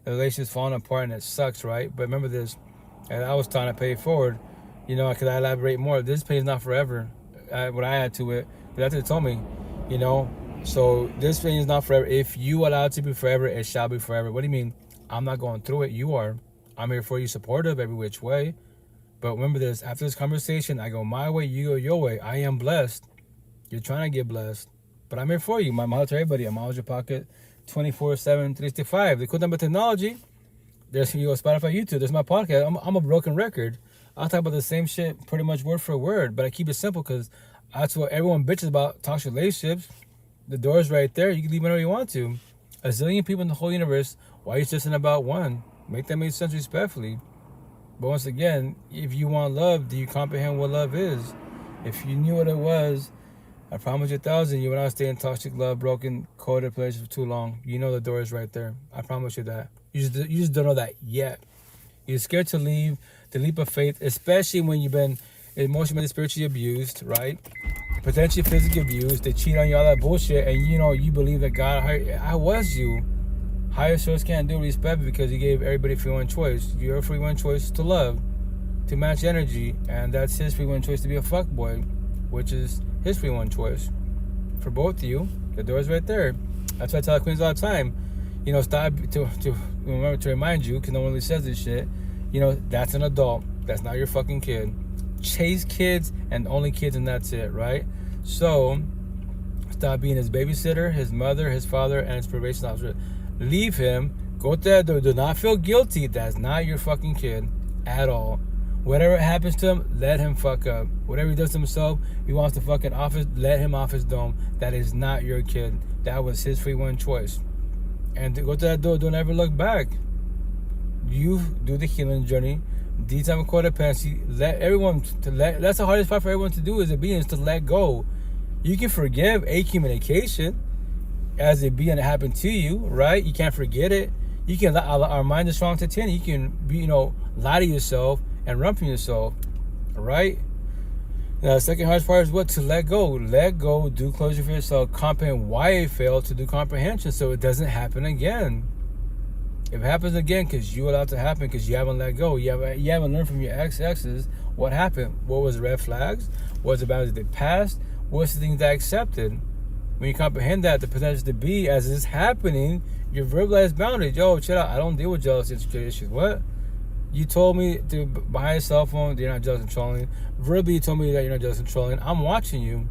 A: The relationship's falling apart and it sucks, right? But remember this. And I was trying to pay it forward. You know, could I elaborate more? This pain is not forever. What I add to it. But that's what they told me. You know? So this pain is not forever. If you allow it to be forever, it shall be forever. What do you mean? I'm not going through it. You are. I'm here for you, supportive every which way. But remember this, after this conversation, I go my way, you go your way. I am blessed. You're trying to get blessed. But I'm here for you. My mouth to everybody. I'm always your pocket 24/7, 365. The cool thing about technology, there's Spotify, YouTube. There's my podcast. I'm a broken record. I'll talk about the same shit pretty much word for word. But I keep it simple because that's what everyone bitches about, toxic relationships. The door's right there. You can leave whenever you want to. A zillion people in the whole universe. Why are you stressing about one? Make that make sense respectfully. But once again, if you want love, do you comprehend what love is? If you knew what it was, I promise you 1,000, you would not stay in toxic love, broken, coded place for too long. You know the door is right there. I promise you that. You just don't know that yet. You're scared to leave, the leap of faith, especially when you've been emotionally, spiritually abused, right? Potentially physically abused. They cheat on you, all that bullshit, and you know, you believe that God, I was you. Higher source can't do respect because he gave everybody free one choice. Your free one choice to love, to match energy, and that's his free one choice to be a fuckboy, which is his free one choice. For both of you, the door's right there. That's why I tell the queens all the time, you know, stop to remember to remind you, because no one really says this shit, you know, that's an adult. That's not your fucking kid. Chase kids and only kids and that's it, right? So, stop being his babysitter, his mother, his father, and his probation officer. Leave him. Go to that door. Do not feel guilty. That's not your fucking kid at all. Whatever happens to him, let him fuck up. Whatever he does to himself, he wants to fucking office, let him off his dome. That is not your kid. That was his free one choice. And to go to that door, don't ever look back. You do the healing journey. Detox and codependency. That's the hardest part for everyone to do is to let go. You can forgive a communication as it being happened to you, right? You can't forget it. You can, our mind is strong to 10. You can be, lie to yourself and run from yourself, right? Now, the second hardest part is what? To let go. Let go, do closure for yourself, comprehend why it failed, to do comprehension so it doesn't happen again. If it happens again, because you allowed to happen, because you haven't let go, you haven't learned from your exes, what happened? What was the red flags? What was the boundaries that passed? What's the things that I accepted? When you comprehend that, the potential to be, as it's happening, you verbalize boundaries. Yo, chill out. I don't deal with jealousy, insecurity issues. What? You told me to buy a cell phone, you're not jealous and controlling. Verbally, you told me that you're not jealous and controlling. I'm watching you.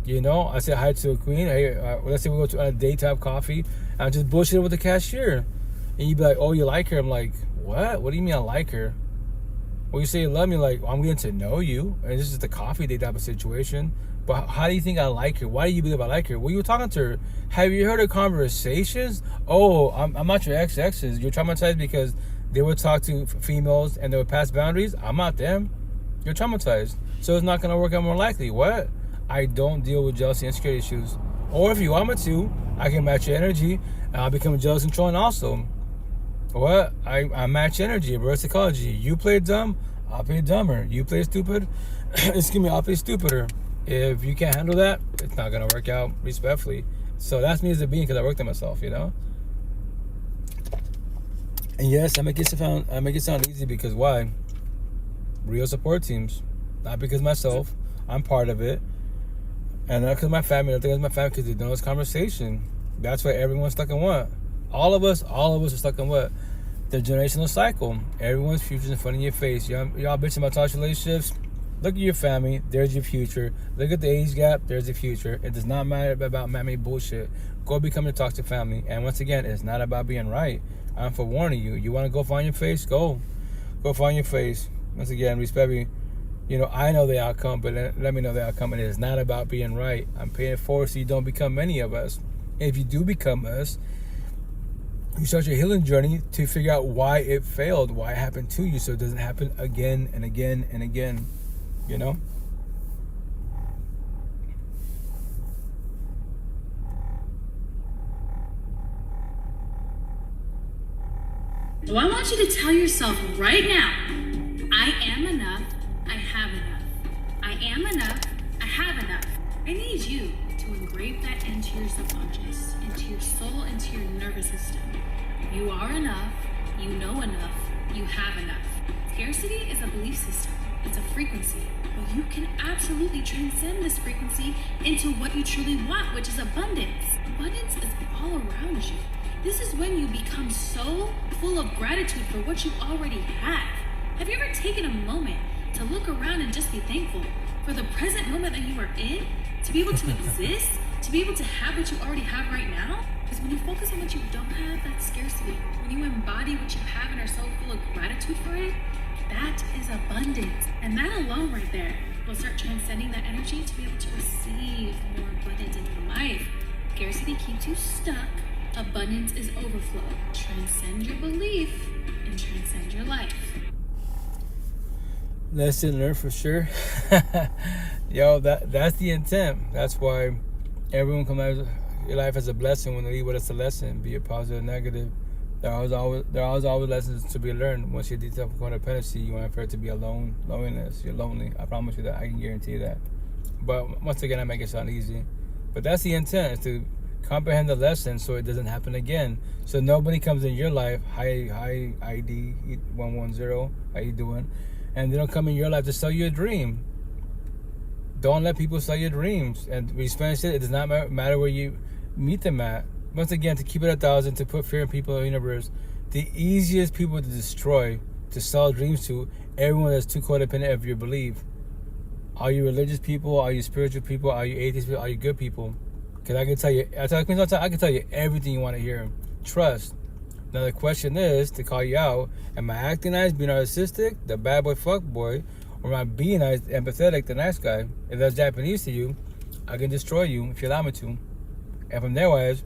A: You know, I said hi to a queen. Hey, let's say we go to a daytime coffee. And I'm just bullshitting with the cashier. And you'd be like, oh, you like her? I'm like, what? What do you mean I like her? Well, you say you love me, like, well, I'm getting to know you. And this is the coffee date type of situation. But how do you think I like her? Why do you believe I like her? Well, you were talking to her. Have you heard her conversations? Oh, I'm not your exes. You're traumatized because they would talk to females and they would pass boundaries. I'm not them. You're traumatized. So it's not going to work out more likely. What? I don't deal with jealousy and insecurity issues. Or if you want me to, I can match your energy and I'll become jealous and controlling also. What? I match energy, reverse psychology. You play dumb, I'll play dumber. You play stupid, I'll play stupider. If you can't handle that, it's not going to work out respectfully. So that's me as a being because I worked on myself, you know? And yes, I make it sound easy because why? Real support teams. Not because myself. I'm part of it. And not because my family. I think it's my family because they know this conversation. That's why everyone's stuck in what? All of us are stuck in what? The generational cycle. Everyone's future's in front of your face. Y'all bitching about toxic relationships. Look at your family. There's your future. Look at the age gap. There's the future. It does not matter about man-made bullshit. Go become a toxic family. And once again, it's not about being right. I'm for warning you. You want to go find your face? Go find your face. Once again, respect me. You know, I know the outcome, but let me know the outcome. And it is not about being right. I'm paying it forward so you don't become many of us. And if you do become us, you start your healing journey to figure out why it failed, why it happened to you, so it doesn't happen again and again and again. You know?
H: So I want you to tell yourself right now, I am enough, I have enough. I am enough, I have enough. I need you to engrave that into your subconscious, into your soul, into your nervous system. You are enough, you know enough, you have enough. Scarcity is a belief system, it's a frequency. But you can absolutely transcend this frequency into what you truly want, which is abundance. Abundance is all around you. This is when you become so full of gratitude for what you already have. Have you ever taken a moment to look around and just be thankful for the present moment that you are in, to be able to exist, to be able to have what you already have right now? Because when you focus on what you don't have, that's scarcity. When you embody what you have and are so full of gratitude for it, that is abundance. And that alone right there will start transcending that energy to be able to receive more abundance in your life. Scarcity keeps you stuck. Abundance is overflow. Transcend your belief and transcend your life.
A: Lesson learned for sure. Yo, that's the intent. That's why everyone comes out of your life as a blessing when they leave with us a lesson, be it positive or negative. There are always lessons to be learned. Once you detect codependency, you want for it to be alone, loneliness. You're lonely. I promise you that. I can guarantee that. But once again, I make it sound easy. But that's the intent, is to comprehend the lesson so it doesn't happen again. So nobody comes in your life, hi ID 110, how you doing? And they don't come in your life to sell you a dream. Don't let people sell your dreams. And we explain it does not matter where you meet them at. Once again, to keep it 1,000, to put fear in people in the universe, the easiest people to destroy, to sell dreams to, everyone that's too codependent of your belief. Are you religious people? Are you spiritual people? Are you atheist people? Are you good people? Because I can tell you, I can tell you everything you want to hear. Trust. Now the question is, to call you out, am I acting nice, being narcissistic, the bad boy, fuck boy, or am I being nice, empathetic, the nice guy? If that's Japanese to you, I can destroy you if you allow me to. And from there, wise,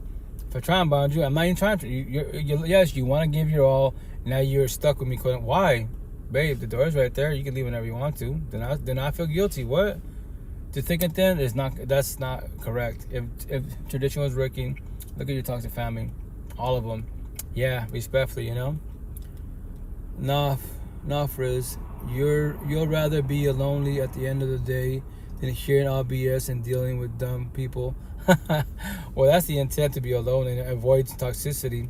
A: if I try and bond you, I'm not even trying to. Yes, you want to give your all. Now you're stuck with me. Why? Babe, the door's right there. You can leave whenever you want to. Then I feel guilty. What? To think it then is not. That's not correct. If tradition was working, look at your toxic family, all of them. Yeah, respectfully, you know. Nah, Nah, Frizz, you'll rather be lonely at the end of the day than hearing all BS and dealing with dumb people. Well, that's the intent, to be alone and avoid toxicity.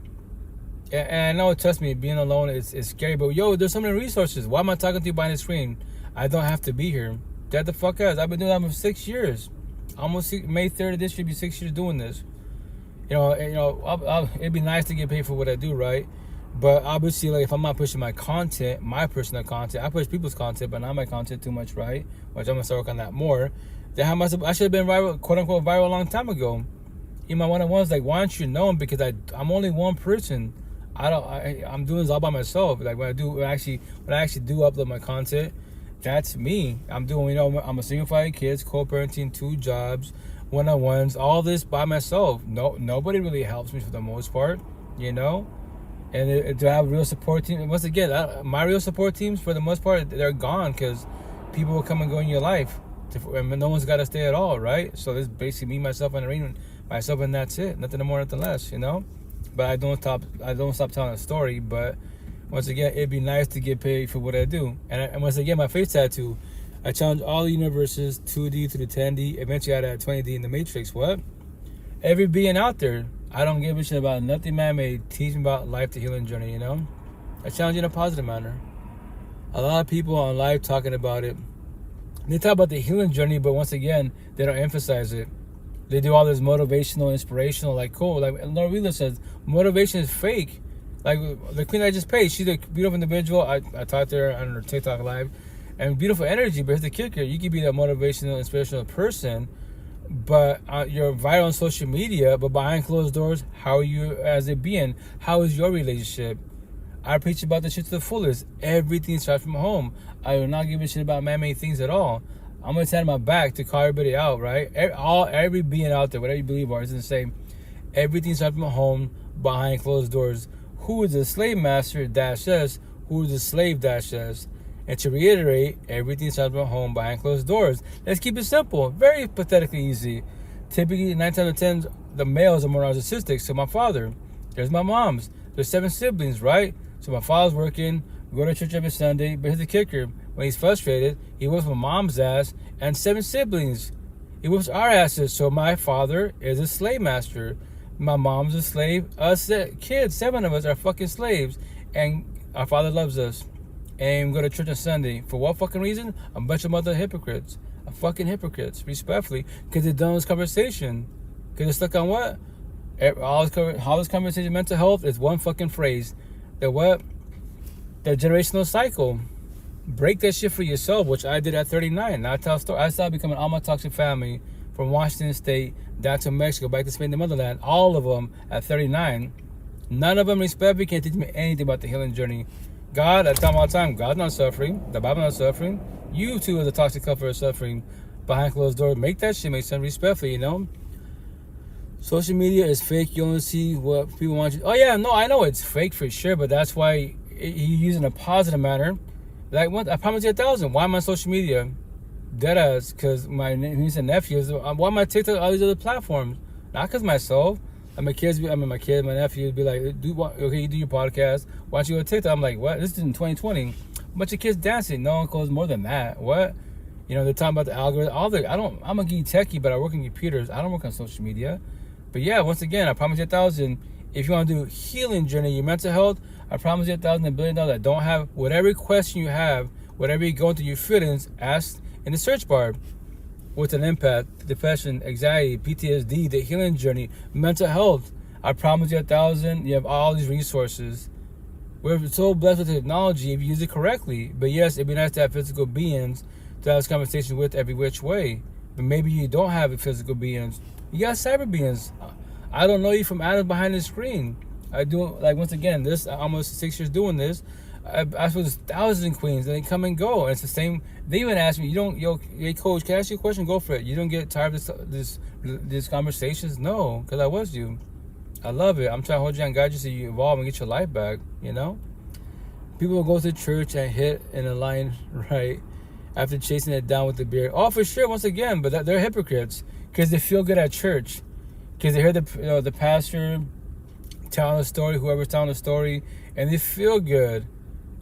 A: And I know, trust me, being alone is scary. But yo, there's so many resources. Why am I talking to you behind the screen? I don't have to be here. Get the fuck out. I've been doing that for 6 years. Almost May 3rd, this should be 6 years doing this. It'd be nice to get paid for what I do, right? But obviously, like, if I'm not pushing my content, my personal content, I push people's content, but not my content too much, right? Which I'm gonna start working on that more. Then I should have been viral, quote unquote viral, a long time ago. In my one-on-ones, like, why aren't you known? Because I'm only one person. I'm doing this all by myself. Like, when I actually do upload my content, that's me. I'm doing, I'm a single father, kids, co-parenting, 2 jobs, one-on-ones, all this by myself. Nobody really helps me for the most part, And to have a real support team, once again, my real support teams, for the most part, they're gone because people will come and go in your life. And no one's got to stay at all, right? So this basically me, myself, and arrangement, myself, and that's it. Nothing more, nothing less, But I don't stop telling a story. But once again, it'd be nice to get paid for what I do. And once again, my face tattoo, I challenge all the universes, 2D through the 10D. Eventually, I'd add 20D in the Matrix. What? Every being out there, I don't give a shit about nothing man-made. Teach me about life, the healing journey, I challenge you in a positive manner. A lot of people on live talking about it. They talk about the healing journey, but once again, they don't emphasize it. They do all this motivational, inspirational, like, cool. Like Laura Wheeler says, motivation is fake. Like the queen I just paid, she's a beautiful individual. I talked to her on her TikTok live, and beautiful energy. But here's the kicker: you can be that motivational, inspirational person, but you're viral on social media. But behind closed doors, how are you as a being? How is your relationship? I preach about the shit to the fullest. Everything starts from home. I do not give a shit about man-made things at all. I'm gonna stand my back to call everybody out, right? Every being out there, whatever you believe are, is the same. Everything starts from home, behind closed doors. Who is the slave master -s? Who is the slave -s? And to reiterate, everything starts from home, behind closed doors. Let's keep it simple, very pathetically easy. Typically, 9 times out of 10, the males are more narcissistic. So my father, there's my mom's. There's 7 siblings, right? So my father's working. We go to church every Sunday. But here's the kicker: when he's frustrated, he whips my mom's ass and 7 siblings. He whips our asses. So my father is a slave master. My mom's a slave. Us kids, 7 of us are fucking slaves. And our father loves us. And we go to church on Sunday. For what fucking reason? A bunch of mother hypocrites. Fucking hypocrites, respectfully. Because they're done with this conversation. Because they're stuck on what? All this conversation, mental health, is one fucking phrase. The what? The generational cycle. Break that shit for yourself, which I did at 39. Now I tell a story. I started becoming all my toxic family from Washington State down to Mexico, back to Spain, the motherland. All of them at 39. None of them respectfully can't teach me anything about the healing journey. God, I tell them all the time, God's not suffering. The Bible's not suffering. You too, as a toxic couple, are suffering behind closed doors. Make that shit make sense respectfully, Social media is fake. You only see what people want you. Oh yeah, no, I know it's fake for sure, but that's why you use it in a positive manner. Like, what? I promise you 1,000. Why am I on social media? Deadass, because my niece and nephews. Why am I TikTok, all these other platforms? Not because myself. My nephews be like, okay, you do your podcast. Why don't you go to TikTok? I'm like, what? This is in 2020. A bunch of kids dancing. No one calls more than that. What? They're talking about the algorithm. I'm a geek techie, but I work in computers. I don't work on social media. But yeah, once again, I promise you 1,000. If you want to do healing journey, your mental health, I promise you $1,000 $1 billion that don't have whatever question you have, whatever you're going through your feelings, ask in the search bar. What's an empath, depression, anxiety, PTSD, the healing journey, mental health. I promise you 1,000. You have all these resources. We're so blessed with technology if you use it correctly. But yes, it'd be nice to have physical beings to have this conversation with every which way. But maybe you don't have a physical beings. You got cyber beings. I don't know you from Adam behind the screen. I do, like, once again, this almost 6 years doing this. I suppose 1,000 queens, and they come and go. And it's the same. They even ask me, hey coach, can I ask you a question? Go for it. You don't get tired of these conversations? No, because I was you. I love it. I'm trying to hold you and guide you so you evolve and get your life back. People will go to church and hit in a line right after chasing it down with the beer. Oh, for sure. Once again, but they're hypocrites because they feel good at church, because they hear the pastor telling a story, whoever's telling a story, and they feel good.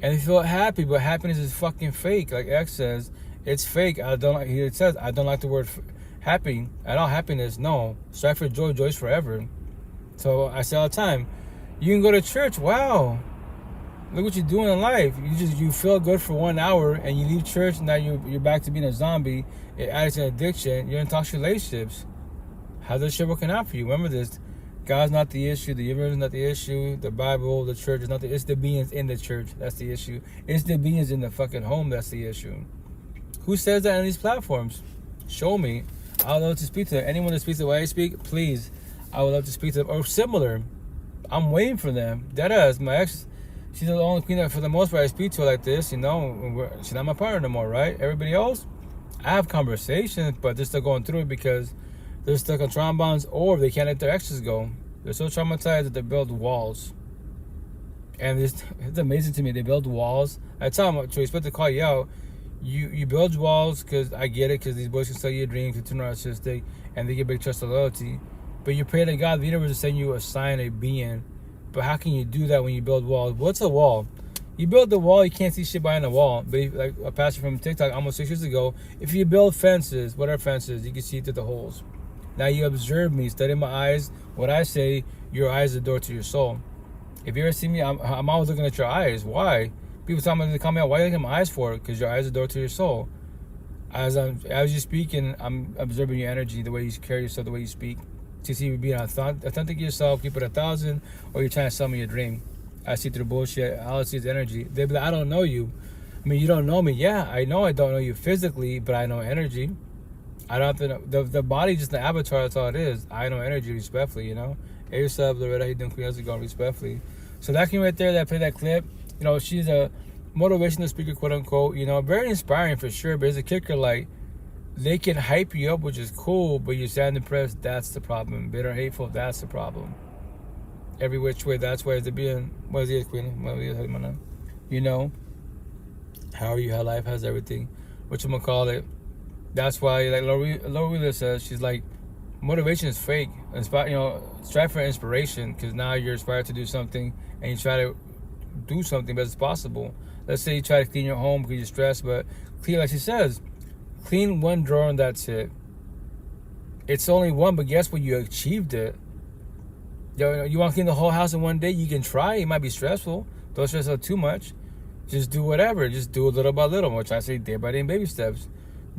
A: and they feel happy, but happiness is fucking fake. Like X says, it's fake. It says I don't like the word happy. I don't happiness. No, strive for joy. Joy's forever. So I say all the time, you can go to church. Wow, look what you're doing in life. You feel good for 1 hour, and you leave church. And now you're back to being a zombie. It adds an addiction. You're in toxic relationships. How's this shit working out for you? Remember this. God's not the issue. The universe is not the issue. The Bible, the church is not the. It's the beings in the church. That's the issue. It's the beings in the fucking home. That's the issue. Who says that on these platforms? Show me. I would love to speak to them. Anyone that speaks the way I speak, please. I would love to speak to them. Or similar. I'm waiting for them. Deadass. My ex, she's the only queen that for the most part I speak to her like this. You know, she's not my partner no more, right? Everybody else, I have conversations, but they're still going through it because they're stuck on trauma bonds, or they can't let their exes go. They're so traumatized that they build walls. And it's amazing to me. They build walls. I tell them to expect to call you out. You build walls because I get it, because these boys can sell you a dream, they're too narcissistic, and they get big trust and loyalty. But you pray to God, the universe is sending you a sign, a being. But how can you do that when you build walls? What's a wall? You build the wall, you can't see shit behind the wall. But if, like a pastor from TikTok almost 6 years ago, if you build fences, what are fences? You can see through the holes. Now you observe me, study my eyes. What I say, your eyes are the door to your soul. If you ever see me, I'm always looking at your eyes. Why? People tell me, they call me out, why are you looking at my eyes for? Because your eyes are the door to your soul. As you speak, and I'm observing your energy, the way you carry yourself, the way you speak. To see you being authentic yourself, keep it 1,000, or you're trying to sell me your dream. I see through bullshit. All I see is energy. They be like, I don't know you. I mean, you don't know me. Yeah, I know I don't know you physically, but I know energy. I don't have to know. The body just the avatar, that's all it is. I know energy respectfully, you know. Hey, what's up, Loretta? How you doing? How's it going? Respectfully. So that came right there, that played that clip. You know, she's a motivational speaker, quote unquote. You know, very inspiring for sure, but there's a kicker, like, they can hype you up, which is cool, but you're sad and depressed, that's the problem. Bitter, hateful, that's the problem. Every which way, that's why it's being, what is it, Queen? You know, how are you, how life has everything, what you gonna call it. That's why, like Loretta says, she's like, motivation is fake. Inspire, you know, strive for inspiration, because now you're inspired to do something, and you try to do something best as possible. Let's say you try to clean your home because you're stressed, but clean, like she says, clean one drawer and that's it. It's only one, but guess what? You achieved it. You want to clean the whole house in one day? You can try. It might be stressful. Don't stress out too much. Just do whatever. Just do it little by little. Which I say day by day in baby steps.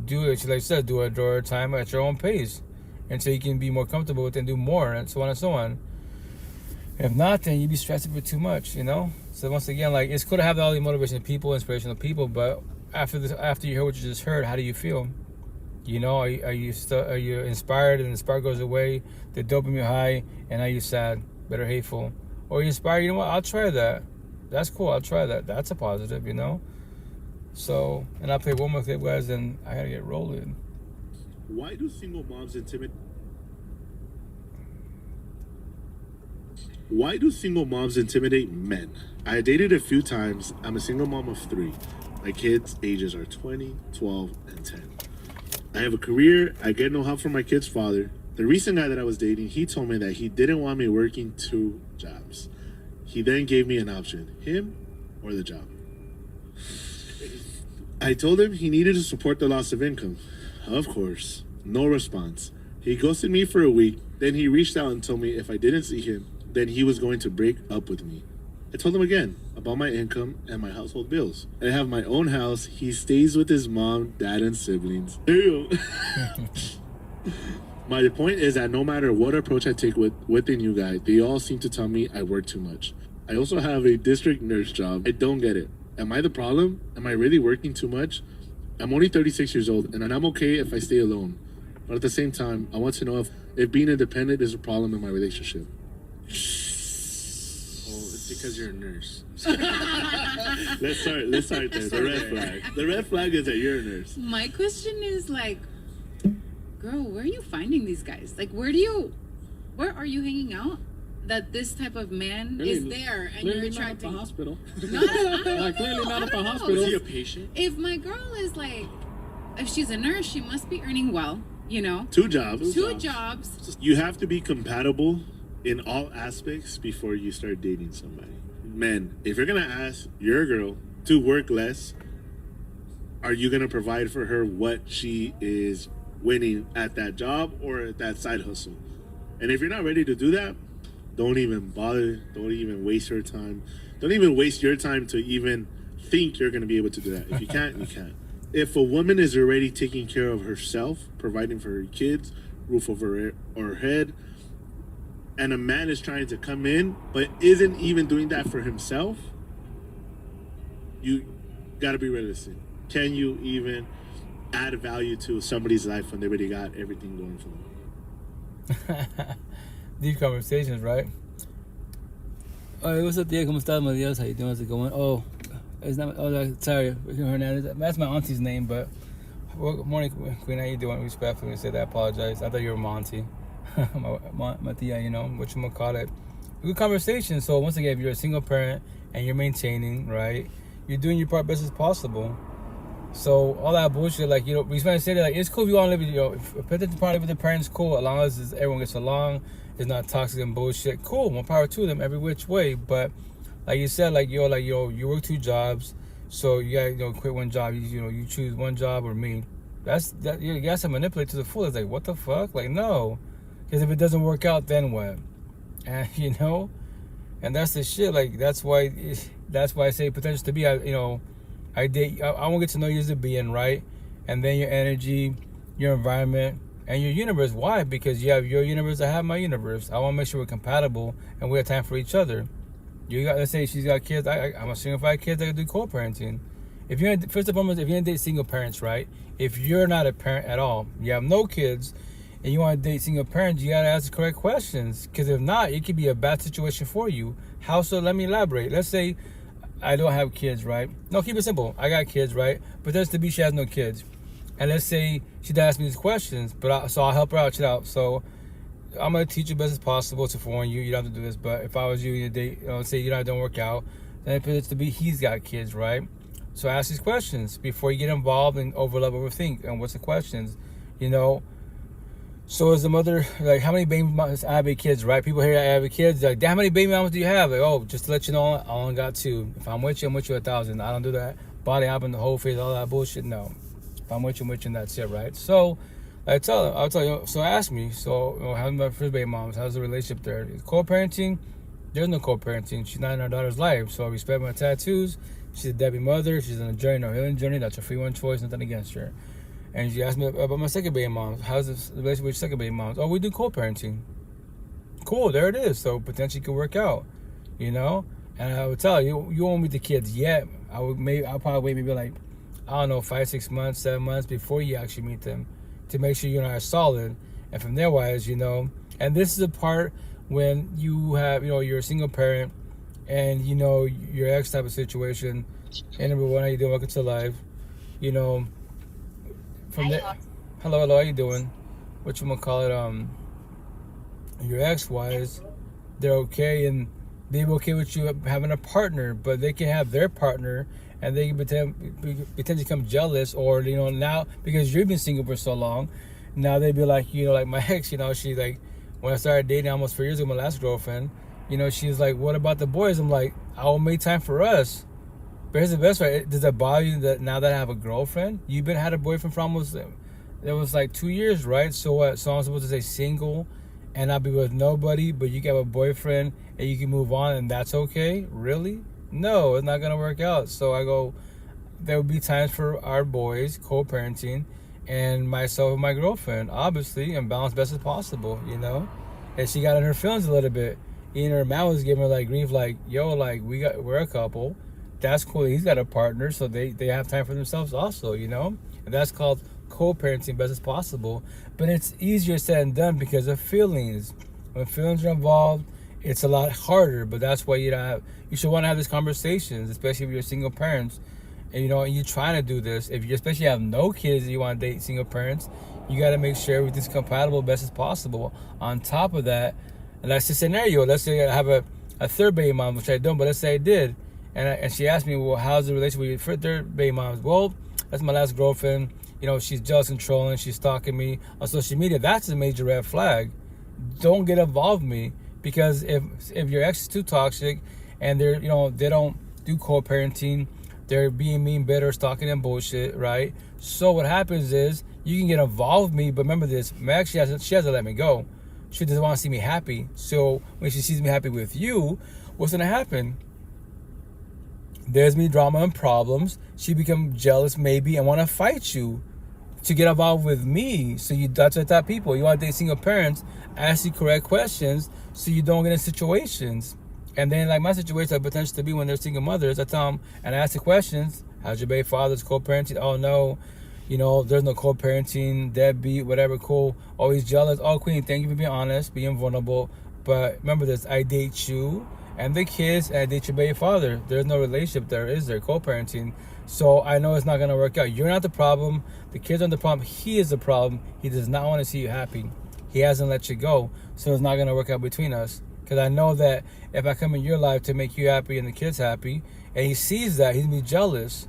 A: Do it, like I said, do a drawer at a time at your own pace until you can be more comfortable with it and do more, and so on and so on. If not, then you'd be stressing for too much, you know? So once again, like, it's cool to have all the motivational people, inspirational people, but after you heard what you just heard, how do you feel? You know, are you inspired, and the spark goes away, the dopamine high, and are you sad, bitter, hateful? Or you inspired, you know what, I'll try that. That's cool, I'll try that. That's a positive, you know? So, and I'll play one more clip, guys, and I gotta get rolling.
I: Why do single moms intimidate? Why do single moms intimidate men? I dated a few times. I'm a single mom of 3. My kids' ages are 20, 12, and 10. I have a career. I get no help from my kid's father. The recent guy that I was dating, he told me that he didn't want me working 2 jobs. He then gave me an option, him or the job. I told him he needed to support the loss of income. Of course, no response. He ghosted me for a week. Then he reached out and told me if I didn't see him, then he was going to break up with me. I told him again about my income and my household bills. I have my own house. He stays with his mom, dad, and siblings. Ew. My point is that no matter what approach I take with the new guy, they all seem to tell me I work too much. I also have a district nurse job. I don't get it. Am I the problem? Am I really working too much? I'm only 36 years old, and I'm okay if I stay alone. But at the same time, I want to know if being independent is a problem in my relationship. Oh, it's because you're a nurse. Let's start there. The red flag. The red flag is that you're a nurse.
J: My question is like, girl, where are you finding these guys? Like, where are you hanging out? That this type of man is there and you're attracting.
I: Not at the hospital.
J: Clearly
I: not at the hospital. Is he a patient?
J: If my girl is like, if she's a nurse, she must be earning well, you know?
I: 2 jobs.
J: Two jobs.
I: You have to be compatible in all aspects before you start dating somebody. Men, if you're gonna ask your girl to work less, are you going to provide for her what she is winning at that job or at that side hustle? And if you're not ready to do that, don't even bother. Don't even waste your time. Don't even waste your time to even think you're going to be able to do that. If you can't, you can't. If a woman is already taking care of herself, providing for her kids, roof over her head, and a man is trying to come in but isn't even doing that for himself, you got to be realistic. Can you even add value to somebody's life when they already got everything going for them?
A: Deep conversations, right? All right, what's up, Diego? ¿Cómo estás, Madios? How you doing? How's it going? Oh, it's not. Oh, sorry, Hernandez. That's my auntie's name, but good morning, Queen. How you doing? Respectfully say that. I apologize. I thought you were Monty. my tia, you know, what you gonna call it. Good conversation. So once again, if you're a single parent and you're maintaining, right, you're doing your part best as possible. So all that bullshit, like, you know, we trying to say that, like, it's cool if you want to live, you know, if a party with the parents, cool, as long as everyone gets along, it's not toxic and bullshit, cool, more power to them every which way. But like you said, like, you work 2 jobs, so you gotta, you know, quit one job, you choose one job or me. That you got to manipulate to the fullest. Like, what the fuck? Like, no, because if it doesn't work out, then what? And you know, and that's the shit. Like, that's why I say potential to be. I want to get to know you as a being, right? And then your energy, your environment, and your universe. Why? Because you have your universe, I have my universe. I want to make sure we're compatible and we have time for each other. Let's say she's got kids. I'm assuming if I have kids, I can do co-parenting. First and foremost, if you're gonna date single parents, right? If you're not a parent at all, you have no kids, and you want to date single parents, you gotta ask the correct questions. Because if not, it could be a bad situation for you. How so? Let me elaborate. Let's say I don't have kids, right? No, keep it simple. I got kids, right? But there's to be she has no kids. And let's say she'd ask me these questions, so I'll help her out, chill out. So I'm going to teach you best as possible to warn you. You don't have to do this. But if I was you in a date, say it don't work out, then it's to be he's got kids, right? So ask these questions before you get involved and overthink. And what's the questions? You know? So as a mother, like, how many baby mamas? I have 8 kids, right? People here, I have kids. Like, how many baby mamas do you have? Like, oh, just to let you know, I only got 2. If I'm with you 1,000. I don't do that. Body hopping, the whole face, all that bullshit. No. If I'm with you, and that's it, right? So I'll tell you. So ask me. So, how's my first baby moms? How's the relationship there? Co-parenting? There's no co-parenting. She's not in her daughter's life. So I respect my tattoos. She's a Debbie mother. She's on a journey, no healing journey. That's a free one choice. Nothing against her. And she asked me about my second baby mom. How's the relationship with your second baby mom? Oh, we do co-parenting. Cool, there it is. So potentially could work out, you know? And I would tell you, you won't meet the kids yet. I'll probably wait maybe like, I don't know, 5, 6 months, 7 months before you actually meet them to make sure you and I are solid. And from there wise, you know, and this is the part when you have, you know, you're a single parent and, you know, your ex type of situation. And number one, how you doing? Welcome to life. You know, from there, hello, how you doing? What you gonna call it? Your ex-wise, they're okay and they're okay with you having a partner, but they can have their partner and they can pretend to become jealous, or, you know, now because you've been single for so long, now they'd be like, you know, like my ex, you know, she's like, when I started dating almost 4 years ago, my last girlfriend, you know, she's like, what about the boys? I'm like, I'll make time for us. But here's the best part. Does that bother you that now that I have a girlfriend? You've been had a boyfriend for almost, it was like 2 years, right? So what? So I'm supposed to say single and not be with nobody, but you can have a boyfriend and you can move on and that's okay? Really? No, it's not going to work out. So I go, there will be times for our boys, co-parenting, and myself and my girlfriend, obviously, and balance best as possible, you know? And she got in her feelings a little bit. Even her man was giving her like grief, like, yo, like, we're a couple. That's cool. He's got a partner, so they have time for themselves also, you know? And that's called co-parenting best as possible. But it's easier said than done because of feelings. When feelings are involved, it's a lot harder. But that's why you should want to have these conversations, especially if you're single parents. And, you know, and you're trying to do this. If you especially have no kids and you want to date single parents, you got to make sure everything's compatible best as possible. On top of that, and that's the scenario. Let's say I have a third baby mom, which I don't, but let's say I did. And she asked me, well, how's the relationship with your third baby moms? Well, that's my last girlfriend. You know, she's jealous, controlling. She's stalking me on social media. That's a major red flag. Don't get involved with me, because if your ex is too toxic and they don't do co-parenting, They're being mean, bitter, stalking, and bullshit, right? So what happens is you can get involved with me, but remember this: Meg, she hasn't let me go. She doesn't want to see me happy. So when she sees me happy with you, what's gonna happen? There's me drama and problems. She become jealous maybe and want to fight you to get involved with me. So that's the type of people. You want to date single parents, ask the correct questions so you don't get in situations. And then like my situation, potentially to be when they're single mothers, I tell them and ask the questions. How's your baby father's co-parenting? Oh no, there's no co-parenting, deadbeat, whatever, cool. Always jealous. Oh, Queen, thank you for being honest, being vulnerable. But remember this, I date you and the kids, and I date your baby father. There's no relationship there, is there? Co-parenting. So I know it's not going to work out. You're not the problem. The kids are the problem. He is the problem. He does not want to see you happy. He hasn't let you go. So it's not going to work out between us. Because I know that if I come in your life to make you happy and the kids happy, and he sees that, he's going to be jealous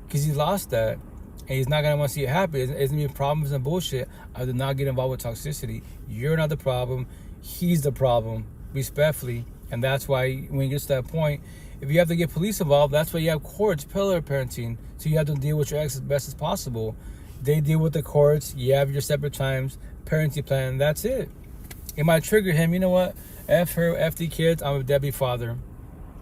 A: because he lost that. And he's not going to want to see you happy. It's going to be problems and bullshit. I do not get involved with toxicity. You're not the problem. He's the problem. Respectfully. And that's why when you get to that point, if you have to get police involved, that's why you have courts, pillar parenting. So you have to deal with your ex as best as possible. They deal with the courts. You have your separate times, parenting plan. That's it. It might trigger him. You know what? F her, F the kids. I'm a deadbeat father.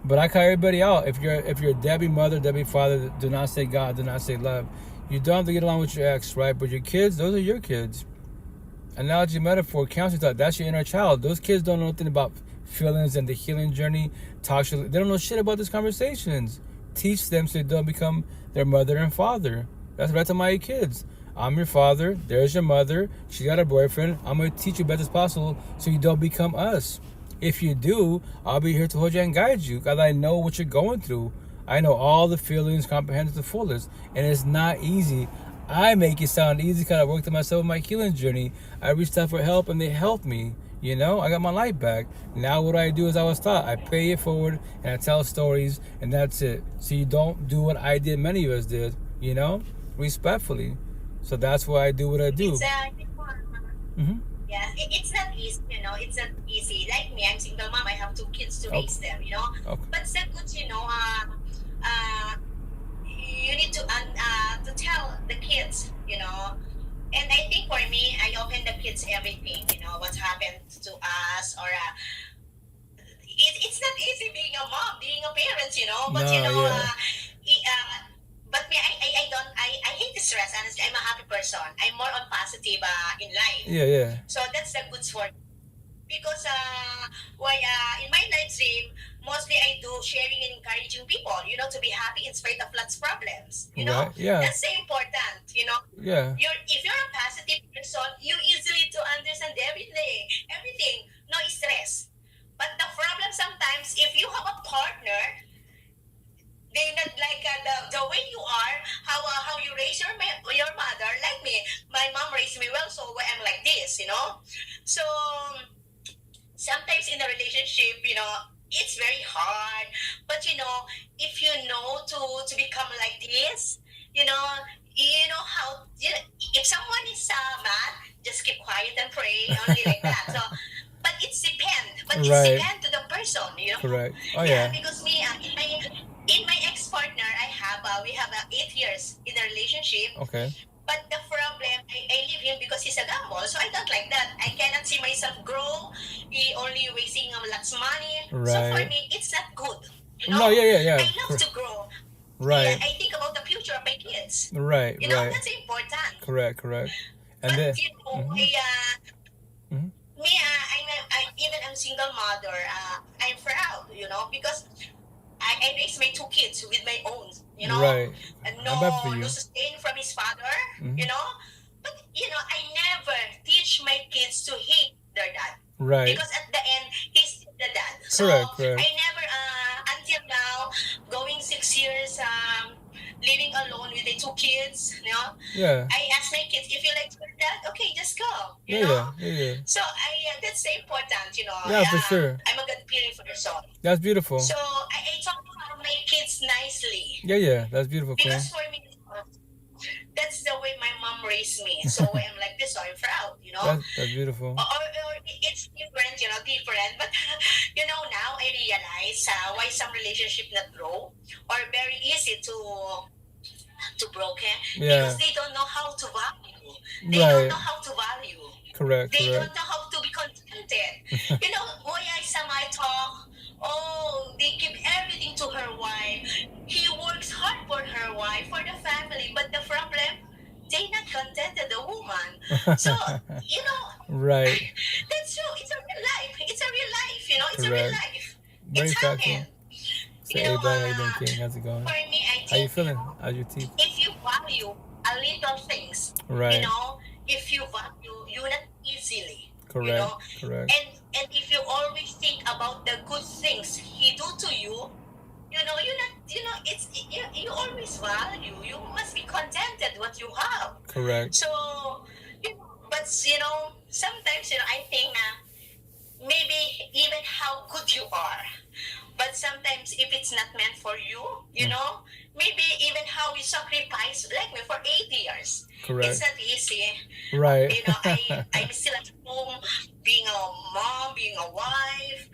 A: But I call everybody out. If you're a deadbeat mother, deadbeat father, do not say God, do not say love. You don't have to get along with your ex, right? But your kids, those are your kids. Analogy, metaphor, counseling thought. That's your inner child. Those kids don't know nothing about feelings and the healing journey. They don't know shit about these conversations. Teach them so they don't become their mother and father. That's right to my kids. I'm your father. There's your mother. She got a boyfriend. I'm going to teach you best as possible so you don't become us. If you do, I'll be here to hold you and guide you because I know what you're going through. I know all the feelings, comprehend to the fullest. And it's not easy. I make it sound easy because I worked on myself in my healing journey. I reached out for help and they helped me. I got my life back. Now what I do is I was taught. I pay it forward and I tell stories and that's it. So you don't do what I did, many of us did, respectfully. So that's why I do what I do.
K: Yes, it's not easy, it's not easy. Like me, I'm single mom, I have 2 kids to raise them,
A: Okay.
K: But it's not good, you need to tell the kids, And I think for me, I open the kids everything, what's happened to us, or it's not easy being a mom, being a parent, but but me, I hate the stress. Honestly, I'm a happy person. I'm more on positive in life.
A: Yeah.
K: So that's the good for me. Because in my live stream, mostly I do sharing and encouraging people, to be happy in spite of lots of problems.
A: Right. Yeah.
K: That's so important.
A: Yeah.
K: If you're a positive person, you easily to understand everything, no stress. But the problem sometimes, if you have a partner, they not like the way you are, how you raise your mother. Like me, my mom raised me well, so I'm like this, So sometimes in a relationship, it's very hard. But if you know to become like this, how if someone is mad, just keep quiet and pray, only like that. So, but it's depend. But it's depend to the person,
A: Correct. Oh yeah.
K: Because me, in my ex-partner, we have 8 years in a relationship.
A: Okay.
K: But the problem, I leave him because he's a gamble, so I don't like that. I cannot see myself grow. He only wasting lots of money.
A: Right.
K: So for me, it's not good.
A: No, yeah.
K: I love to grow.
A: Right.
K: Yeah, I think about the future of my kids.
A: Right.
K: That's important.
A: Correct. And
K: but
A: then,
K: me, I'm single mother. I'm proud, because I raised my 2 kids with my own,
A: Right.
K: And
A: no
K: sustain from his father, But, I never teach my kids to hate their dad.
A: Right.
K: Because at the end, he's the dad.
A: Correct.
K: I never, until now, going 6 years, living alone with the 2 kids,
A: Yeah.
K: I ask my kids, if you like your dad, okay, just go,
A: Yeah.
K: So that's so important,
A: Yeah, for sure.
K: I'm a good parent person.
A: That's beautiful.
K: So I talk to my kids nicely.
A: Yeah. That's beautiful, Queen.
K: Because for me, that's the way my mom raised me. So I'm like this, so I'm proud,
A: That's beautiful.
K: Or it's different, different. But now I realize why some relationship not grow or very easy to broken
A: Yeah.
K: because they don't know how to value. They
A: Right.
K: don't know how to value.
A: Correct.
K: They don't
A: Correct.
K: know how to be contented. Kuya sa my talk, they give everything to her wife. He works hard for her wife, for the family, but the problem, they not contented the woman. So,
A: Right.
K: that's true. It's a real life. It's a real life, It's a real
A: Correct.
K: life.
A: Very
K: It's
A: factual.
K: happened.
A: So, hey, bud, how you doing, King? How's it going?
K: For me, I
A: How you
K: think,
A: feeling? How's your teeth?
K: if you value a little things,
A: Right.
K: if you value, you not easily.
A: Correct. Correct.
K: And if you always think about the good things he do to you, you're not, it's you always value. You must be contented what you have.
A: Correct.
K: So, but sometimes I think maybe even how good you are, but sometimes if it's not meant for you, maybe even how you sacrifice, like me for 8 years.
A: Correct.
K: It's not easy.
A: Right.
K: I'm still at home, being a mom, being a wife,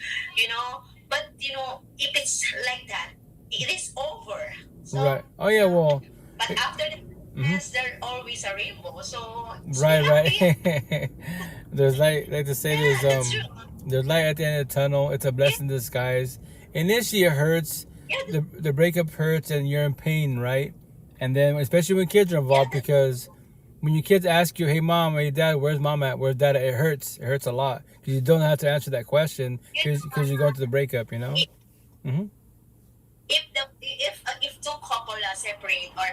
K: but if it's like that, it is over. So,
A: Right. Oh yeah. Well.
K: but after the there's always a rainbow. So
A: Right.
K: happy.
A: Right. There's like to say
K: Yeah, that's true.
A: there's light at the end of the tunnel. It's a blessing in disguise. Initially, it hurts.
K: Yeah,
A: The breakup hurts, and you're in pain, right? And then, especially when kids are involved, because when your kids ask you, "Hey, mom, hey, dad, where's mom at? Where's dad at?" It hurts. It hurts a lot because you don't have to answer that question because you're going through the breakup. Mm-hmm.
K: If two couple are separate, or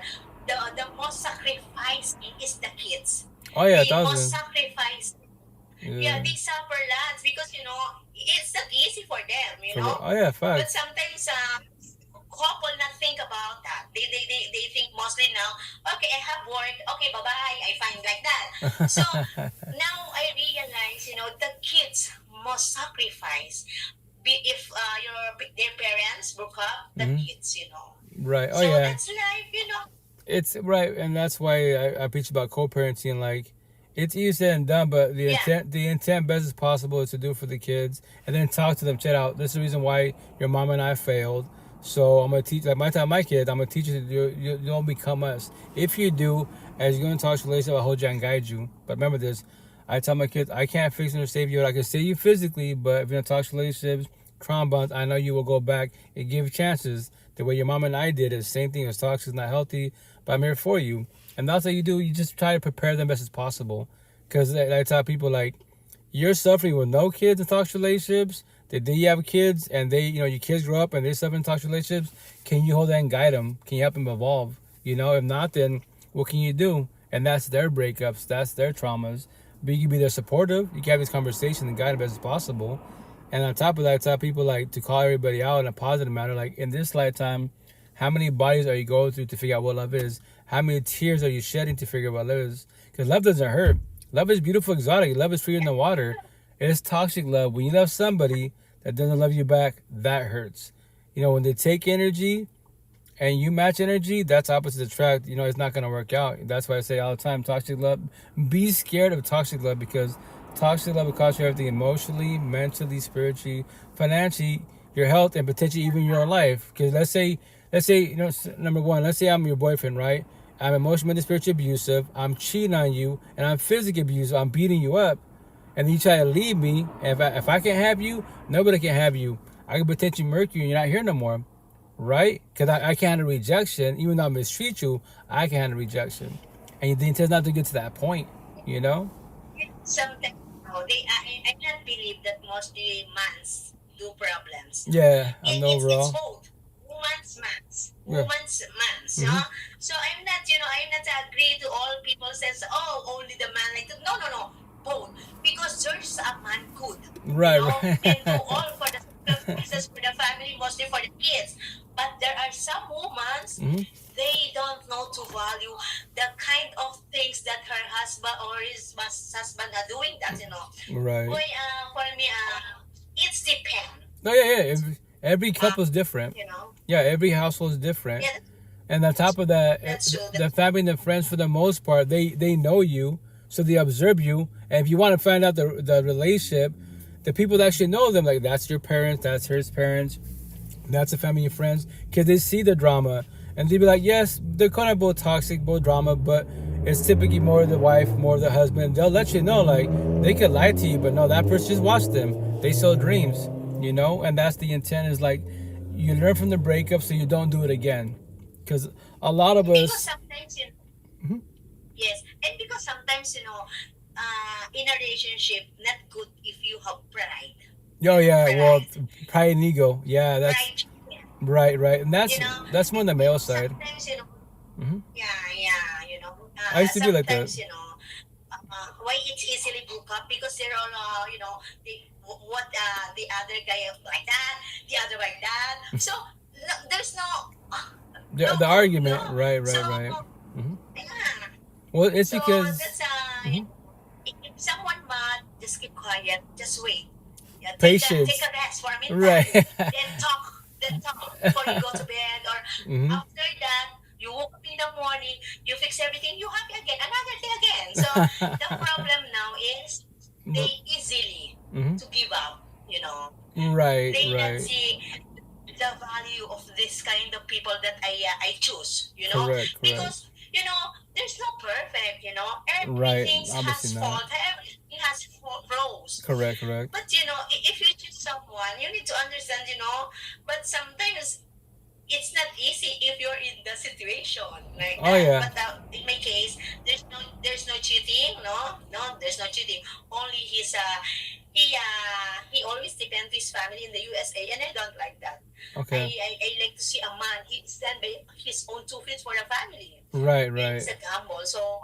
K: the most sacrificing is the kids.
A: Oh yeah,
K: The most
A: 1,000.
K: sacrifice.
A: Yeah.
K: Yeah, they suffer lots because it's not easy for them.
A: Correct. Oh yeah,
K: But
A: facts.
K: sometimes couple not think about that. They think mostly now, okay, I have work, okay, bye bye, I find like that. So now I realize, the kids must sacrifice. If their parents broke up, the kids,
A: Right. Oh
K: So
A: yeah.
K: that's life.
A: It's right, and that's why I preach about co-parenting. Like, it's easy said and done, but the intent best as possible is to do for the kids, and then talk to them. Check out. This is the reason why your mom and I failed. So I'm gonna teach. Like my kids, I'm gonna teach you to you don't become us. If you do, as you're gonna talk to relationship, I'll hold you and guide you. But remember this. I tell my kids, I can't fix or save you. I can save you physically, but if you're gonna talk to relationships, trauma bonds, I know you will go back and give chances. The way your mom and I did is the same thing. It's toxic, not healthy, but I'm here for you. And that's what you do. You just try to prepare them best as possible. Because I tell people, like, you're suffering with no kids in toxic relationships. Then you have kids and your kids grow up and they suffer in toxic relationships. Can you hold that and guide them? Can you help them evolve? If not, then what can you do? And that's their breakups. That's their traumas. But you can be their supportive. You can have these conversations and guide them best as possible. And on top of that, I tell people, like, to call everybody out in a positive manner. Like, in this lifetime, how many bodies are you going through to figure out what love is? How many tears are you shedding to figure out what love is? Because love doesn't hurt. Love is beautiful, exotic. Love is freer than the water. It's toxic love. When you love somebody that doesn't love you back, that hurts. When they take energy and you match energy, that's opposite attract. It's not going to work out. That's why I say all the time, toxic love. Be scared of toxic love, because toxic love will cost you everything: emotionally, mentally, spiritually, financially, your health, and potentially even your life. Because let's say, number one, let's say I'm your boyfriend, right? I'm emotionally, spiritually abusive. I'm cheating on you, and I'm physically abusive. I'm beating you up, and then you try to leave me. And if I can't have you, nobody can have you. I can potentially murk you, and you're not here no more, right? Because I can't handle rejection. Even though I mistreat you, I can handle rejection. And the intent is not to get to that point,
K: Sometimes I can't believe that mostly mans do problems.
A: Yeah, I know, bro.
K: It's both woman's mans, woman's mans. So I'm not agree to all people says, only the man like that. No, both, because there's a man good,
A: right.
K: and do all for the sacrifices for the family, mostly for the kids. But there are some women, they don't know to value the kind of things that her husband or his husband are doing. That
A: Right.
K: Boy, for me, it's depend.
A: No, yeah. Every couple is different. Yeah, every household is different.
K: Yeah,
A: And on top of that, the family and the friends, for the most part, they know you, so they observe you. And if you want to find out the relationship, the people that actually know them, like that's your parents, that's his parents, that's a family and friends, because they see the drama and they be like, yes, they're kind of both toxic, both drama, but it's typically more the wife, more the husband. They'll let you know, like they could lie to you, but no, that person just watched them. They sell dreams, you know, and that's the intent. Is like you learn from the breakup so you don't do it again, because a lot of
K: Because
A: us.
K: sometimes,
A: Mhm.
K: yes, and because sometimes, in a relationship, not good if you have pride.
A: Oh yeah, well,
K: Pride.
A: pride and ego. Yeah, that's
K: Pride.
A: right, and
K: You know,
A: that's more on
K: and
A: the male side.
K: sometimes,
A: Hmm.
K: yeah,
A: I used to be like that.
K: sometimes, why it's easily broke up because they're all, what the other guy like that, the other like that. So no, there's no,
A: The argument, right,
K: So
A: hmm.
K: yeah,
A: Well, it's
K: so
A: because
K: that's
A: mhm.
K: if someone mad, just keep quiet, just wait. Yeah, take
A: Patience,
K: a rest for a
A: right.
K: meantime, then talk before you go to bed, or
A: Hmm.
K: after that you woke up in the morning, you fix everything, you happy again, another day again. So the problem now is they easily
A: Hmm.
K: to give up.
A: Right,
K: They not
A: right.
K: see the value of this kind of people that I choose.
A: Correct, correct.
K: Because there's no perfect.
A: Right,
K: Everything
A: obviously
K: has
A: not.
K: fault. Everything has pros.
A: Correct, correct.
K: But if you choose someone, you need to understand. But sometimes it's not easy if you're in the situation like
A: Oh
K: that.
A: yeah.
K: But in my case, there's no cheating. No, there's no cheating. Only he always depends his family in the USA, and I don't like that.
A: Okay.
K: I like to see a man he stand by his own 2 feet for the family.
A: Right,
K: And
A: right.
K: it's a gamble. So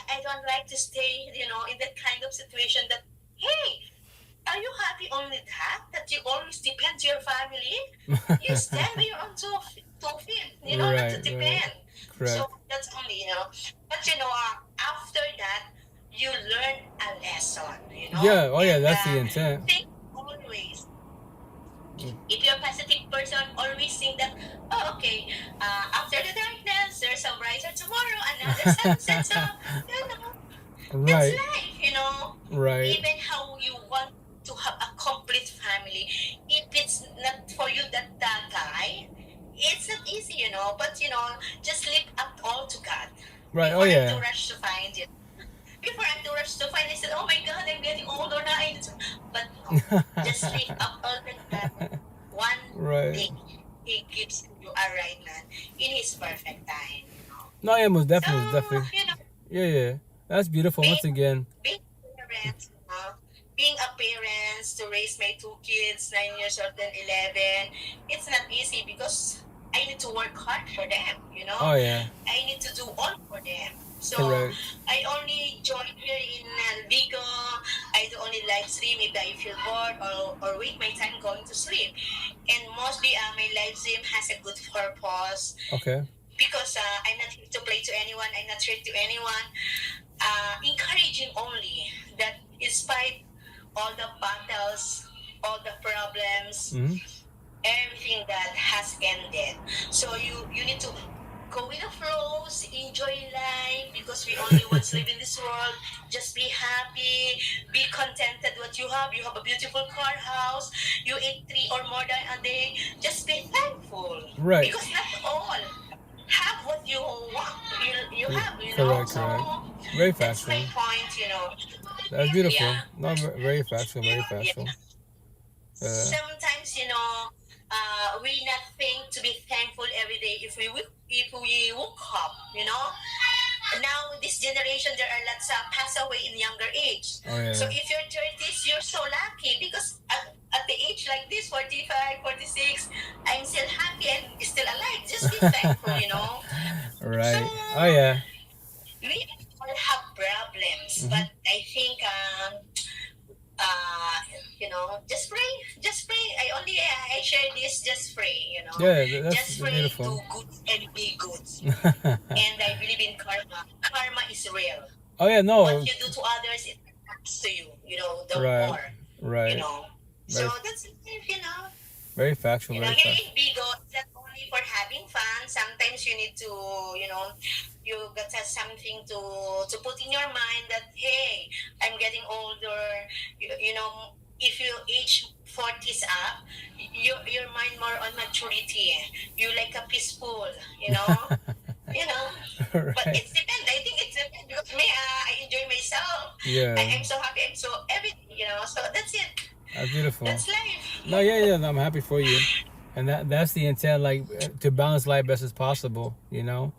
K: I don't like to stay, in that kind of situation that, hey, are you happy only that you always depend to your family? You stand by your own 2 feet, not
A: Right,
K: to
A: right.
K: depend. So
A: Correct.
K: that's only, But after that, you learn a lesson,
A: Yeah. Oh yeah.
K: and
A: That's the intent.
K: think always. If you're a positive person, always think that, oh, okay, after the darkness, there's a brighter tomorrow, another sunset. So, that's
A: Right,
K: life,
A: right.
K: Even how you want to have a complete family, if it's not for you that guy, it's not easy, But just leave up all to God.
A: Right. Oh
K: Before I'm too
A: yeah.
K: rushed to find it. Before I'm too rushed to find, I said, oh my God, I'm getting older now. But no, just leave up all to God. One
A: Right.
K: day, He gives you a right man in His perfect time.
A: No, yeah, most
K: So,
A: definitely, definitely. Yeah, yeah. That's beautiful.
K: being
A: Once again.
K: being parents, being a parent to raise my 2 kids, 9 years old and 11, it's not easy because I need to work hard for them.
A: Oh yeah.
K: I need to do all for them. So
A: Correct.
K: I only join here in Vigo. I do only live stream if I feel bored or wait my time going to sleep. And mostly my live stream has a good purpose
A: Okay.
K: because I'm not here to play to anyone. I'm not here to anyone. Encouraging only that despite all the battles, all the problems,
A: Hmm.
K: everything that has ended. So you need to go with the flows, enjoy life because we only once live in this world. Just be happy, be contented what you have. You have a beautiful car, house. You eat 3 or more than a day. Just be thankful.
A: Right.
K: Because not all have what you want. You have,
A: Correct,
K: So
A: correct. Very
K: that's
A: factual.
K: my point,
A: That's beautiful.
K: Yeah.
A: No, very factual, very factual.
K: Sometimes we not think to be thankful every day if we woke up. Now this generation there are lots of pass away in younger age.
A: Oh yeah.
K: So if you're 30s, you're so lucky because at the age like this, 45, 46, I'm still happy and still alive. Just be thankful.
A: Right.
K: So
A: Oh yeah.
K: we all have problems, but I think just pray. I share this, just pray,
A: Yeah, that's
K: just pray,
A: beautiful.
K: do good and be good. And I believe in karma. Karma is real.
A: Oh yeah, no.
K: What you do to others, it happens to you, the
A: Right,
K: more,
A: right.
K: So
A: Very,
K: that's it,
A: very factual, very
K: here
A: factual.
K: in Bigo, it's not only for having fun. Sometimes you need to, you got something to put in your mind that, hey, I'm getting older. if you age 40s up, your mind more on maturity. You like a peaceful, you know. You know, but
A: Right.
K: it's depend. I think it's depend because me, I enjoy myself.
A: Yeah.
K: I'm so happy. I'm so everything, you know. So that's it.
A: That's beautiful.
K: That's life.
A: No, yeah, no, I'm happy for you. And that's the intent, like to balance life best as possible, you know.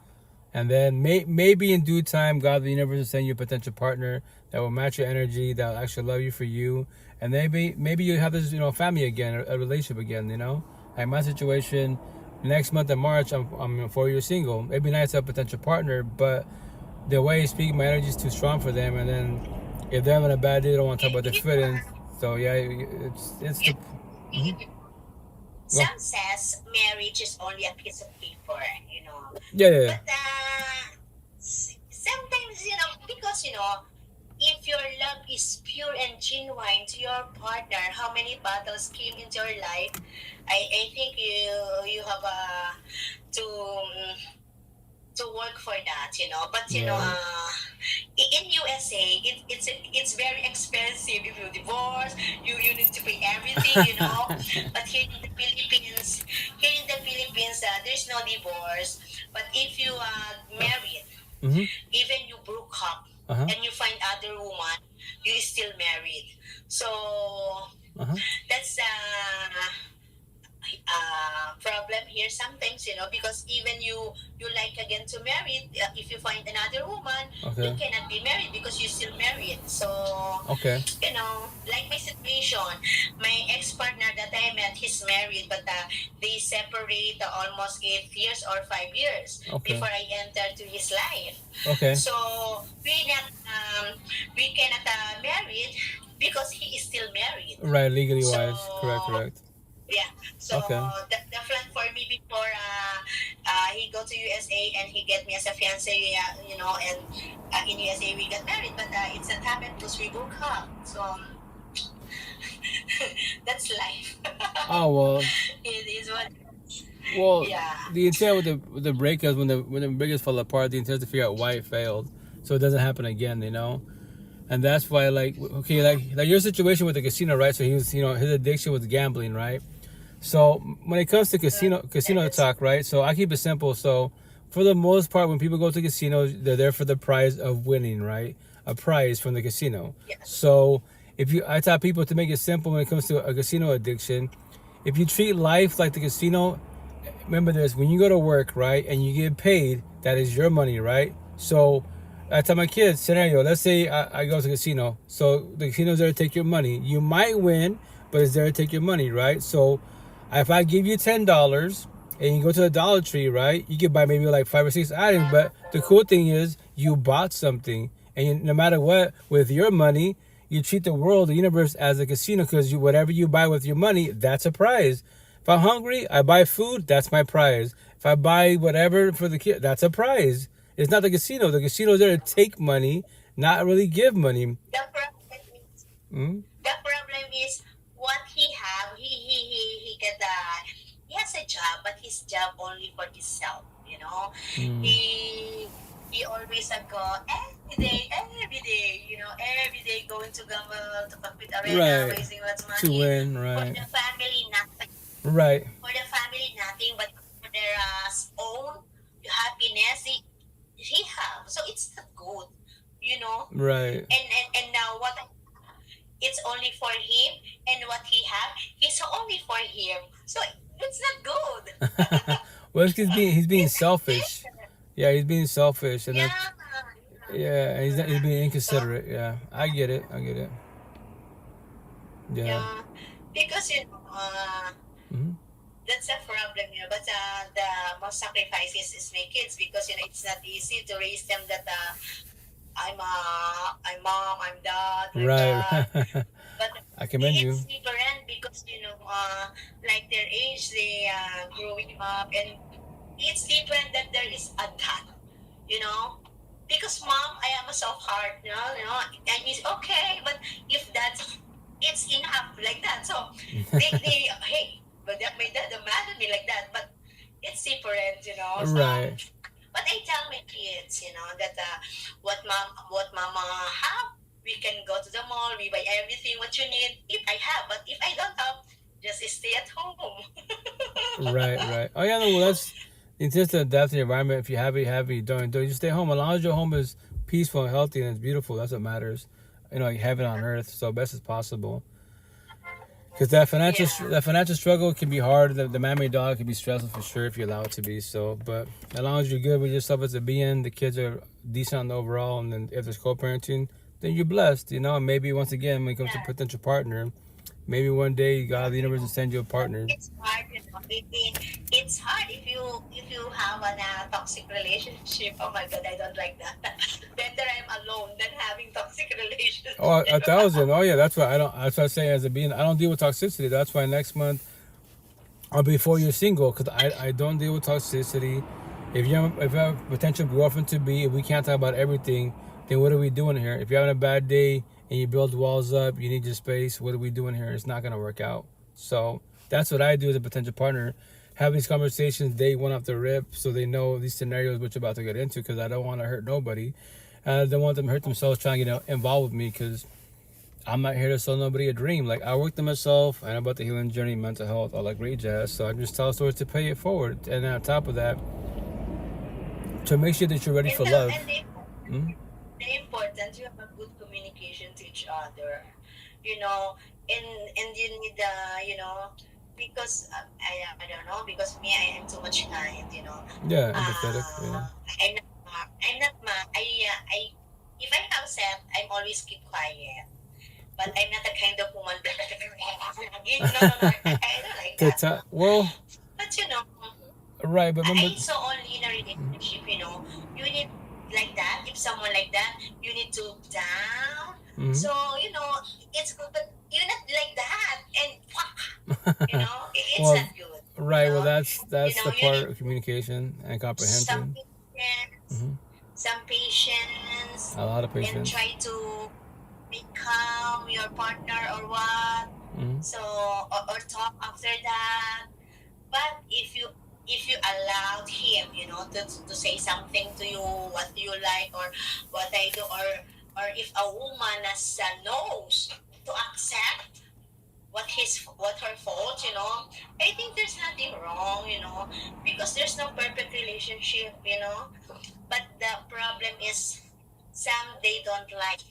A: And then maybe in due time, God, the universe will send you a potential partner that will match your energy, that will actually love you for you, and maybe you have this, you know, family again, a relationship again, you know. Like my situation, next month in March, I'm 4 years single. It'd be nice to have a potential partner, but the way you speak, my energy is too strong for them. And then if they're having a bad day, they don't want to talk about their feelings. So yeah, it's the. Mhm. Well,
K: Some says marriage is only a piece of paper, you know.
A: yeah.
K: But sometimes, you know, because you know, if your love is pure and genuine to your partner, how many battles came into your life? I think you have to work for that, you know. But you know,
A: Right.
K: in USA, it's very expensive. If you divorce, you need to pay everything, you know. But here in the Philippines, there's no divorce. But if you married,
A: Mm-hmm.
K: even you broke up
A: Uh-huh.
K: and you find other woman, you still married. So
A: Uh-huh.
K: that's problem here sometimes, you know, because even you like again to marry, if you find another woman, you
A: Okay.
K: cannot be married because you're still married. So
A: Okay.
K: you know, like my situation, my ex-partner that I met, he's married, but they separate almost 8 years or 5 years
A: Okay.
K: before I enter to his life.
A: Okay.
K: So we cannot married because he is still married.
A: Right. Legally
K: So
A: wise. Correct.
K: yeah. So
A: Okay.
K: the friend for me before he go to USA and he get me as a fiance, you know, and in USA we got married, but it's not happened because we broke up. So that's life.
A: Oh well.
K: It is what.
A: Well,
K: Yeah.
A: the intent with the breakups, when the breakups fall apart, the intent is to figure out why it failed, so it doesn't happen again. You know. And that's why, like, okay, like your situation with the casino, right? So he was, you know, his addiction was gambling, right? So when it comes to casino talk, right? So I keep it simple. So for the most part, when people go to casinos, they're there for the prize of winning, right? A prize from the casino. So I tell people to make it simple when it comes to a casino addiction. If you treat life like the casino, remember this: when you go to work, right, and you get paid, that is your money, right? So I tell my kids, scenario, let's say I go to the casino. So the casino's there to take your money. You might win, but it's there to take your money, right? So if I give you $10 and you go to the Dollar Tree, right, you can buy maybe like 5 or 6 items. But the cool thing is you bought something. And no matter what, with your money, you treat the world, the universe as a casino, because whatever you buy with your money, that's a prize. If I'm hungry, I buy food, that's my prize. If I buy whatever for the kid, that's a prize. It's not the casino. The casino's there to take money, not really give money.
K: The problem is what he have. He get he has a job, but his job only for himself. You know, he always go every day. You know, every day going to gamble, to compete arena,
A: Right.
K: raising lots of money
A: To win,
K: for
A: right.
K: the family, nothing.
A: Right.
K: For the family, nothing, but for their own happiness, he have. So it's not good, you know.
A: Right.
K: And now what? It's only for him, and what he have, it's only for him. So it's not good.
A: Well, it's 'cause he's being selfish. Yeah, he's being selfish, and
K: Yeah.
A: yeah, he's being inconsiderate. Yeah, I get it. Yeah.
K: Yeah. Because you know,
A: Hmm.
K: that's a problem, you know. But the most sacrifices is my kids because you know it's not easy to raise them. That I'm mom, I'm dad, like that.
A: Right.
K: But
A: I commend you.
K: it's different because you know, like their age, they growing up, and it's different that there is a dad, you know. Because mom, I am a soft heart, you know, and he's okay. But if that's it's enough like that, so they hey, but that my dad demanded me like that, but it's different, you know. So,
A: Right.
K: but I tell my kids, you know, that what mama have, We can go to the mall. We buy everything what you need. If I have, but if I don't have, just stay at home.
A: Right, right. Oh yeah, no, well it's just to adapt to the environment. If you have it, you have it. You don't, you just stay home. As long as your home is peaceful and healthy and it's beautiful, that's what matters. You know, you have it on earth, so best as possible. Because that financial struggle can be hard. The man-made dollar can be stressful for sure if you allow it to be. So, but as long as you're good with yourself as a being, the kids are decent on the overall, and then if there's co-parenting, then you're blessed. You know, and maybe once again when it comes to potential partner, maybe one day God, the universe will send you a partner.
K: It's hard, you know. It's hard if you have a toxic relationship. Oh my God, I don't like that. Better I'm alone than having toxic relationship.
A: Oh, 1,000. Oh yeah, that's why I don't. That's why I say as a being, I don't deal with toxicity. That's why next month or before you're single, because I don't deal with toxicity. If you have a potential girlfriend to be, if we can't talk about everything, then what are we doing here? If you're having a bad day and you build walls up, you need your space. What are we doing here? It's not gonna work out. So that's what I do as a potential partner. Have these conversations day one off the rip, so they know these scenarios which you're about to get into. Because I don't want to hurt nobody. I don't want them to hurt themselves trying to get involved with me. Because I'm not here to sell nobody a dream. Like, I worked on myself. I know about the healing journey, mental health, all that great jazz. So I just tell stories to pay it forward. And then on top of that, to make sure that you're ready for love.
K: Very important. You have a good communication to each other. You know, and you need you know, because I don't know, because me, I am too much kind. You know.
A: Yeah, empathetic. Yeah.
K: I'm not I if I have upset, I'm always keep quiet. But I'm not the kind of woman that I don't like that.
A: Well,
K: but you know,
A: right, but remember,
K: I saw only in a relationship, you know, you need like that. If someone like that, you need to down. So, you know, it's good, but you're not like that. And you know, it's
A: well,
K: not good.
A: Right,
K: You know?
A: well, that's
K: You
A: the
K: know,
A: part of communication and comprehension.
K: Some patience,
A: A lot of
K: and
A: patience.
K: try to become your partner or what. So or talk after that. But if you allowed him, you know, to say something to you, what you like or what I do, or if a woman knows to accept what her fault, you know, I think there's nothing wrong, you know, because there's no perfect relationship, you know. But the problem is some they don't like,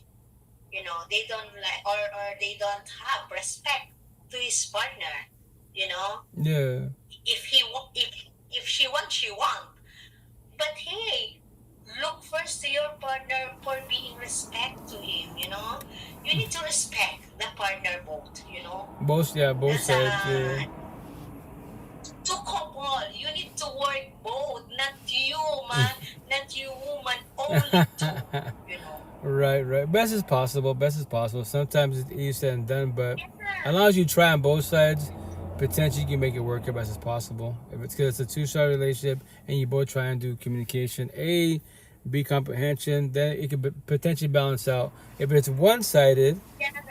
K: you know, they don't like or they don't have respect to his partner, you know.
A: Yeah.
K: If she wants, she wants. But hey, look first to your partner for being respect to him, you know. You need to respect the partner both, you know.
A: Both sides. Yeah.
K: To couple, you need to work both, not you, man, not you, woman, only two, you know.
A: Right. Best as possible. Sometimes it's easier said than done, but as long as you try on both sides, potentially you can make it work as best as possible. If it's because it's a two-sided relationship and you both try and do communication, B comprehension, then it could potentially balance out. If it's one-sided,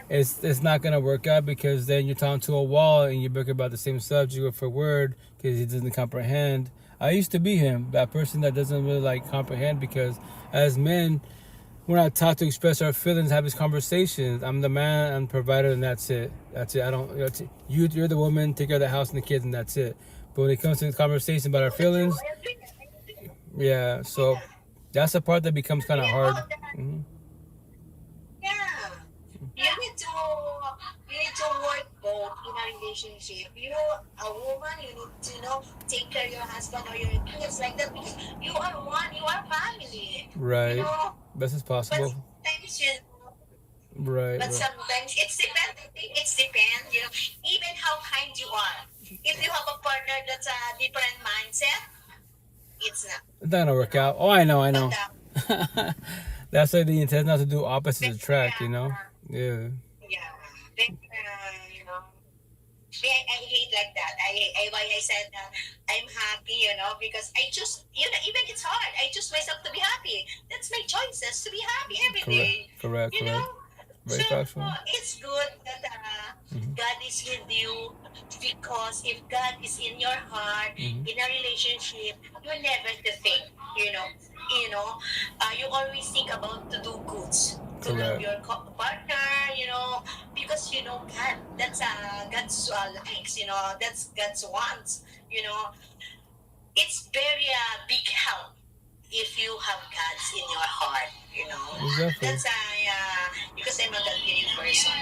A: it's not gonna work out because then you're talking to a wall and you book about the same subject word for word because he doesn't comprehend. I used to be him, that person that doesn't really like comprehend, because as men, we're not taught to express our feelings, have these conversations. I'm the man, I'm the provider, and that's it. I don't. You're the woman, take care of the house and the kids, and that's it. But when it comes to the conversation about our feelings, yeah. So that's the part that becomes kind of hard.
K: Yeah, you need to work both in a relationship. You, a woman, you need to take care of your husband or your kids like that, because you are one, you are family.
A: Right.
K: You know?
A: Best as possible.
K: But sometimes,
A: Right.
K: Sometimes it's depends. It's depends. You know, even how kind you are. If you have a partner that's a different mindset, it's not.
A: It's not gonna work out. Oh, I know. That's why the intent not to do opposites attract. You know. Yeah.
K: Yeah. Then, you know, I hate like that. Why I said that I'm happy, you know, because I just, you know, even it's hard. I choose myself to be happy. That's my choices, to be happy every day.
A: Correct.
K: You know?
A: Very factual.
K: It's good that God is with you, because if God is in your heart, in a relationship, you never to think, you always think about to do goods. to love
A: Correct.
K: your partner, because God, that's God's likes, that's God's wants, it's very big help if you have God's in your heart,
A: Exactly.
K: That's because I'm a God-fearing person,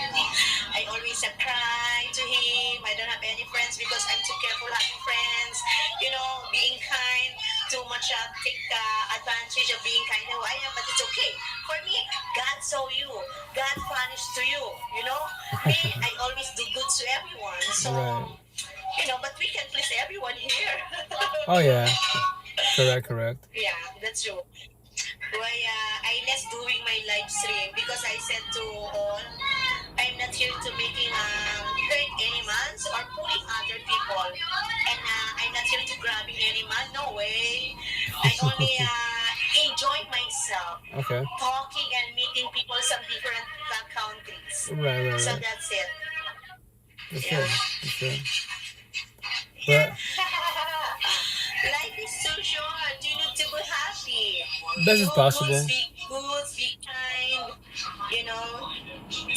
K: I always cry to Him. I don't have any friends because I'm too careful having friends, being kind, too much take advantage of being kind who I am, but it's okay. For me, God saw you, God punished to you, Me, I always do good to everyone, so,
A: Right.
K: but we can please everyone here.
A: Oh yeah. Correct.
K: Yeah, that's true. Why I less doing my live stream because I said to all, I'm not here to making hurt any man or pulling other people, and I'm not here to grabbing any man. No way. I only enjoy myself
A: Okay.
K: talking and meeting people from different countries.
A: Right.
K: So that's it.
A: That's
K: Yeah.
A: it. That's it.
K: Yeah.
A: But
K: Life is so short. You need to be happy.
A: best is
K: Do good,
A: possible.
K: speak good, be kind.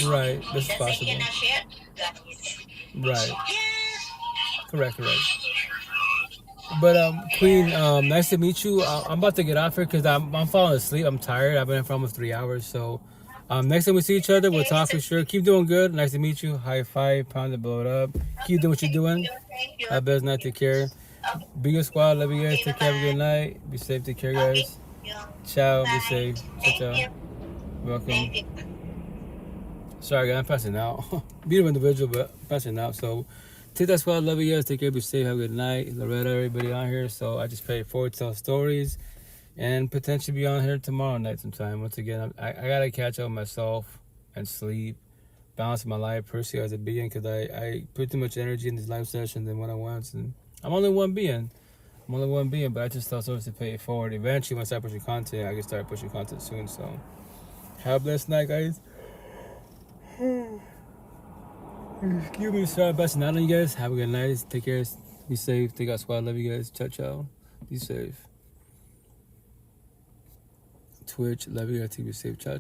A: Right. Best is
K: That's I
A: possible.
K: cannot share, guys.
A: Right.
K: Yeah.
A: Correct. But Queen, nice to meet you. I'm about to get off here because I'm falling asleep. I'm tired. I've been here for almost 3 hours. So next time we see each other, we'll talk for sure. Keep doing good. Nice to meet you. High five. Pound to blow it up. Keep doing what you're doing.
K: Thank you.
A: Have best night. Take care. Be good squad. Love you guys.
K: Okay,
A: Take care. Have a good
K: bye-bye.
A: night. Be safe. Take care,
K: Okay.
A: guys.
K: Yeah.
A: Ciao. Be
K: Bye.
A: safe.
K: Thank
A: Ciao.
K: you.
A: Welcome.
K: Thank you.
A: Sorry, guys. I'm passing out. Beautiful individual, but I'm passing out. So, take that squad. Love you guys. Take care. Be safe. Have a good night. Loretta, everybody on here. So, I just pay forward to tell stories and potentially be on here tomorrow night sometime. Once again, I got to catch up with myself and sleep, balance my life personally as a being because I put too much energy in these live sessions and one-on-ones. And I'm only one being. But I just tell stories to pay it forward. Eventually, once I start pushing content, I can start pushing content soon. So, have a blessed night, guys. Excuse me, sorry, best night on you guys. Have a good night. Take care. Be safe. Take out squad. Love you guys. Ciao. Be safe. Twitch. Love you guys. Be safe. Ciao.